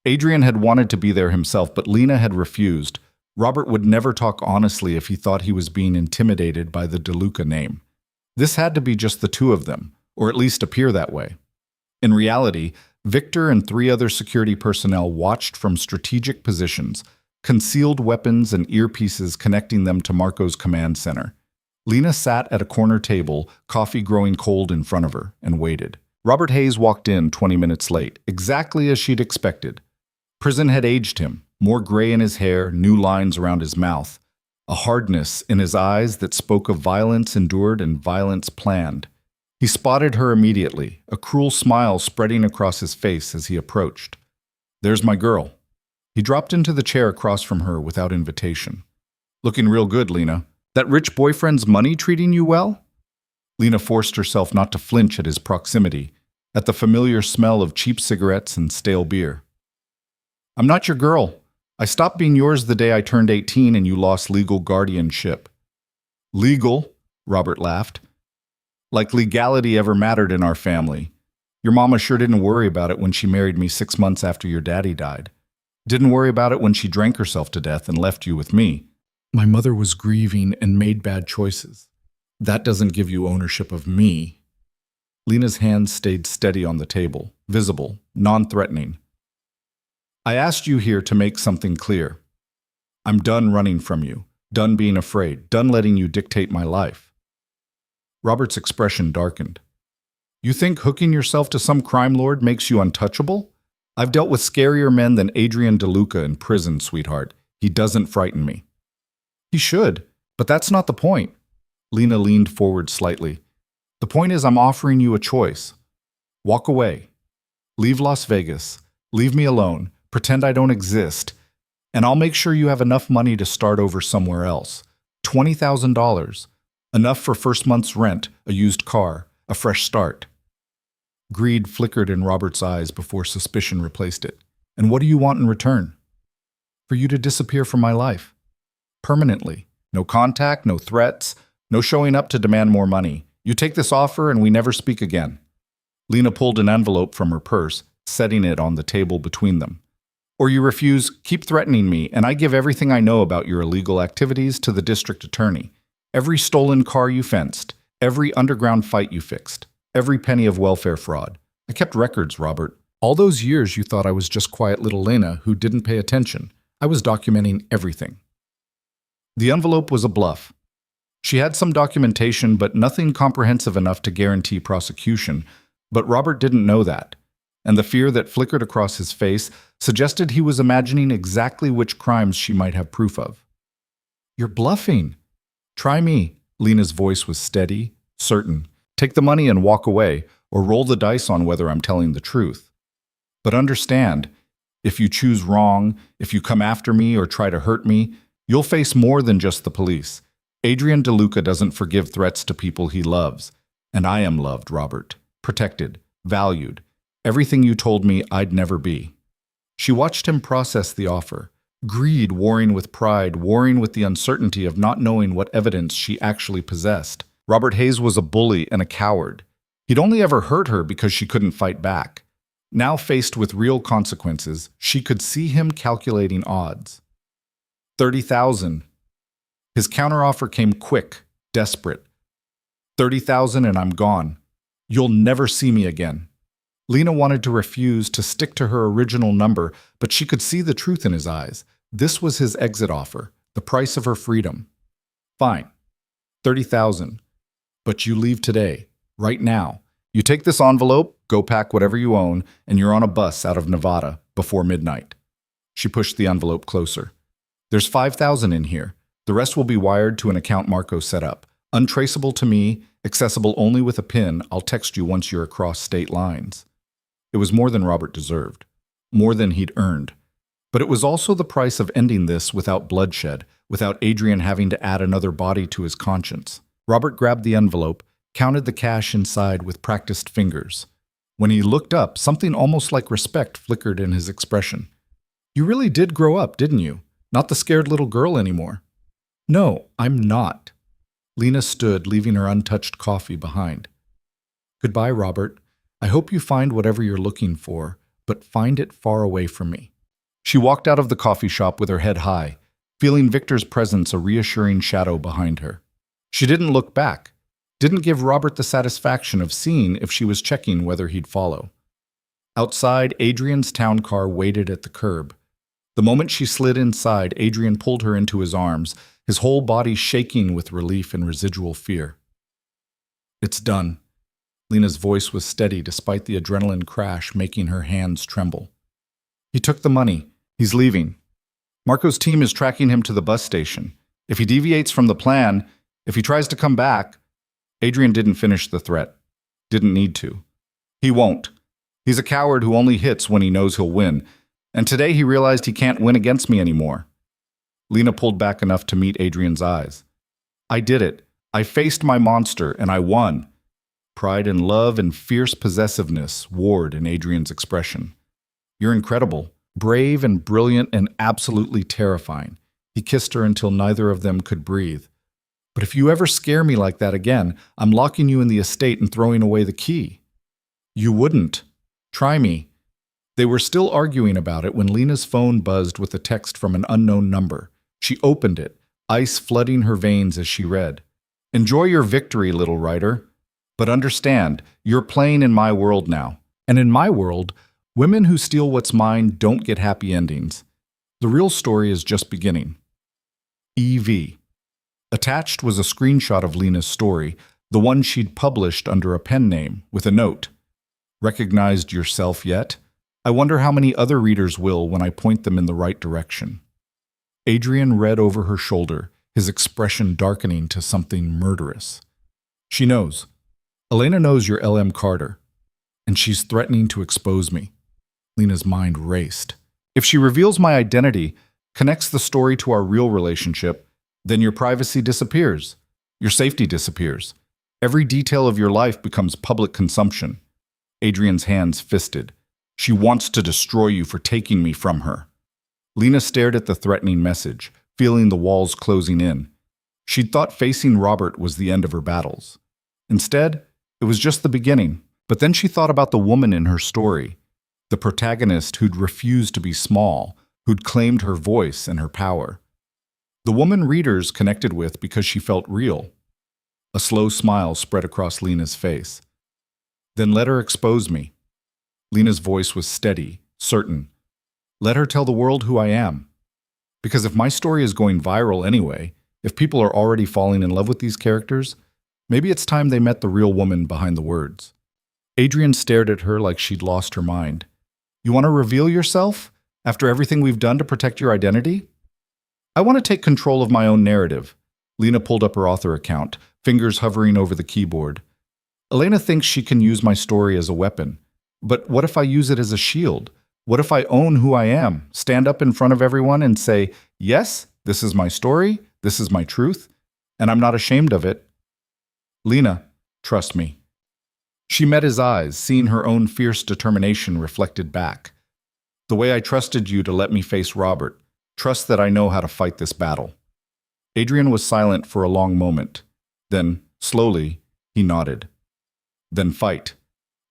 Adrian had wanted to be there himself, but Lena had refused. Robert would never talk honestly if he thought he was being intimidated by the DeLuca name. This had to be just the two of them, or at least appear that way. In reality, Victor and 3 other security personnel watched from strategic positions, concealed weapons and earpieces connecting them to Marco's command center. Lena sat at a corner table, coffee growing cold in front of her, and waited. Robert Hayes walked in 20 minutes late, exactly as she'd expected. Prison had aged him, more gray in his hair, new lines around his mouth, a hardness in his eyes that spoke of violence endured and violence planned. He spotted her immediately, a cruel smile spreading across his face as he approached. There's my girl. He dropped into the chair across from her without invitation. Looking real good, Lena. That rich boyfriend's money treating you well? Lena forced herself not to flinch at his proximity, at the familiar smell of cheap cigarettes and stale beer. I'm not your girl. I stopped being yours the day I turned 18 and you lost legal guardianship. Legal? Robert laughed. Like legality ever mattered in our family. Your mama sure didn't worry about it when she married me 6 months after your daddy died. Didn't worry about it when she drank herself to death and left you with me. My mother was grieving and made bad choices. That doesn't give you ownership of me. Lena's hands stayed steady on the table, visible, non-threatening. I asked you here to make something clear. I'm done running from you, done being afraid, done letting you dictate my life. Robert's expression darkened. You think hooking yourself to some crime lord makes you untouchable? I've dealt with scarier men than Adrian DeLuca in prison, sweetheart. He doesn't frighten me. He should, but that's not the point. Lena leaned forward slightly. The point is I'm offering you a choice. Walk away. Leave Las Vegas. Leave me alone. Pretend I don't exist. And I'll make sure you have enough money to start over somewhere else. $20,000. Enough for first month's rent, a used car, a fresh start. Greed flickered in Robert's eyes before suspicion replaced it. And what do you want in return? For you to disappear from my life. Permanently. No contact, no threats, no showing up to demand more money. You take this offer and we never speak again. Lena pulled an envelope from her purse, setting it on the table between them. Or you refuse, keep threatening me, and I give everything I know about your illegal activities to the district attorney. Every stolen car you fenced, every underground fight you fixed, every penny of welfare fraud. I kept records, Robert. All those years you thought I was just quiet little Lena who didn't pay attention. I was documenting everything. The envelope was a bluff. She had some documentation, but nothing comprehensive enough to guarantee prosecution. But Robert didn't know that, and the fear that flickered across his face suggested he was imagining exactly which crimes she might have proof of. You're bluffing. Try me. Lena's voice was steady, certain. Take the money and walk away, or roll the dice on whether I'm telling the truth. But understand, if you choose wrong, if you come after me or try to hurt me, you'll face more than just the police. Adrian DeLuca doesn't forgive threats to people he loves. And I am loved, Robert. Protected. Valued. Everything you told me I'd never be. She watched him process the offer. Greed warring with pride, warring with the uncertainty of not knowing what evidence she actually possessed. Robert Hayes was a bully and a coward. He'd only ever hurt her because she couldn't fight back. Now faced with real consequences, she could see him calculating odds. 30,000. His counteroffer came quick, desperate. 30,000 and I'm gone. You'll never see me again. Lena wanted to refuse, to stick to her original number, but she could see the truth in his eyes. This was his exit offer, the price of her freedom. Fine. 30,000. But you leave today, right now. You take this envelope, go pack whatever you own, and you're on a bus out of Nevada before midnight. She pushed the envelope closer. There's 5,000 in here. The rest will be wired to an account Marco set up. Untraceable to me, accessible only with a PIN. I'll text you once you're across state lines. It was more than Robert deserved, more than he'd earned. But it was also the price of ending this without bloodshed, without Adrian having to add another body to his conscience. Robert grabbed the envelope, counted the cash inside with practiced fingers. When he looked up, something almost like respect flickered in his expression. You really did grow up, didn't you? Not the scared little girl anymore. No, I'm not. Lena stood, leaving her untouched coffee behind. Goodbye, Robert. I hope you find whatever you're looking for, but find it far away from me. She walked out of the coffee shop with her head high, feeling Victor's presence a reassuring shadow behind her. She didn't look back, didn't give Robert the satisfaction of seeing if she was checking whether he'd follow. Outside, Adrian's town car waited at the curb. The moment she slid inside, Adrian pulled her into his arms, his whole body shaking with relief and residual fear. It's done. Lena's voice was steady despite the adrenaline crash making her hands tremble. He took the money. He's leaving. Marco's team is tracking him to the bus station. If he deviates from the plan, if he tries to come back... Adrian didn't finish the threat. Didn't need to. He won't. He's a coward who only hits when he knows he'll win. And today he realized he can't win against me anymore. Lena pulled back enough to meet Adrian's eyes. I did it. I faced my monster, and I won. Pride and love and fierce possessiveness warred in Adrian's expression. You're incredible. Brave and brilliant and absolutely terrifying. He kissed her until neither of them could breathe. But if you ever scare me like that again, I'm locking you in the estate and throwing away the key. You wouldn't. Try me. They were still arguing about it when Lena's phone buzzed with a text from an unknown number. She opened it, ice flooding her veins as she read. Enjoy your victory, little writer. But understand, you're playing in my world now. And in my world, women who steal what's mine don't get happy endings. The real story is just beginning. EV. Attached was a screenshot of Lena's story, the one she'd published under a pen name, with a note. Recognized yourself yet? I wonder how many other readers will when I point them in the right direction. Adrian read over her shoulder, his expression darkening to something murderous. She knows. Elena knows you're L.M. Carter, and she's threatening to expose me. Lena's mind raced. If she reveals my identity, connects the story to our real relationship, then your privacy disappears. Your safety disappears. Every detail of your life becomes public consumption. Adrian's hands fisted. She wants to destroy you for taking me from her. Lena stared at the threatening message, feeling the walls closing in. She'd thought facing Robert was the end of her battles. Instead, it was just the beginning. But then she thought about the woman in her story, the protagonist who'd refused to be small, who'd claimed her voice and her power. The woman readers connected with because she felt real. A slow smile spread across Lena's face. Then let her expose me. Lena's voice was steady, certain. Let her tell the world who I am. Because if my story is going viral anyway, if people are already falling in love with these characters, maybe it's time they met the real woman behind the words. Adrian stared at her like she'd lost her mind. You want to reveal yourself? After everything we've done to protect your identity? I want to take control of my own narrative. Lena pulled up her author account, fingers hovering over the keyboard. Elena thinks she can use my story as a weapon. But what if I use it as a shield? What if I own who I am, stand up in front of everyone and say, yes, this is my story, this is my truth, and I'm not ashamed of it? Lena, trust me. She met his eyes, seeing her own fierce determination reflected back. The way I trusted you to let me face Robert, trust that I know how to fight this battle. Adrian was silent for a long moment. Then, slowly, he nodded. Then fight.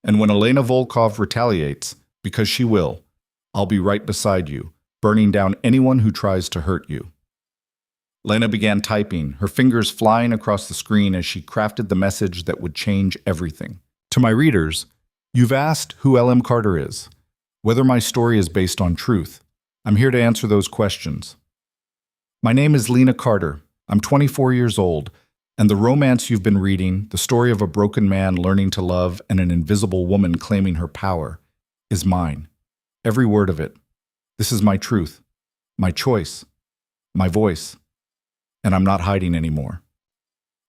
And when Elena Volkov retaliates, because she will, I'll be right beside you, burning down anyone who tries to hurt you. Lena began typing, her fingers flying across the screen as she crafted the message that would change everything. To my readers, you've asked who L.M. Carter is, whether my story is based on truth. I'm here to answer those questions. My name is Lena Carter. I'm 24 years old, and the romance you've been reading, the story of a broken man learning to love and an invisible woman claiming her power, is mine. Every word of it. This is my truth, my choice, my voice, and I'm not hiding anymore.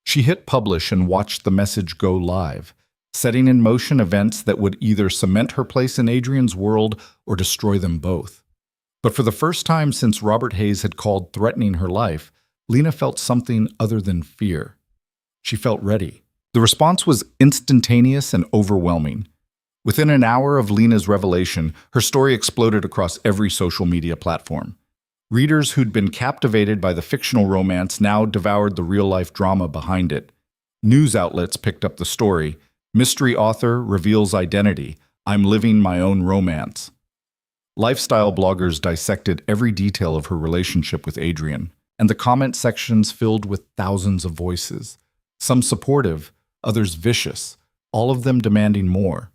She hit publish and watched the message go live, setting in motion events that would either cement her place in Adrian's world or destroy them both. But for the first time since Robert Hayes had called threatening her life, Lena felt something other than fear. She felt ready. The response was instantaneous and overwhelming. Within an hour of Lena's revelation, her story exploded across every social media platform. Readers who'd been captivated by the fictional romance now devoured the real-life drama behind it. News outlets picked up the story. Mystery author reveals identity. I'm living my own romance. Lifestyle bloggers dissected every detail of her relationship with Adrian, and the comment sections filled with thousands of voices. Some supportive, others vicious, all of them demanding more.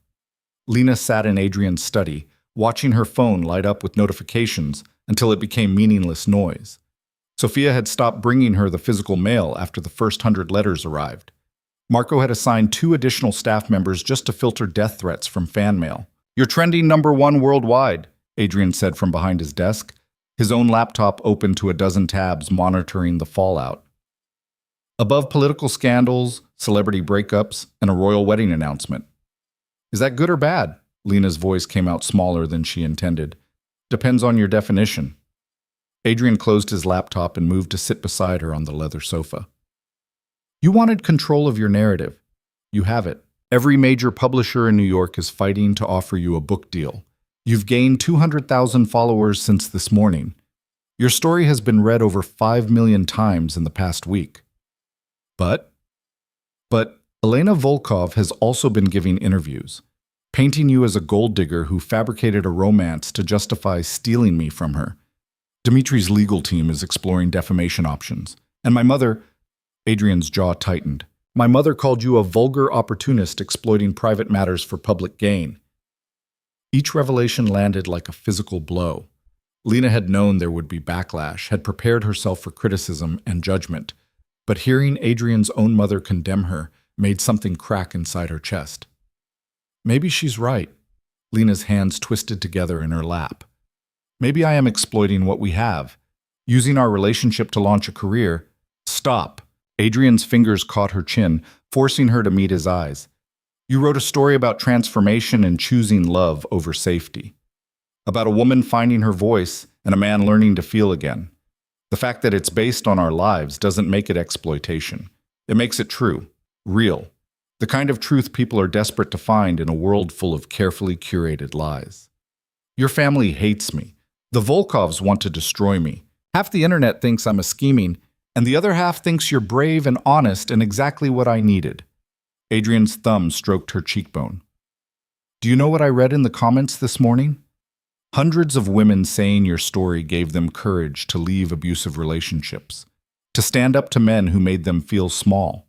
Lena sat in Adrian's study, watching her phone light up with notifications until it became meaningless noise. Sophia had stopped bringing her the physical mail after the first 100 letters arrived. Marco had assigned 2 additional staff members just to filter death threats from fan mail. You're trending #1 worldwide, Adrian said from behind his desk, his own laptop open to a dozen tabs monitoring the fallout. Above political scandals, celebrity breakups, and a royal wedding announcement. Is that good or bad? Lena's voice came out smaller than she intended. Depends on your definition. Adrian closed his laptop and moved to sit beside her on the leather sofa. You wanted control of your narrative. You have it. Every major publisher in New York is fighting to offer you a book deal. You've gained 200,000 followers since this morning. Your story has been read over 5 million times in the past week. But Elena Volkov has also been giving interviews, painting you as a gold digger who fabricated a romance to justify stealing me from her. Dimitri's legal team is exploring defamation options. And my mother, Adrian's jaw tightened. My mother called you a vulgar opportunist exploiting private matters for public gain. Each revelation landed like a physical blow. Lena had known there would be backlash, had prepared herself for criticism and judgment, but hearing Adrian's own mother condemn her made something crack inside her chest. Maybe she's right. Lena's hands twisted together in her lap. Maybe I am exploiting what we have, using our relationship to launch a career. Stop. Adrian's fingers caught her chin, forcing her to meet his eyes. You wrote a story about transformation and choosing love over safety. About a woman finding her voice and a man learning to feel again. The fact that it's based on our lives doesn't make it exploitation. It makes it true, real. The kind of truth people are desperate to find in a world full of carefully curated lies. Your family hates me. The Volkovs want to destroy me. Half the internet thinks I'm a scheming, and the other half thinks you're brave and honest and exactly what I needed. Adrian's thumb stroked her cheekbone. Do you know what I read in the comments this morning? Hundreds of women saying your story gave them courage to leave abusive relationships, to stand up to men who made them feel small,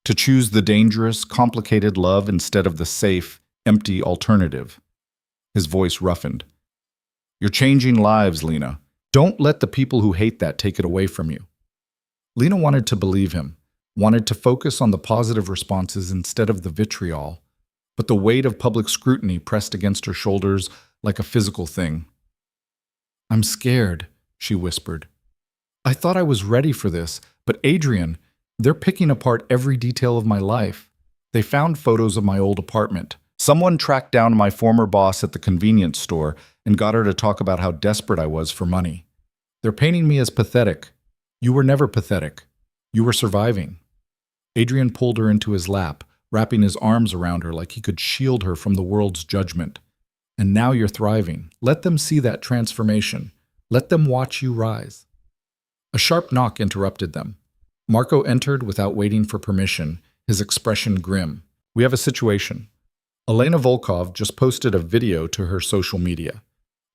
to choose the dangerous, complicated love instead of the safe, empty alternative. His voice roughened. You're changing lives, Lena. Don't let the people who hate that take it away from you. Lena wanted to believe him, wanted to focus on the positive responses instead of the vitriol, but the weight of public scrutiny pressed against her shoulders like a physical thing. I'm scared, she whispered. I thought I was ready for this, but Adrian, they're picking apart every detail of my life. They found photos of my old apartment. Someone tracked down my former boss at the convenience store and got her to talk about how desperate I was for money. They're painting me as pathetic. You were never pathetic. You were surviving. Adrian pulled her into his lap, wrapping his arms around her like he could shield her from the world's judgment. And now you're thriving. Let them see that transformation. Let them watch you rise. A sharp knock interrupted them. Marco entered without waiting for permission, his expression grim. We have a situation. Elena Volkov just posted a video to her social media.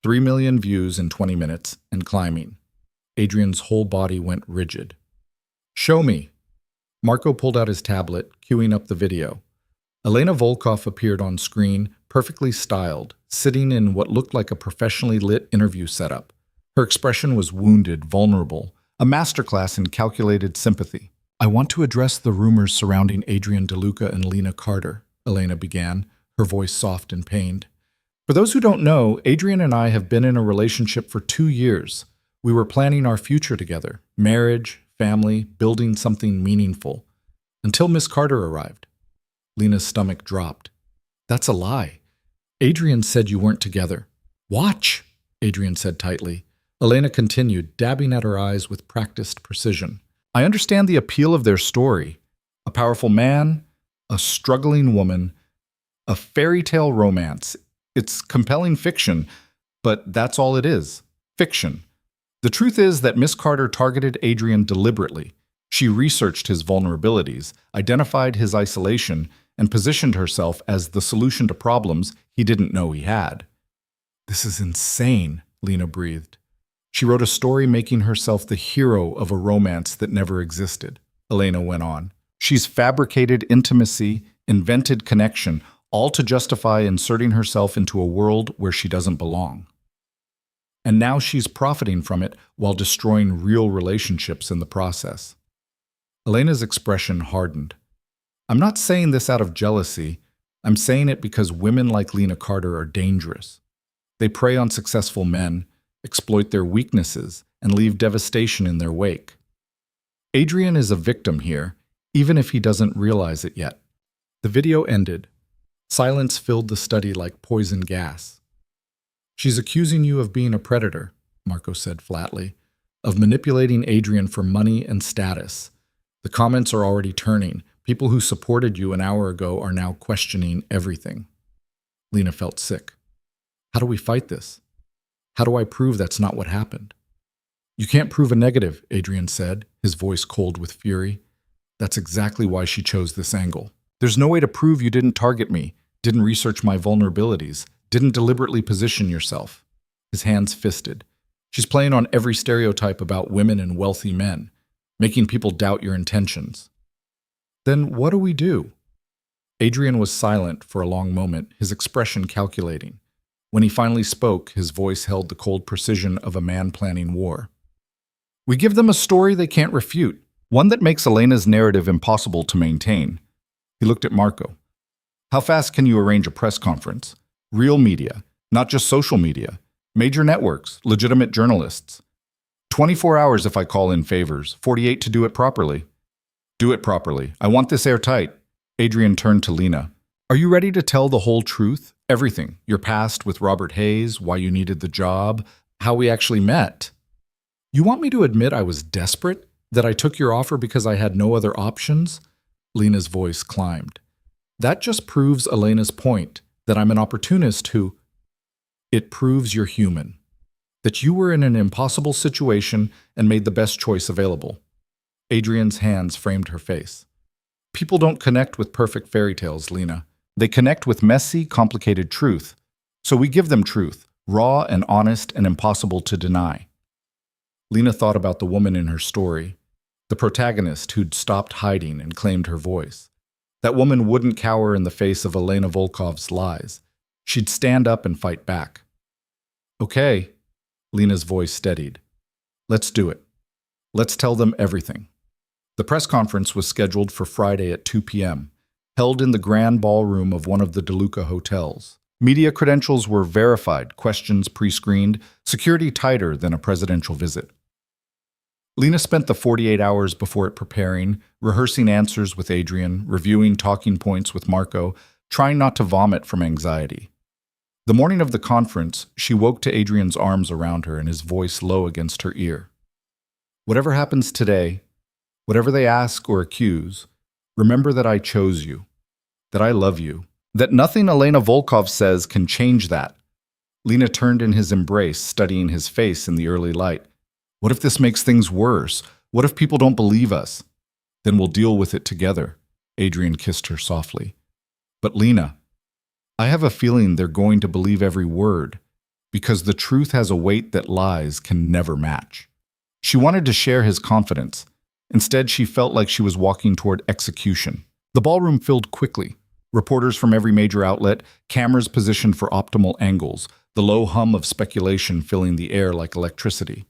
3 million views in 20 minutes and climbing. Adrian's whole body went rigid. Show me. Marco pulled out his tablet, queuing up the video. Elena Volkov appeared on screen, perfectly styled, sitting in what looked like a professionally lit interview setup. Her expression was wounded, vulnerable, a masterclass in calculated sympathy. I want to address the rumors surrounding Adrian DeLuca and Lena Carter, Elena began, her voice soft and pained. For those who don't know, Adrian and I have been in a relationship for 2 years. We were planning our future together, marriage, family, building something meaningful, until Miss Carter arrived. Lena's stomach dropped. That's a lie. Adrian said you weren't together. Watch, Adrian said tightly. Elena continued, dabbing at her eyes with practiced precision. I understand the appeal of their story. A powerful man, a struggling woman, a fairy tale romance. It's compelling fiction, but that's all it is. Fiction. The truth is that Miss Carter targeted Adrian deliberately. She researched his vulnerabilities, identified his isolation, and positioned herself as the solution to problems he didn't know he had. This is insane, Lena breathed. She wrote a story making herself the hero of a romance that never existed, Elena went on. She's fabricated intimacy, invented connection, all to justify inserting herself into a world where she doesn't belong. And now she's profiting from it while destroying real relationships in the process. Elena's expression hardened. I'm not saying this out of jealousy. I'm saying it because women like Lena Carter are dangerous. They prey on successful men, exploit their weaknesses, and leave devastation in their wake. Adrian is a victim here, even if he doesn't realize it yet. The video ended. Silence filled the study like poison gas. She's accusing you of being a predator, Marco said flatly, of manipulating Adrian for money and status. The comments are already turning. People who supported you an hour ago are now questioning everything. Lena felt sick. How do we fight this? How do I prove that's not what happened? You can't prove a negative, Adrian said, his voice cold with fury. That's exactly why she chose this angle. There's no way to prove you didn't target me, didn't research my vulnerabilities, didn't deliberately position yourself. His hands fisted. She's playing on every stereotype about women and wealthy men, making people doubt your intentions. Then what do we do? Adrian was silent for a long moment, his expression calculating. When he finally spoke, his voice held the cold precision of a man planning war. We give them a story they can't refute, one that makes Elena's narrative impossible to maintain. He looked at Marco. How fast can you arrange a press conference? Real media, not just social media. Major networks, legitimate journalists. 24 hours if I call in favors, 48 to do it properly. Do it properly. I want this airtight. Adrian turned to Lena. Are you ready to tell the whole truth? Everything. Your past with Robert Hayes, why you needed the job, how we actually met. You want me to admit I was desperate? That I took your offer because I had no other options? Lena's voice climbed. That just proves Elena's point, that I'm an opportunist who... It proves you're human. That you were in an impossible situation and made the best choice available. Adrian's hands framed her face. People don't connect with perfect fairy tales, Lena. They connect with messy, complicated truth. So we give them truth, raw and honest and impossible to deny. Lena thought about the woman in her story, the protagonist who'd stopped hiding and claimed her voice. That woman wouldn't cower in the face of Elena Volkov's lies. She'd stand up and fight back. Okay, Lena's voice steadied. Let's do it. Let's tell them everything. The press conference was scheduled for Friday at 2 p.m., held in the grand ballroom of one of the DeLuca hotels. Media credentials were verified, questions pre-screened, security tighter than a presidential visit. Lena spent the 48 hours before it preparing, rehearsing answers with Adrian, reviewing talking points with Marco, trying not to vomit from anxiety. The morning of the conference, she woke to Adrian's arms around her and his voice low against her ear. Whatever happens today, whatever they ask or accuse, remember that I chose you, that I love you, that nothing Elena Volkov says can change that. Lena turned in his embrace, studying his face in the early light. What if this makes things worse? What if people don't believe us? Then we'll deal with it together. Adrian kissed her softly. But Lena, I have a feeling they're going to believe every word, because the truth has a weight that lies can never match. She wanted to share his confidence. Instead, she felt like she was walking toward execution. The ballroom filled quickly. Reporters from every major outlet, cameras positioned for optimal angles, the low hum of speculation filling the air like electricity.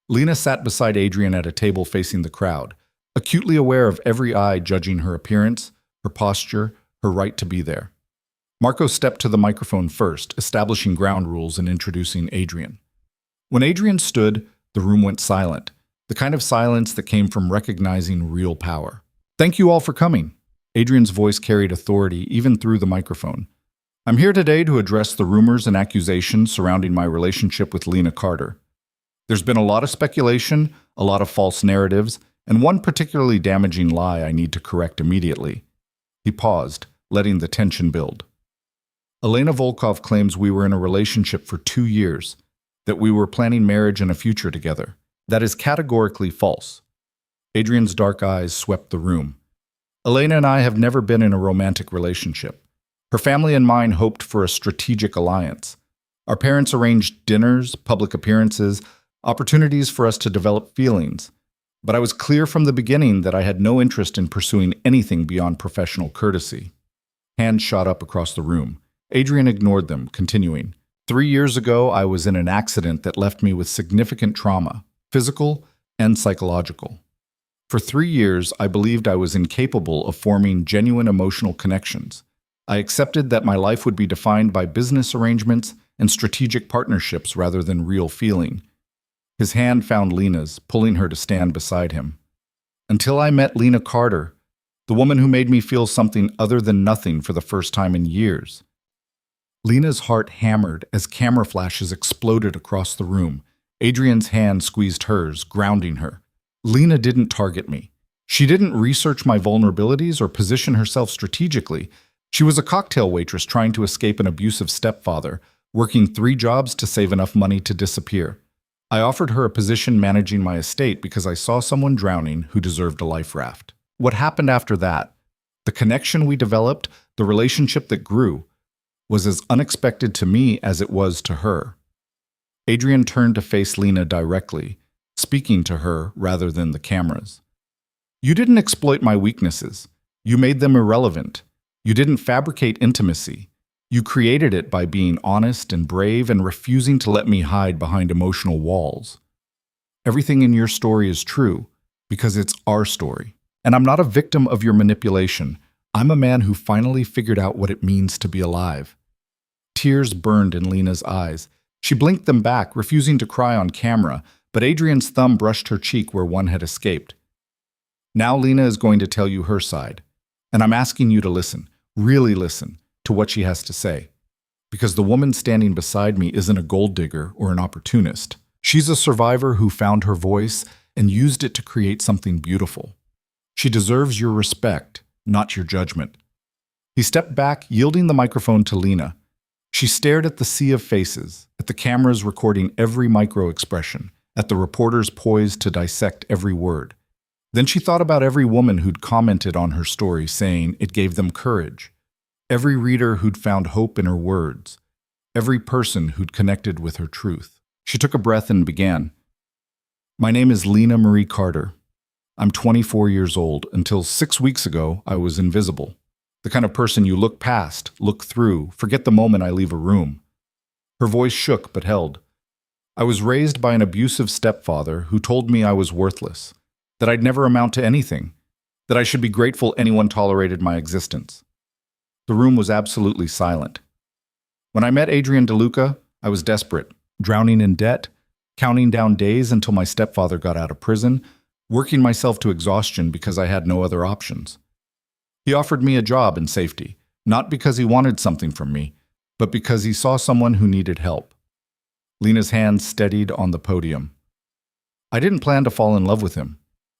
Lena sat beside Adrian at a table facing the crowd, acutely aware of every eye judging her appearance, her posture, her right to be there. Marco stepped to the microphone first, establishing ground rules and introducing Adrian. When Adrian stood, the room went silent, the kind of silence that came from recognizing real power. Thank you all for coming. Adrian's voice carried authority even through the microphone. I'm here today to address the rumors and accusations surrounding my relationship with Lena Carter. There's been a lot of speculation, a lot of false narratives, and one particularly damaging lie I need to correct immediately. He paused, letting the tension build. Elena Volkov claims we were in a relationship for 2 years, that we were planning marriage and a future together. That is categorically false. Adrian's dark eyes swept the room. Elena and I have never been in a romantic relationship. Her family and mine hoped for a strategic alliance. Our parents arranged dinners, public appearances, opportunities for us to develop feelings. But I was clear from the beginning that I had no interest in pursuing anything beyond professional courtesy. Hands shot up across the room. Adrian ignored them, continuing. 3 years ago, I was in an accident that left me with significant trauma, physical and psychological. For 3 years, I believed I was incapable of forming genuine emotional connections. I accepted that my life would be defined by business arrangements and strategic partnerships rather than real feeling. His hand found Lena's, pulling her to stand beside him. Until I met Lena Carter, the woman who made me feel something other than nothing for the first time in years. Lena's heart hammered as camera flashes exploded across the room. Adrian's hand squeezed hers, grounding her. Lena didn't target me. She didn't research my vulnerabilities or position herself strategically. She was a cocktail waitress trying to escape an abusive stepfather, working 3 jobs to save enough money to disappear. I offered her a position managing my estate because I saw someone drowning who deserved a life raft. What happened after that, the connection we developed, the relationship that grew, was as unexpected to me as it was to her. Adrian turned to face Lena directly, speaking to her rather than the cameras. You didn't exploit my weaknesses. You made them irrelevant. You didn't fabricate intimacy. You created it by being honest and brave and refusing to let me hide behind emotional walls. Everything in your story is true because it's our story. And I'm not a victim of your manipulation. I'm a man who finally figured out what it means to be alive. Tears burned in Lena's eyes. She blinked them back, refusing to cry on camera, but Adrian's thumb brushed her cheek where one had escaped. Now Lena is going to tell you her side, and I'm asking you to listen, really listen, to what she has to say. Because the woman standing beside me isn't a gold digger or an opportunist. She's a survivor who found her voice and used it to create something beautiful. She deserves your respect, not your judgment. He stepped back, yielding the microphone to Lena. She stared at the sea of faces, at the cameras recording every micro-expression, at the reporters poised to dissect every word. Then she thought about every woman who'd commented on her story, saying it gave them courage. Every reader who'd found hope in her words. Every person who'd connected with her truth. She took a breath and began. My name is Lena Marie Carter. I'm 24 years old. Until 6 weeks ago, I was invisible. The kind of person you look past, look through, forget the moment I leave a room. Her voice shook but held. I was raised by an abusive stepfather who told me I was worthless, that I'd never amount to anything, that I should be grateful anyone tolerated my existence. The room was absolutely silent. When I met Adrian DeLuca, I was desperate, drowning in debt, counting down days until my stepfather got out of prison, working myself to exhaustion because I had no other options. He offered me a job and safety, not because he wanted something from me, but because he saw someone who needed help. Lena's hand steadied on the podium. I didn't plan to fall in love with him,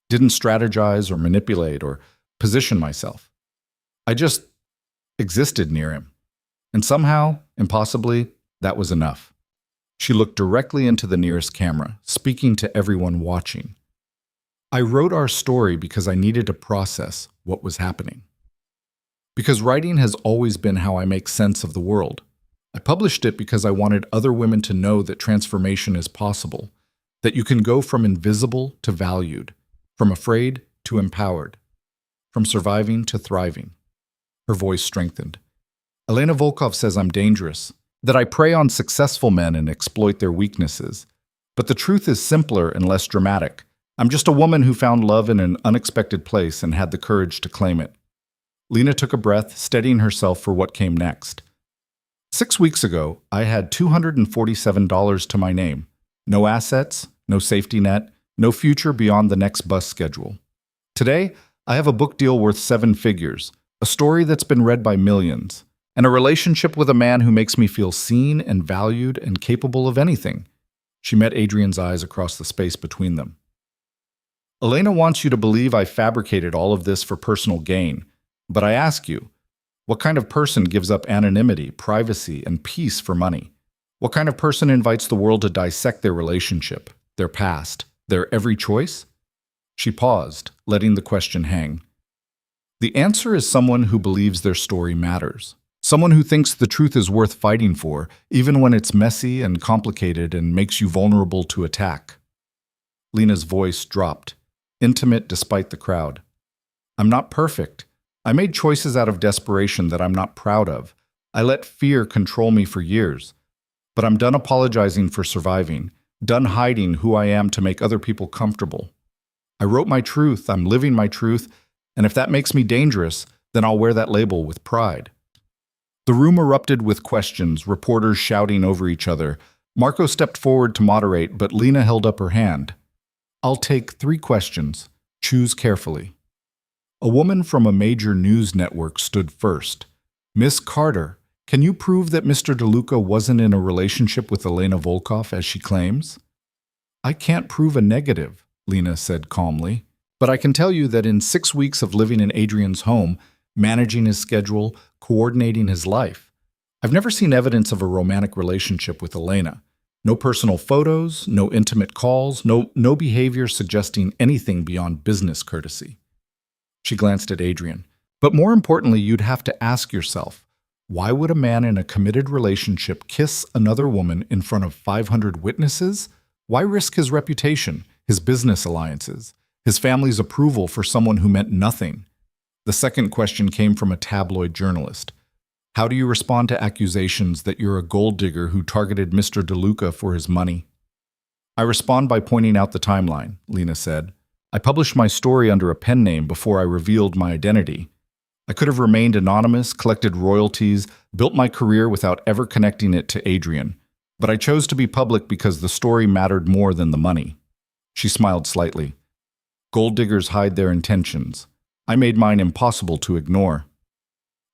didn't strategize or manipulate or position myself. I just existed near him. And somehow, impossibly, that was enough. She looked directly into the nearest camera, speaking to everyone watching. I wrote our story because I needed to process what was happening. Because writing has always been how I make sense of the world. I published it because I wanted other women to know that transformation is possible, that you can go from invisible to valued, from afraid to empowered, from surviving to thriving. Her voice strengthened. Elena Volkov says I'm dangerous, that I prey on successful men and exploit their weaknesses. But the truth is simpler and less dramatic. I'm just a woman who found love in an unexpected place and had the courage to claim it. Lena took a breath, steadying herself for what came next. 6 weeks ago, I had $247 to my name. No assets, no safety net, no future beyond the next bus schedule. Today, I have a book deal worth 7 figures, a story that's been read by millions, and a relationship with a man who makes me feel seen and valued and capable of anything. She met Adrian's eyes across the space between them. Elena wants you to believe I fabricated all of this for personal gain, but I ask you, what kind of person gives up anonymity, privacy, and peace for money? What kind of person invites the world to dissect their relationship, their past, their every choice? She paused, letting the question hang. The answer is someone who believes their story matters. Someone who thinks the truth is worth fighting for, even when it's messy and complicated and makes you vulnerable to attack. Lena's voice dropped, intimate despite the crowd. I'm not perfect. I made choices out of desperation that I'm not proud of. I let fear control me for years. But I'm done apologizing for surviving, done hiding who I am to make other people comfortable. I wrote my truth, I'm living my truth, and if that makes me dangerous, then I'll wear that label with pride. The room erupted with questions, reporters shouting over each other. Marco stepped forward to moderate, but Lena held up her hand. I'll take 3 questions. Choose carefully. A woman from a major news network stood first. Miss Carter, can you prove that Mr. DeLuca wasn't in a relationship with Elena Volkov as she claims? I can't prove a negative, Lena said calmly, but I can tell you that in 6 weeks of living in Adrian's home, managing his schedule, coordinating his life, I've never seen evidence of a romantic relationship with Elena. No personal photos, no intimate calls, no behavior suggesting anything beyond business courtesy. She glanced at Adrian. But more importantly, you'd have to ask yourself, why would a man in a committed relationship kiss another woman in front of 500 witnesses? Why risk his reputation, his business alliances, his family's approval for someone who meant nothing? The second question came from a tabloid journalist. How do you respond to accusations that you're a gold digger who targeted Mr. DeLuca for his money? I respond by pointing out the timeline, Lena said. I published my story under a pen name before I revealed my identity. I could have remained anonymous, collected royalties, built my career without ever connecting it to Adrian. But I chose to be public because the story mattered more than the money. She smiled slightly. Gold diggers hide their intentions. I made mine impossible to ignore.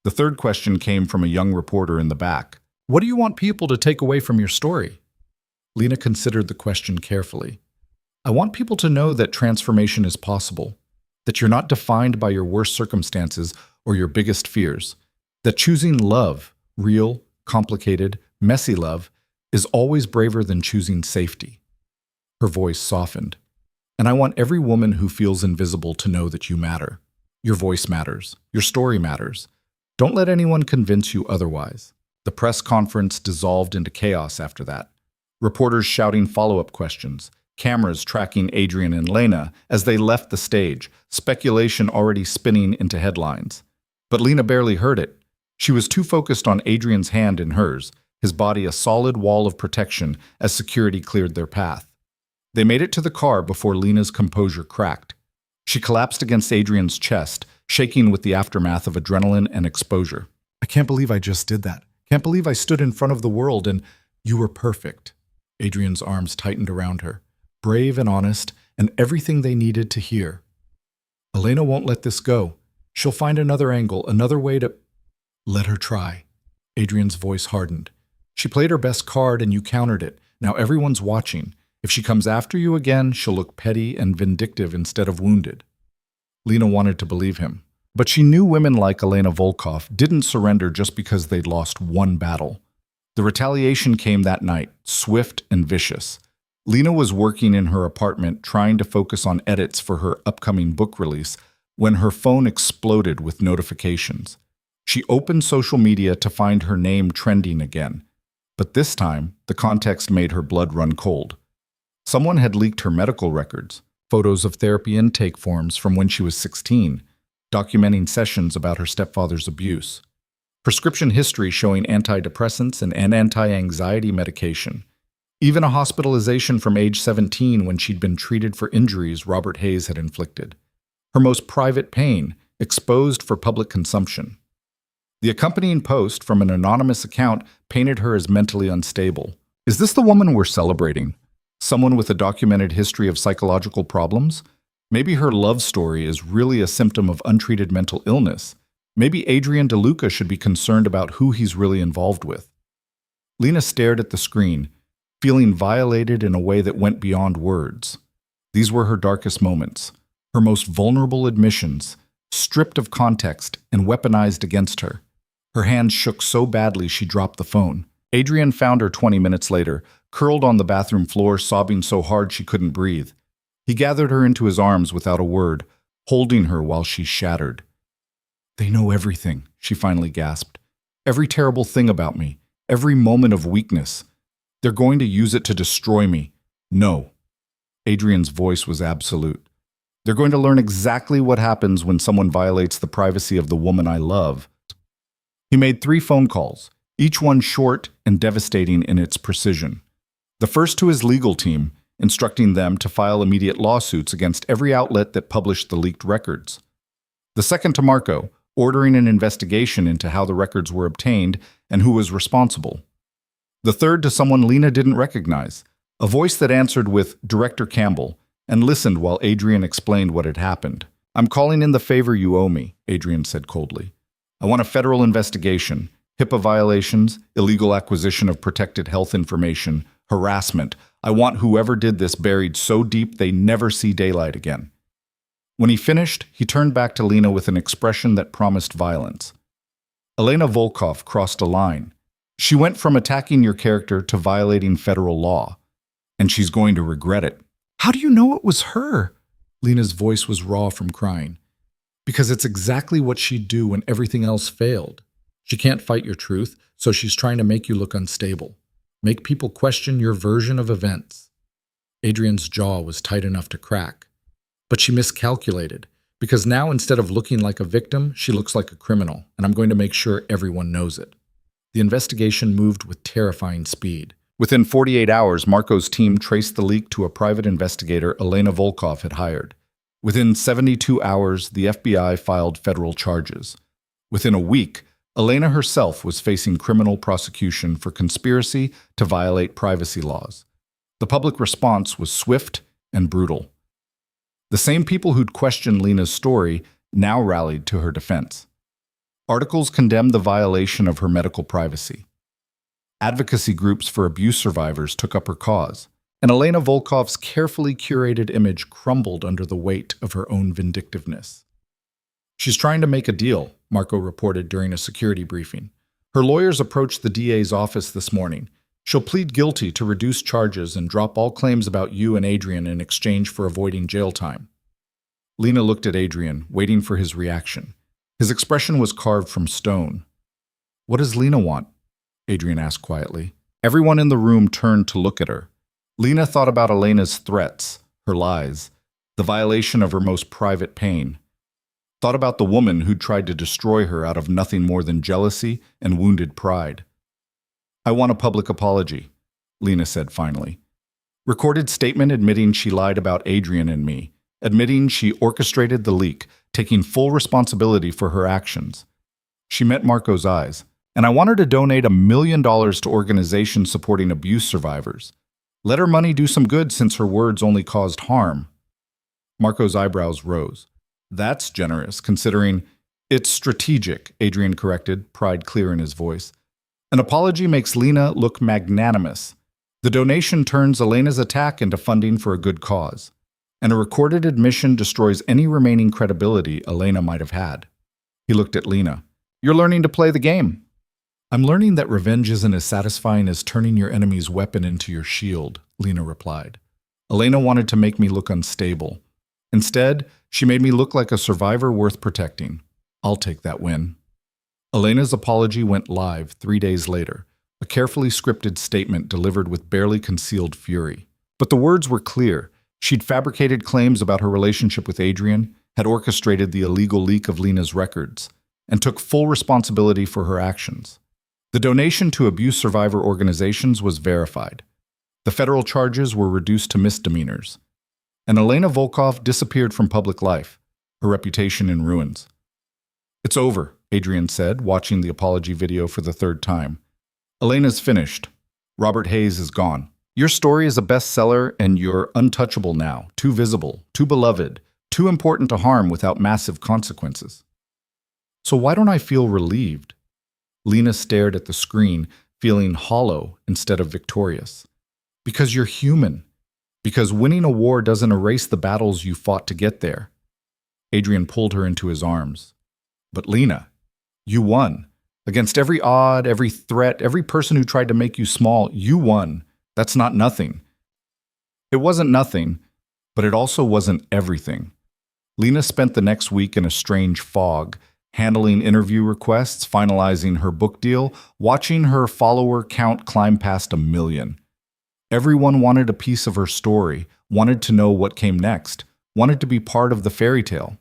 The third question came from a young reporter in the back. What do you want people to take away from your story? Lena considered the question carefully. I want people to know that transformation is possible, that you're not defined by your worst circumstances or your biggest fears, that choosing love, real, complicated, messy love, is always braver than choosing safety. Her voice softened. And I want every woman who feels invisible to know that you matter. Your voice matters. Your story matters. Don't let anyone convince you otherwise. The press conference dissolved into chaos after that. Reporters shouting follow-up questions, cameras tracking Adrian and Lena as they left the stage, speculation already spinning into headlines. But Lena barely heard it. She was too focused on Adrian's hand in hers, his body a solid wall of protection as security cleared their path. They made it to the car before Lena's composure cracked. She collapsed against Adrian's chest, shaking with the aftermath of adrenaline and exposure. I can't believe I just did that. Can't believe I stood in front of the world and you were perfect. Adrian's arms tightened around her, brave and honest, and everything they needed to hear. Elena won't let this go. She'll find another angle, another way to... Let her try. Adrian's voice hardened. She played her best card and you countered it. Now everyone's watching. If she comes after you again, she'll look petty and vindictive instead of wounded. Lena wanted to believe him. But she knew women like Elena Volkov didn't surrender just because they'd lost one battle. The retaliation came that night, swift and vicious. Lena was working in her apartment trying to focus on edits for her upcoming book release when her phone exploded with notifications. She opened social media to find her name trending again. But this time, the context made her blood run cold. Someone had leaked her medical records, photos of therapy intake forms from when she was 16, documenting sessions about her stepfather's abuse, prescription history showing antidepressants and anti-anxiety medication, even a hospitalization from age 17 when she'd been treated for injuries Robert Hayes had inflicted. Her most private pain, exposed for public consumption. The accompanying post from an anonymous account painted her as mentally unstable. Is this the woman we're celebrating? Someone with a documented history of psychological problems? Maybe her love story is really a symptom of untreated mental illness. Maybe Adrian DeLuca should be concerned about who he's really involved with. Lena stared at the screen, feeling violated in a way that went beyond words. These were her darkest moments, her most vulnerable admissions, stripped of context and weaponized against her. Her hands shook so badly she dropped the phone. Adrian found her 20 minutes later, curled on the bathroom floor, sobbing so hard she couldn't breathe. He gathered her into his arms without a word, holding her while she shattered. They know everything, she finally gasped. Every terrible thing about me, every moment of weakness. They're going to use it to destroy me. No. Adrian's voice was absolute. They're going to learn exactly what happens when someone violates the privacy of the woman I love. He made 3 phone calls, each one short and devastating in its precision. The first to his legal team, instructing them to file immediate lawsuits against every outlet that published the leaked records. The second to Marco, ordering an investigation into how the records were obtained and who was responsible. The third to someone Lena didn't recognize, a voice that answered with Director Campbell and listened while Adrian explained what had happened. I'm calling in the favor you owe me, Adrian said coldly. I want a federal investigation, HIPAA violations, illegal acquisition of protected health information, harassment. I want whoever did this buried so deep they never see daylight again. When he finished, he turned back to Lena with an expression that promised violence. Elena Volkov crossed a line. She went from attacking your character to violating federal law, and she's going to regret it. How do you know it was her? Lena's voice was raw from crying. Because it's exactly what she'd do when everything else failed. She can't fight your truth, so she's trying to make you look unstable. Make people question your version of events. Adrian's jaw was tight enough to crack. But she miscalculated, because now instead of looking like a victim, she looks like a criminal, and I'm going to make sure everyone knows it. The investigation moved with terrifying speed. Within 48 hours, Marco's team traced the leak to a private investigator Elena Volkov had hired. Within 72 hours, the FBI filed federal charges. Within a week, Elena herself was facing criminal prosecution for conspiracy to violate privacy laws. The public response was swift and brutal. The same people who'd questioned Lena's story now rallied to her defense. Articles condemned the violation of her medical privacy. Advocacy groups for abuse survivors took up her cause, and Elena Volkov's carefully curated image crumbled under the weight of her own vindictiveness. She's trying to make a deal, Marco reported during a security briefing. Her lawyers approached the DA's office this morning. She'll plead guilty to reduce charges and drop all claims about you and Adrian in exchange for avoiding jail time. Lena looked at Adrian, waiting for his reaction. His expression was carved from stone. What does Lena want? Adrian asked quietly. Everyone in the room turned to look at her. Lena thought about Elena's threats, her lies, the violation of her most private pain. Thought about the woman who'd tried to destroy her out of nothing more than jealousy and wounded pride. I want a public apology, Lena said finally. Recorded statement admitting she lied about Adrian and me, admitting she orchestrated the leak, taking full responsibility for her actions. She met Marco's eyes, and I want her to donate $1 million to organizations supporting abuse survivors. Let her money do some good since her words only caused harm. Marco's eyebrows rose. That's generous, considering it's strategic, Adrian corrected, pride clear in his voice. An apology makes Lena look magnanimous. The donation turns Elena's attack into funding for a good cause. And a recorded admission destroys any remaining credibility Elena might have had. He looked at Lena. You're learning to play the game. I'm learning that revenge isn't as satisfying as turning your enemy's weapon into your shield, Lena replied. Elena wanted to make me look unstable. Instead, she made me look like a survivor worth protecting. I'll take that win. Elena's apology went live 3 days later, a carefully scripted statement delivered with barely concealed fury. But the words were clear. She'd fabricated claims about her relationship with Adrian, had orchestrated the illegal leak of Lena's records, and took full responsibility for her actions. The donation to abuse survivor organizations was verified. The federal charges were reduced to misdemeanors. And Elena Volkov disappeared from public life, her reputation in ruins. It's over, Adrian said, watching the apology video for the third time. Elena's finished. Robert Hayes is gone. Your story is a bestseller and you're untouchable now, too visible, too beloved, too important to harm without massive consequences. So why don't I feel relieved? Lena stared at the screen, feeling hollow instead of victorious. Because you're human. Because winning a war doesn't erase the battles you fought to get there. Adrian pulled her into his arms. But Lena, you won. Against every odd, every threat, every person who tried to make you small, you won. That's not nothing. It wasn't nothing, but it also wasn't everything. Lena spent the next week in a strange fog, handling interview requests, finalizing her book deal, watching her follower count climb past 1 million. Everyone wanted a piece of her story, wanted to know what came next, wanted to be part of the fairy tale.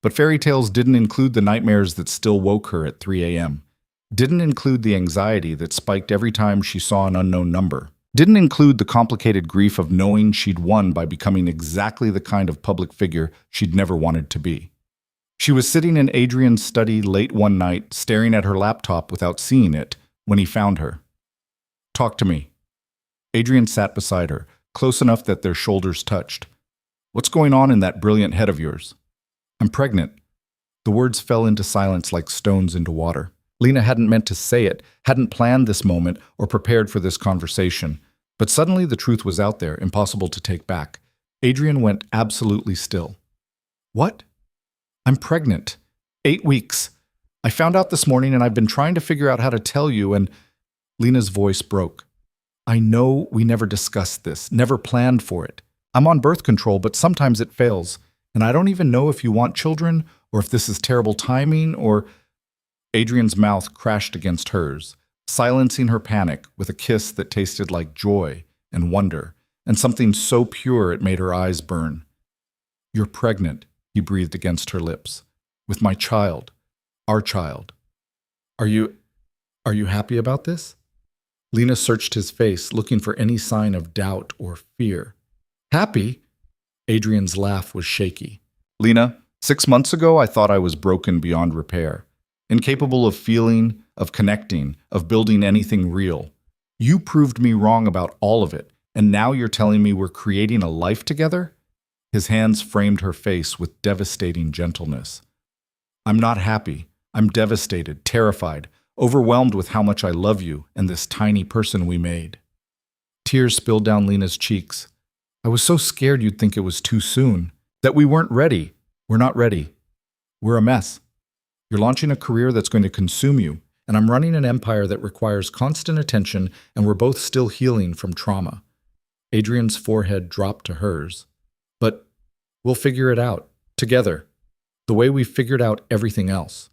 But fairy tales didn't include the nightmares that still woke her at 3 a.m., didn't include the anxiety that spiked every time she saw an unknown number, didn't include the complicated grief of knowing she'd won by becoming exactly the kind of public figure she'd never wanted to be. She was sitting in Adrian's study late one night, staring at her laptop without seeing it, when he found her. Talk to me. Adrian sat beside her, close enough that their shoulders touched. What's going on in that brilliant head of yours? I'm pregnant. The words fell into silence like stones into water. Lena hadn't meant to say it, hadn't planned this moment or prepared for this conversation. But suddenly the truth was out there, impossible to take back. Adrian went absolutely still. What? I'm pregnant. 8 weeks. I found out this morning and I've been trying to figure out how to tell you and Lena's voice broke. I know we never discussed this, never planned for it. I'm on birth control, but sometimes it fails. And I don't even know if you want children, or if this is terrible timing, or... Adrian's mouth crashed against hers, silencing her panic with a kiss that tasted like joy and wonder, and something so pure it made her eyes burn. You're pregnant, he breathed against her lips. With my child. Our child. Are you happy about this? Lena searched his face, looking for any sign of doubt or fear. Happy? Adrian's laugh was shaky. Lena, 6 months ago I thought I was broken beyond repair. Incapable of feeling, of connecting, of building anything real. You proved me wrong about all of it, and now you're telling me we're creating a life together? His hands framed her face with devastating gentleness. I'm not happy. I'm devastated, terrified, overwhelmed with how much I love you and this tiny person we made. Tears spilled down Lena's cheeks. I was so scared you'd think it was too soon, that we weren't ready. We're not ready. We're a mess. You're launching a career that's going to consume you, and I'm running an empire that requires constant attention, and we're both still healing from trauma. Adrian's forehead dropped to hers. But we'll figure it out, together, the way we figured out everything else.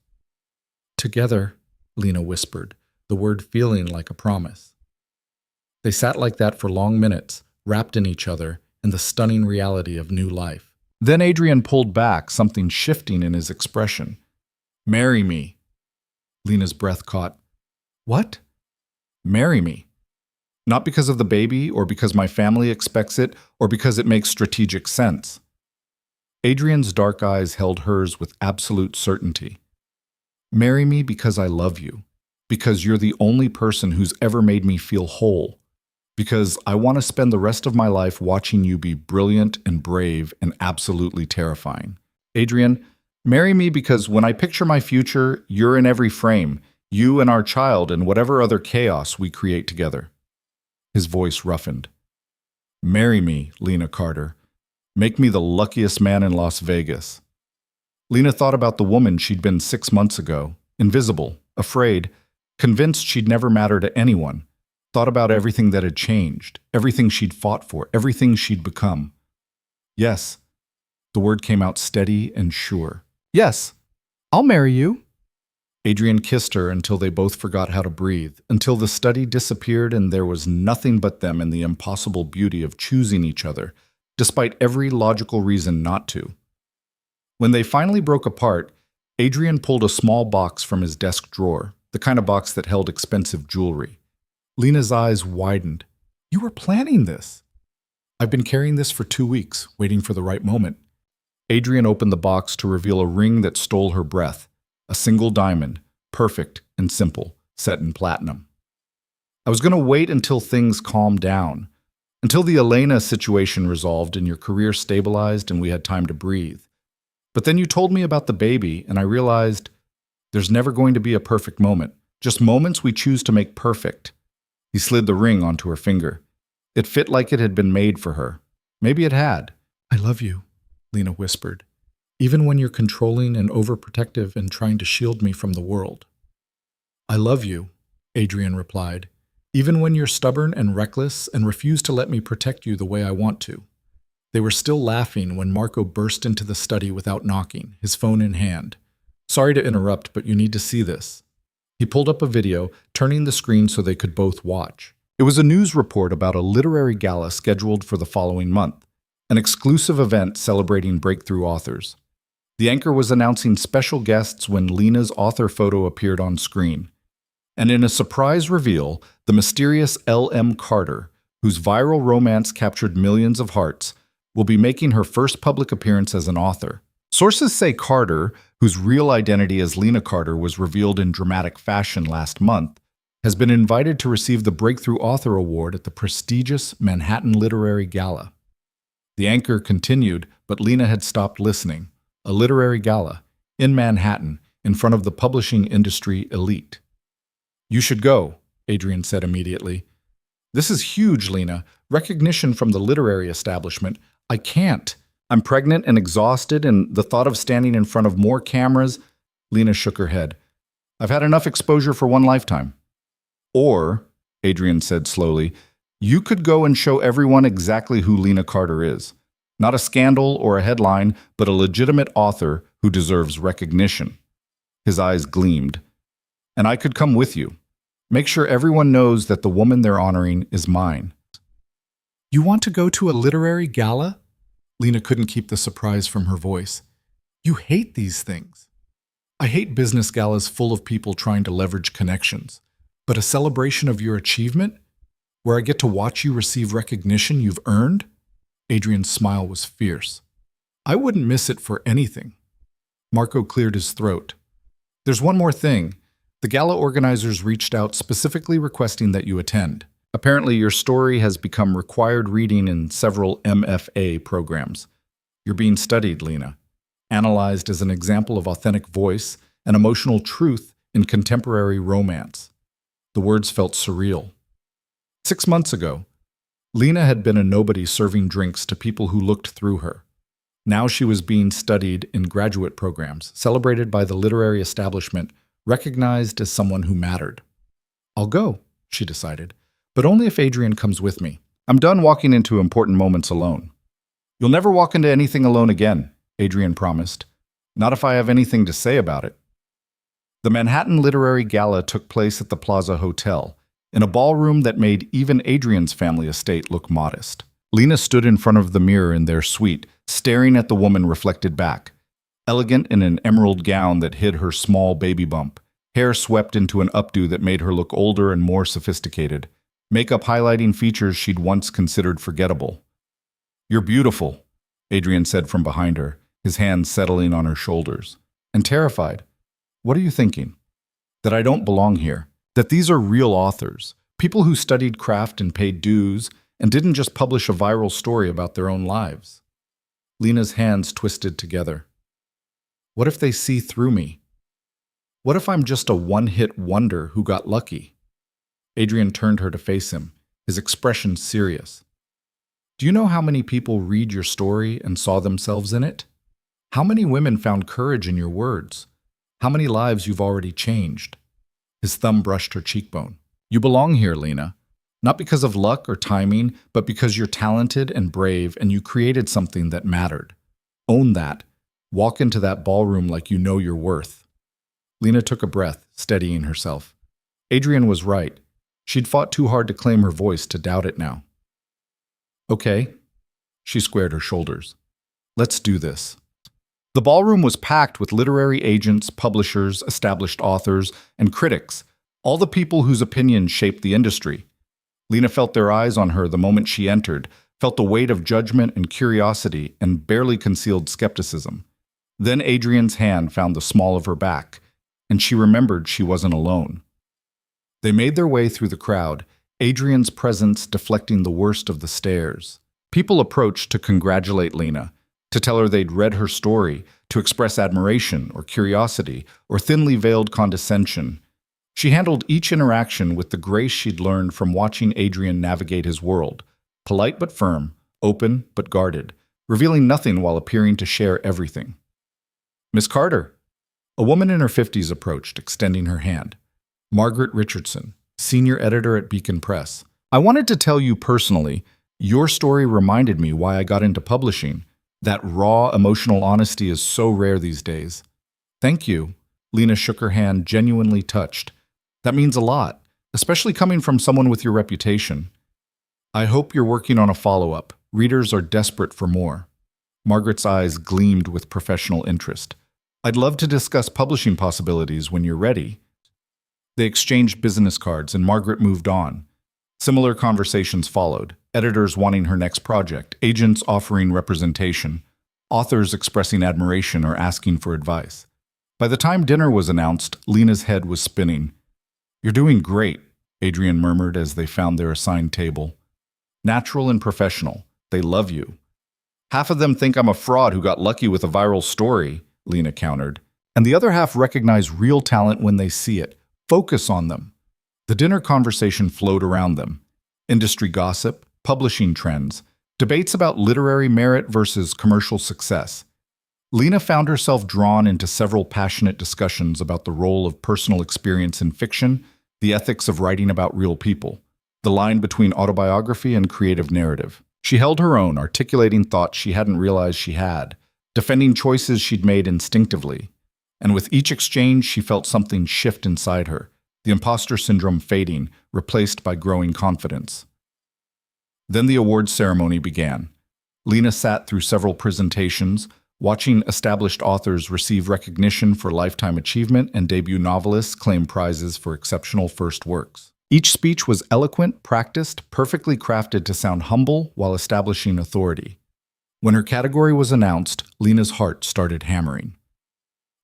Together, Lena whispered, the word feeling like a promise. They sat like that for long minutes, wrapped in each other and the stunning reality of new life. Then Adrian pulled back, something shifting in his expression. Marry me. Lena's breath caught. What? Marry me. Not because of the baby, or because my family expects it, or because it makes strategic sense. Adrian's dark eyes held hers with absolute certainty. Marry me because I love you. Because you're the only person who's ever made me feel whole. Because I want to spend the rest of my life watching you be brilliant and brave and absolutely terrifying. Adrian, marry me because when I picture my future, you're in every frame, you and our child and whatever other chaos we create together. His voice roughened. Marry me, Lena Carter. Make me the luckiest man in Las Vegas. Lena thought about the woman she'd been 6 months ago, invisible, afraid, convinced she'd never matter to anyone. Thought about everything that had changed, everything she'd fought for, everything she'd become. Yes, the word came out steady and sure. Yes, I'll marry you. Adrian kissed her until they both forgot how to breathe, until the study disappeared and there was nothing but them and the impossible beauty of choosing each other, despite every logical reason not to. When they finally broke apart, Adrian pulled a small box from his desk drawer, the kind of box that held expensive jewelry. Lena's eyes widened. You were planning this. I've been carrying this for 2 weeks, waiting for the right moment. Adrian opened the box to reveal a ring that stole her breath, a single diamond, perfect and simple, set in platinum. I was going to wait until things calmed down, until the Elena situation resolved and your career stabilized and we had time to breathe. But then you told me about the baby, and I realized there's never going to be a perfect moment, just moments we choose to make perfect. He slid the ring onto her finger. It fit like it had been made for her. Maybe it had. I love you, Lena whispered, even when you're controlling and overprotective and trying to shield me from the world. I love you, Adrian replied, even when you're stubborn and reckless and refuse to let me protect you the way I want to. They were still laughing when Marco burst into the study without knocking, his phone in hand. Sorry to interrupt, but you need to see this. He pulled up a video, turning the screen so they could both watch. It was a news report about a literary gala scheduled for the following month, an exclusive event celebrating breakthrough authors. The anchor was announcing special guests when Lena's author photo appeared on screen. And in a surprise reveal, the mysterious L.M. Carter, whose viral romance captured millions of hearts, will be making her first public appearance as an author. Sources say Carter, whose real identity as Lena Carter was revealed in dramatic fashion last month, has been invited to receive the Breakthrough Author Award at the prestigious Manhattan Literary Gala. The anchor continued, but Lena had stopped listening. A literary gala, in Manhattan, in front of the publishing industry elite. You should go, Adrian said immediately. This is huge, Lena. Recognition from the literary establishment. I can't. I'm pregnant and exhausted, and the thought of standing in front of more cameras... Lena shook her head. I've had enough exposure for one lifetime. Or Adrian said slowly. You could go and show everyone exactly who Lena Carter is. Not a scandal or a headline, but a legitimate author who deserves recognition. His eyes gleamed. And I could come with you. Make sure everyone knows that the woman they're honoring is mine. You want to go to a literary gala? Lena couldn't keep the surprise from her voice. You hate these things. I hate business galas full of people trying to leverage connections. But a celebration of your achievement? Where I get to watch you receive recognition you've earned? Adrian's smile was fierce. I wouldn't miss it for anything. Marco cleared his throat. There's one more thing. The gala organizers reached out specifically requesting that you attend. Apparently, your story has become required reading in several MFA programs. You're being studied, Lena. Analyzed as an example of authentic voice and emotional truth in contemporary romance. The words felt surreal. 6 months ago, Lena had been a nobody serving drinks to people who looked through her. Now she was being studied in graduate programs, celebrated by the literary establishment, recognized as someone who mattered. I'll go, she decided, but only if Adrian comes with me. I'm done walking into important moments alone. You'll never walk into anything alone again, Adrian promised. Not if I have anything to say about it. The Manhattan Literary Gala took place at the Plaza Hotel, in a ballroom that made even Adrian's family estate look modest. Lena stood in front of the mirror in their suite, staring at the woman reflected back. Elegant in an emerald gown that hid her small baby bump, hair swept into an updo that made her look older and more sophisticated, makeup highlighting features she'd once considered forgettable. You're beautiful, Adrian said from behind her, his hands settling on her shoulders. And terrified. What are you thinking? That I don't belong here. That these are real authors, people who studied craft and paid dues and didn't just publish a viral story about their own lives. Lena's hands twisted together. What if they see through me? What if I'm just a one-hit wonder who got lucky? Adrian turned her to face him, his expression serious. Do you know how many people read your story and saw themselves in it? How many women found courage in your words? How many lives you've already changed? His thumb brushed her cheekbone. You belong here, Lena. Not because of luck or timing, but because you're talented and brave and you created something that mattered. Own that. Walk into that ballroom like you know your worth. Lena took a breath, steadying herself. Adrian was right. She'd fought too hard to claim her voice to doubt it now. Okay. She squared her shoulders. Let's do this. The ballroom was packed with literary agents, publishers, established authors, and critics, all the people whose opinions shaped the industry. Lena felt their eyes on her the moment she entered, felt the weight of judgment and curiosity and barely concealed skepticism. Then Adrian's hand found the small of her back, and she remembered she wasn't alone. They made their way through the crowd, Adrian's presence deflecting the worst of the stares. People approached to congratulate Lena, to tell her they'd read her story, to express admiration or curiosity or thinly veiled condescension. She handled each interaction with the grace she'd learned from watching Adrian navigate his world, polite but firm, open but guarded, revealing nothing while appearing to share everything. Miss Carter. A woman in her 50s approached, extending her hand. Margaret Richardson, senior editor at Beacon Press. I wanted to tell you personally, your story reminded me why I got into publishing. That raw, emotional honesty is so rare these days. Thank you. Lena shook her hand, genuinely touched. That means a lot, especially coming from someone with your reputation. I hope you're working on a follow-up. Readers are desperate for more. Margaret's eyes gleamed with professional interest. I'd love to discuss publishing possibilities when you're ready. They exchanged business cards and Margaret moved on. Similar conversations followed, editors wanting her next project, agents offering representation, authors expressing admiration or asking for advice. By the time dinner was announced, Lena's head was spinning. You're doing great, Adrian murmured as they found their assigned table. Natural and professional. They love you. Half of them think I'm a fraud who got lucky with a viral story, Lena countered. And the other half recognize real talent when they see it. Focus on them. The dinner conversation flowed around them. Industry gossip, publishing trends, debates about literary merit versus commercial success. Lena found herself drawn into several passionate discussions about the role of personal experience in fiction, the ethics of writing about real people. the line between autobiography and creative narrative. She held her own, articulating thoughts she hadn't realized she had, defending choices she'd made instinctively. And with each exchange, she felt something shift inside her, the imposter syndrome fading, replaced by growing confidence. Then the awards ceremony began. Lena sat through several presentations, watching established authors receive recognition for lifetime achievement and debut novelists claim prizes for exceptional first works. Each speech was eloquent, practiced, perfectly crafted to sound humble while establishing authority. When her category was announced, Lena's heart started hammering.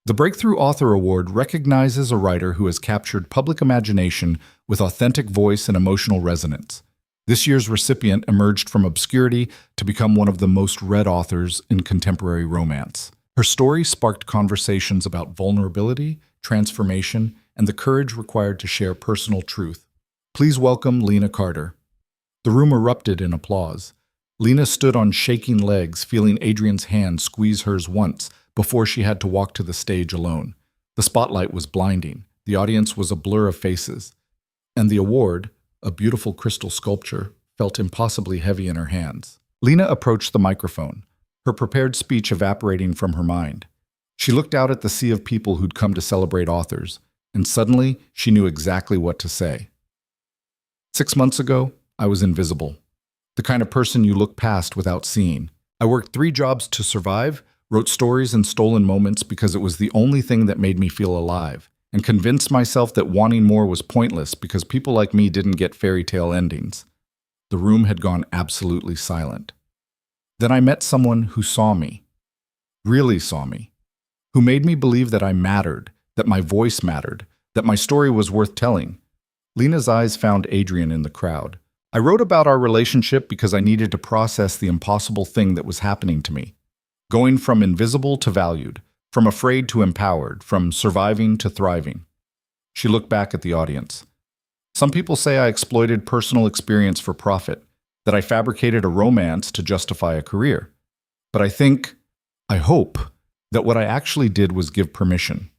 The Breakthrough Author Award recognizes a writer who has captured public imagination with authentic voice and emotional resonance. This year's recipient emerged from obscurity to become one of the most read authors in contemporary romance. Her story sparked conversations about vulnerability, transformation, and the courage required to share personal truth. Please welcome Lena Carter. The room erupted in applause. Lena stood on shaking legs, feeling Adrian's hand squeeze hers once before she had to walk to the stage alone. The spotlight was blinding. The audience was a blur of faces. And the award, a beautiful crystal sculpture, felt impossibly heavy in her hands. Lena approached the microphone, her prepared speech evaporating from her mind. She looked out at the sea of people who'd come to celebrate authors, and suddenly she knew exactly what to say. 6 months ago, I was invisible. The kind of person you look past without seeing. I worked 3 jobs to survive, wrote stories in stolen moments because it was the only thing that made me feel alive, and convinced myself that wanting more was pointless because people like me didn't get fairy tale endings. The room had gone absolutely silent. Then I met someone who saw me, really saw me, who made me believe that I mattered, that my voice mattered, that my story was worth telling. Lena's eyes found Adrian in the crowd. I wrote about our relationship because I needed to process the impossible thing that was happening to me. Going from invisible to valued, from afraid to empowered, from surviving to thriving. She looked back at the audience. Some people say I exploited personal experience for profit, that I fabricated a romance to justify a career. But I hope, that what I actually did was give permission.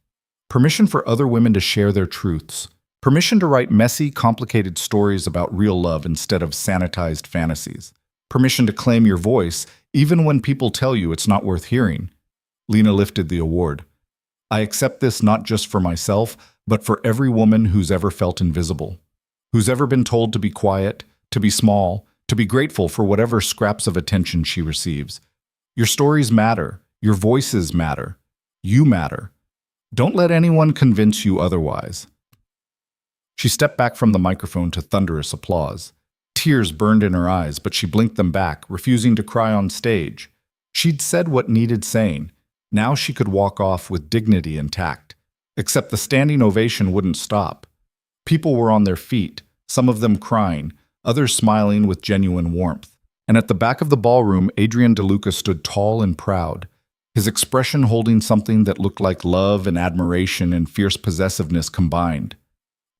Permission for other women to share their truths. Permission to write messy, complicated stories about real love instead of sanitized fantasies. Permission to claim your voice, even when people tell you it's not worth hearing. Lena lifted the award. I accept this not just for myself, but for every woman who's ever felt invisible, who's ever been told to be quiet, to be small, to be grateful for whatever scraps of attention she receives. Your stories matter. Your voices matter. You matter. Don't let anyone convince you otherwise. She stepped back from the microphone to thunderous applause. Tears burned in her eyes, but she blinked them back, refusing to cry on stage. She'd said what needed saying. Now she could walk off with dignity and tact. Except the standing ovation wouldn't stop. People were on their feet, some of them crying, others smiling with genuine warmth. And at the back of the ballroom, Adrian DeLuca stood tall and proud, his expression holding something that looked like love and admiration and fierce possessiveness combined.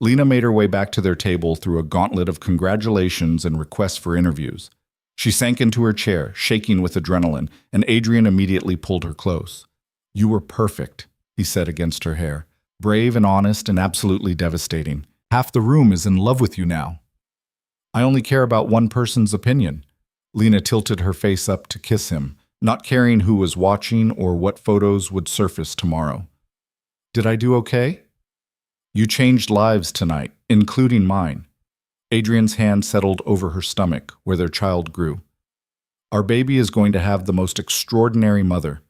Lena made her way back to their table through a gauntlet of congratulations and requests for interviews. She sank into her chair, shaking with adrenaline, and Adrian immediately pulled her close. You were perfect, he said against her hair. Brave and honest and absolutely devastating. Half the room is in love with you now. I only care about one person's opinion. Lena tilted her face up to kiss him, not caring who was watching or what photos would surface tomorrow. Did I do okay? You changed lives tonight, including mine. Adrian's hand settled over her stomach, where their child grew. Our baby is going to have the most extraordinary mother.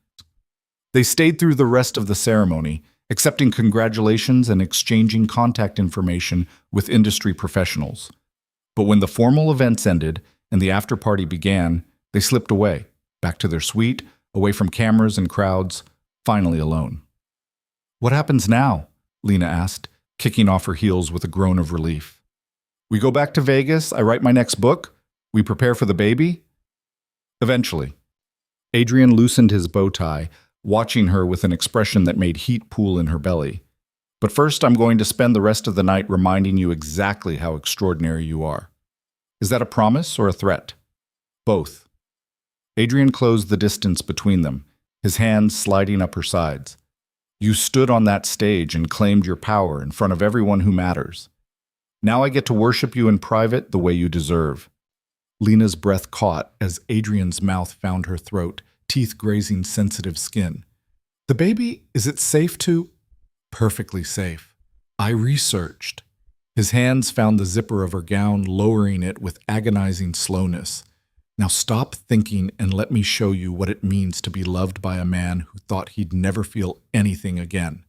They stayed through the rest of the ceremony, accepting congratulations and exchanging contact information with industry professionals. But when the formal events ended and the after-party began, they slipped away, back to their suite, away from cameras and crowds, finally alone. What happens now? Lena asked, kicking off her heels with a groan of relief. We go back to Vegas, I write my next book, we prepare for the baby? Eventually. Adrian loosened his bow tie, watching her with an expression that made heat pool in her belly. But first, I'm going to spend the rest of the night reminding you exactly how extraordinary you are. Is that a promise or a threat? Both. Adrian closed the distance between them, his hands sliding up her sides. You stood on that stage and claimed your power in front of everyone who matters. Now I get to worship you in private the way you deserve." Lena's breath caught as Adrian's mouth found her throat, teeth grazing sensitive skin. "The baby, is it safe to—" "Perfectly safe. I researched." His hands found the zipper of her gown, lowering it with agonizing slowness. "Now stop thinking and let me show you what it means to be loved by a man who thought he'd never feel anything again."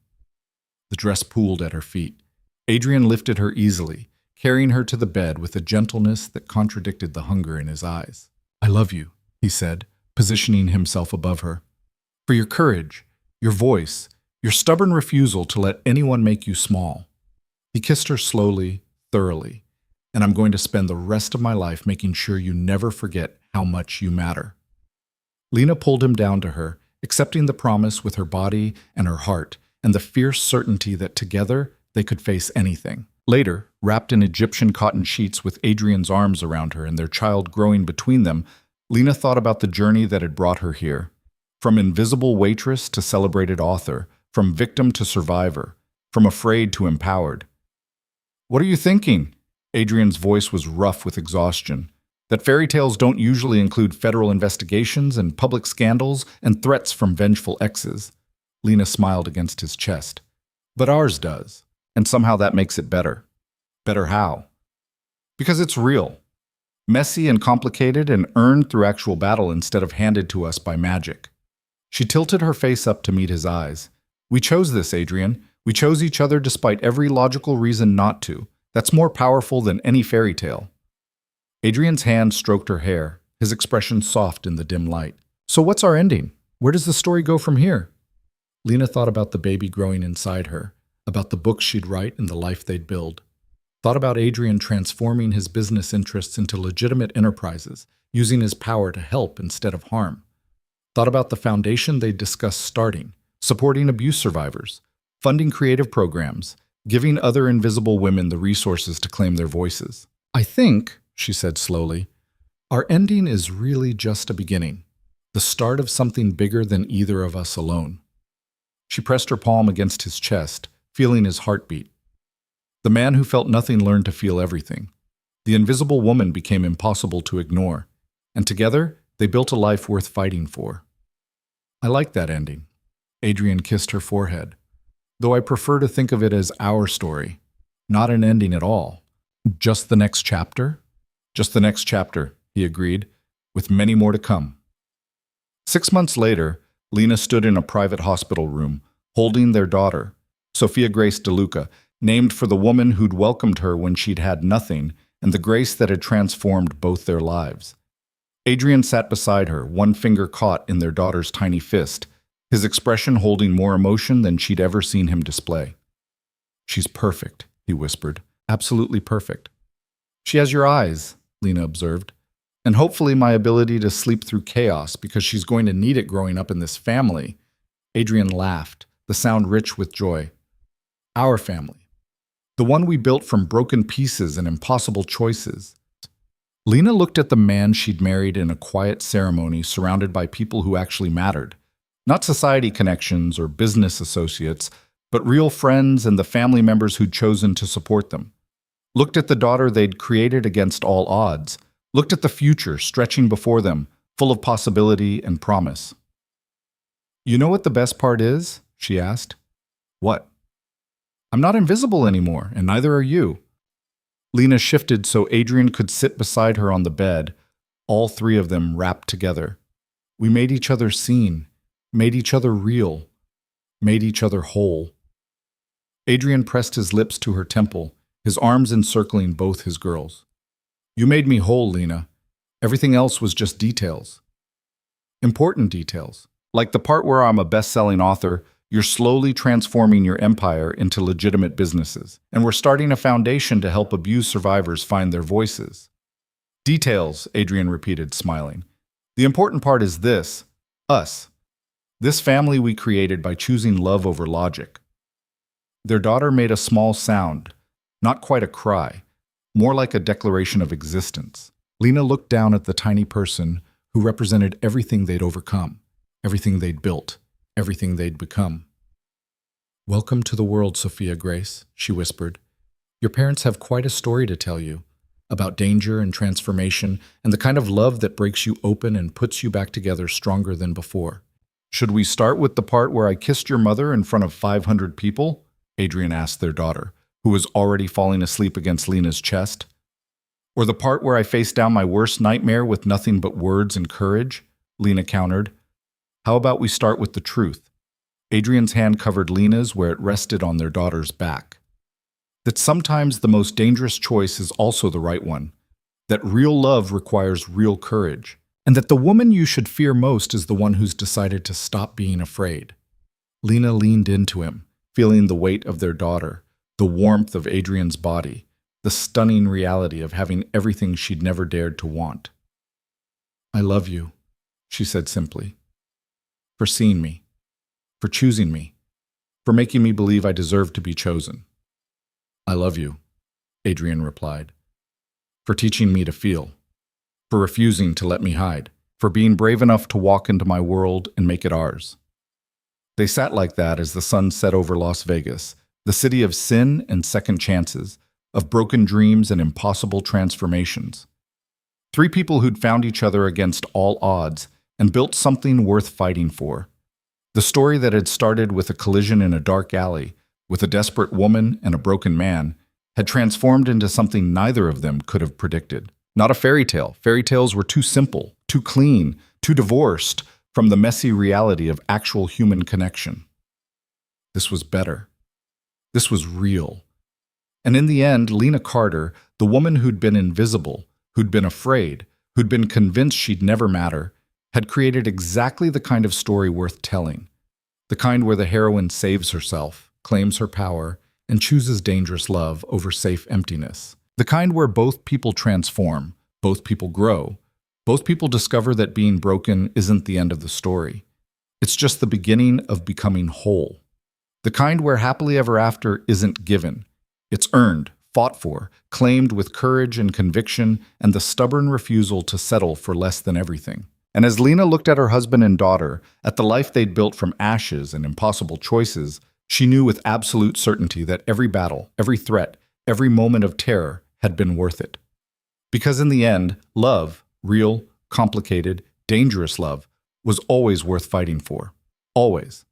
The dress pooled at her feet. Adrian lifted her easily, carrying her to the bed with a gentleness that contradicted the hunger in his eyes. "I love you," he said, positioning himself above her. "For your courage, your voice, your stubborn refusal to let anyone make you small." He kissed her slowly, thoroughly. "And I'm going to spend the rest of my life making sure you never forget how much you matter." Lena pulled him down to her, accepting the promise with her body and her heart, and the fierce certainty that together they could face anything. Later, wrapped in Egyptian cotton sheets with Adrian's arms around her and their child growing between them, Lena thought about the journey that had brought her here. From invisible waitress to celebrated author, from victim to survivor, from afraid to empowered. "What are you thinking?" Adrian's voice was rough with exhaustion. "That fairy tales don't usually include federal investigations and public scandals and threats from vengeful exes." Lena smiled against his chest. "But ours does, and somehow that makes it better." "Better how?" "Because it's real. Messy and complicated and earned through actual battle instead of handed to us by magic." She tilted her face up to meet his eyes. "We chose this, Adrian. We chose each other despite every logical reason not to. That's more powerful than any fairy tale." Adrian's hand stroked her hair, his expression soft in the dim light. "So what's our ending? Where does the story go from here?" Lena thought about the baby growing inside her, about the books she'd write and the life they'd build. Thought about Adrian transforming his business interests into legitimate enterprises, using his power to help instead of harm. Thought about the foundation they'd discussed starting, supporting abuse survivors, funding creative programs, giving other invisible women the resources to claim their voices. "I think," she said slowly, "our ending is really just a beginning, the start of something bigger than either of us alone." She pressed her palm against his chest, feeling his heartbeat. The man who felt nothing learned to feel everything. The invisible woman became impossible to ignore, and together they built a life worth fighting for. "I like that ending." Adrian kissed her forehead. "Though I prefer to think of it as our story, not an ending at all. Just the next chapter?" "Just the next chapter," he agreed, "with many more to come." 6 months later, Lena stood in a private hospital room, holding their daughter, Sophia Grace DeLuca, named for the woman who'd welcomed her when she'd had nothing, and the grace that had transformed both their lives. Adrian sat beside her, one finger caught in their daughter's tiny fist, his expression holding more emotion than she'd ever seen him display. "She's perfect," he whispered. "Absolutely perfect." "She has your eyes," Lena observed, "and hopefully my ability to sleep through chaos because she's going to need it growing up in this family." Adrian laughed, the sound rich with joy. "Our family. The one we built from broken pieces and impossible choices." Lena looked at the man she'd married in a quiet ceremony surrounded by people who actually mattered. Not society connections or business associates, but real friends and the family members who'd chosen to support them. Looked at the daughter they'd created against all odds. Looked at the future stretching before them, full of possibility and promise. "You know what the best part is?" she asked. "What?" "I'm not invisible anymore, and neither are you." Lena shifted so Adrian could sit beside her on the bed, all three of them wrapped together. "We made each other seen, made each other real, made each other whole." Adrian pressed his lips to her temple, his arms encircling both his girls. "You made me whole, Lena. Everything else was just details." "Important details. Like the part where I'm a best-selling author, you're slowly transforming your empire into legitimate businesses, and we're starting a foundation to help abuse survivors find their voices." "Details," Adrian repeated, smiling. "The important part is this, us. This family we created by choosing love over logic." Their daughter made a small sound, not quite a cry, more like a declaration of existence. Lena looked down at the tiny person who represented everything they'd overcome, everything they'd built, everything they'd become. "Welcome to the world, Sophia Grace," she whispered. Your parents have quite a story to tell you about danger and transformation and the kind of love that breaks you open and puts you back together stronger than before. Should we start with the part where I kissed your mother in front of 500 people? Adrian asked their daughter, who was already falling asleep against Lena's chest. Or the part where I faced down my worst nightmare with nothing but words and courage? Lena countered. How about we start with the truth? Adrian's hand covered Lena's where it rested on their daughter's back. That sometimes the most dangerous choice is also the right one. That real love requires real courage. And that the woman you should fear most is the one who's decided to stop being afraid. Lena leaned into him, feeling the weight of their daughter, the warmth of Adrian's body, the stunning reality of having everything she'd never dared to want. I love you, she said simply, for seeing me, for choosing me, for making me believe I deserve to be chosen. I love you, Adrian replied, for teaching me to feel, for refusing to let me hide, for being brave enough to walk into my world and make it ours. They sat like that as the sun set over Las Vegas, the city of sin and second chances, of broken dreams and impossible transformations. Three people who'd found each other against all odds and built something worth fighting for. The story that had started with a collision in a dark alley, with a desperate woman and a broken man, had transformed into something neither of them could have predicted. Not a fairy tale. Fairy tales were too simple, too clean, too divorced from the messy reality of actual human connection. This was better. This was real. And in the end, Lena Carter, the woman who'd been invisible, who'd been afraid, who'd been convinced she'd never matter, had created exactly the kind of story worth telling. The kind where the heroine saves herself, claims her power, and chooses dangerous love over safe emptiness. The kind where both people transform, both people grow, both people discover that being broken isn't the end of the story. It's just the beginning of becoming whole. The kind where happily ever after isn't given. It's earned, fought for, claimed with courage and conviction, and the stubborn refusal to settle for less than everything. And as Lena looked at her husband and daughter, at the life they'd built from ashes and impossible choices, she knew with absolute certainty that every battle, every threat, every moment of terror had been worth it. Because in the end, love, real, complicated, dangerous love, was always worth fighting for. Always.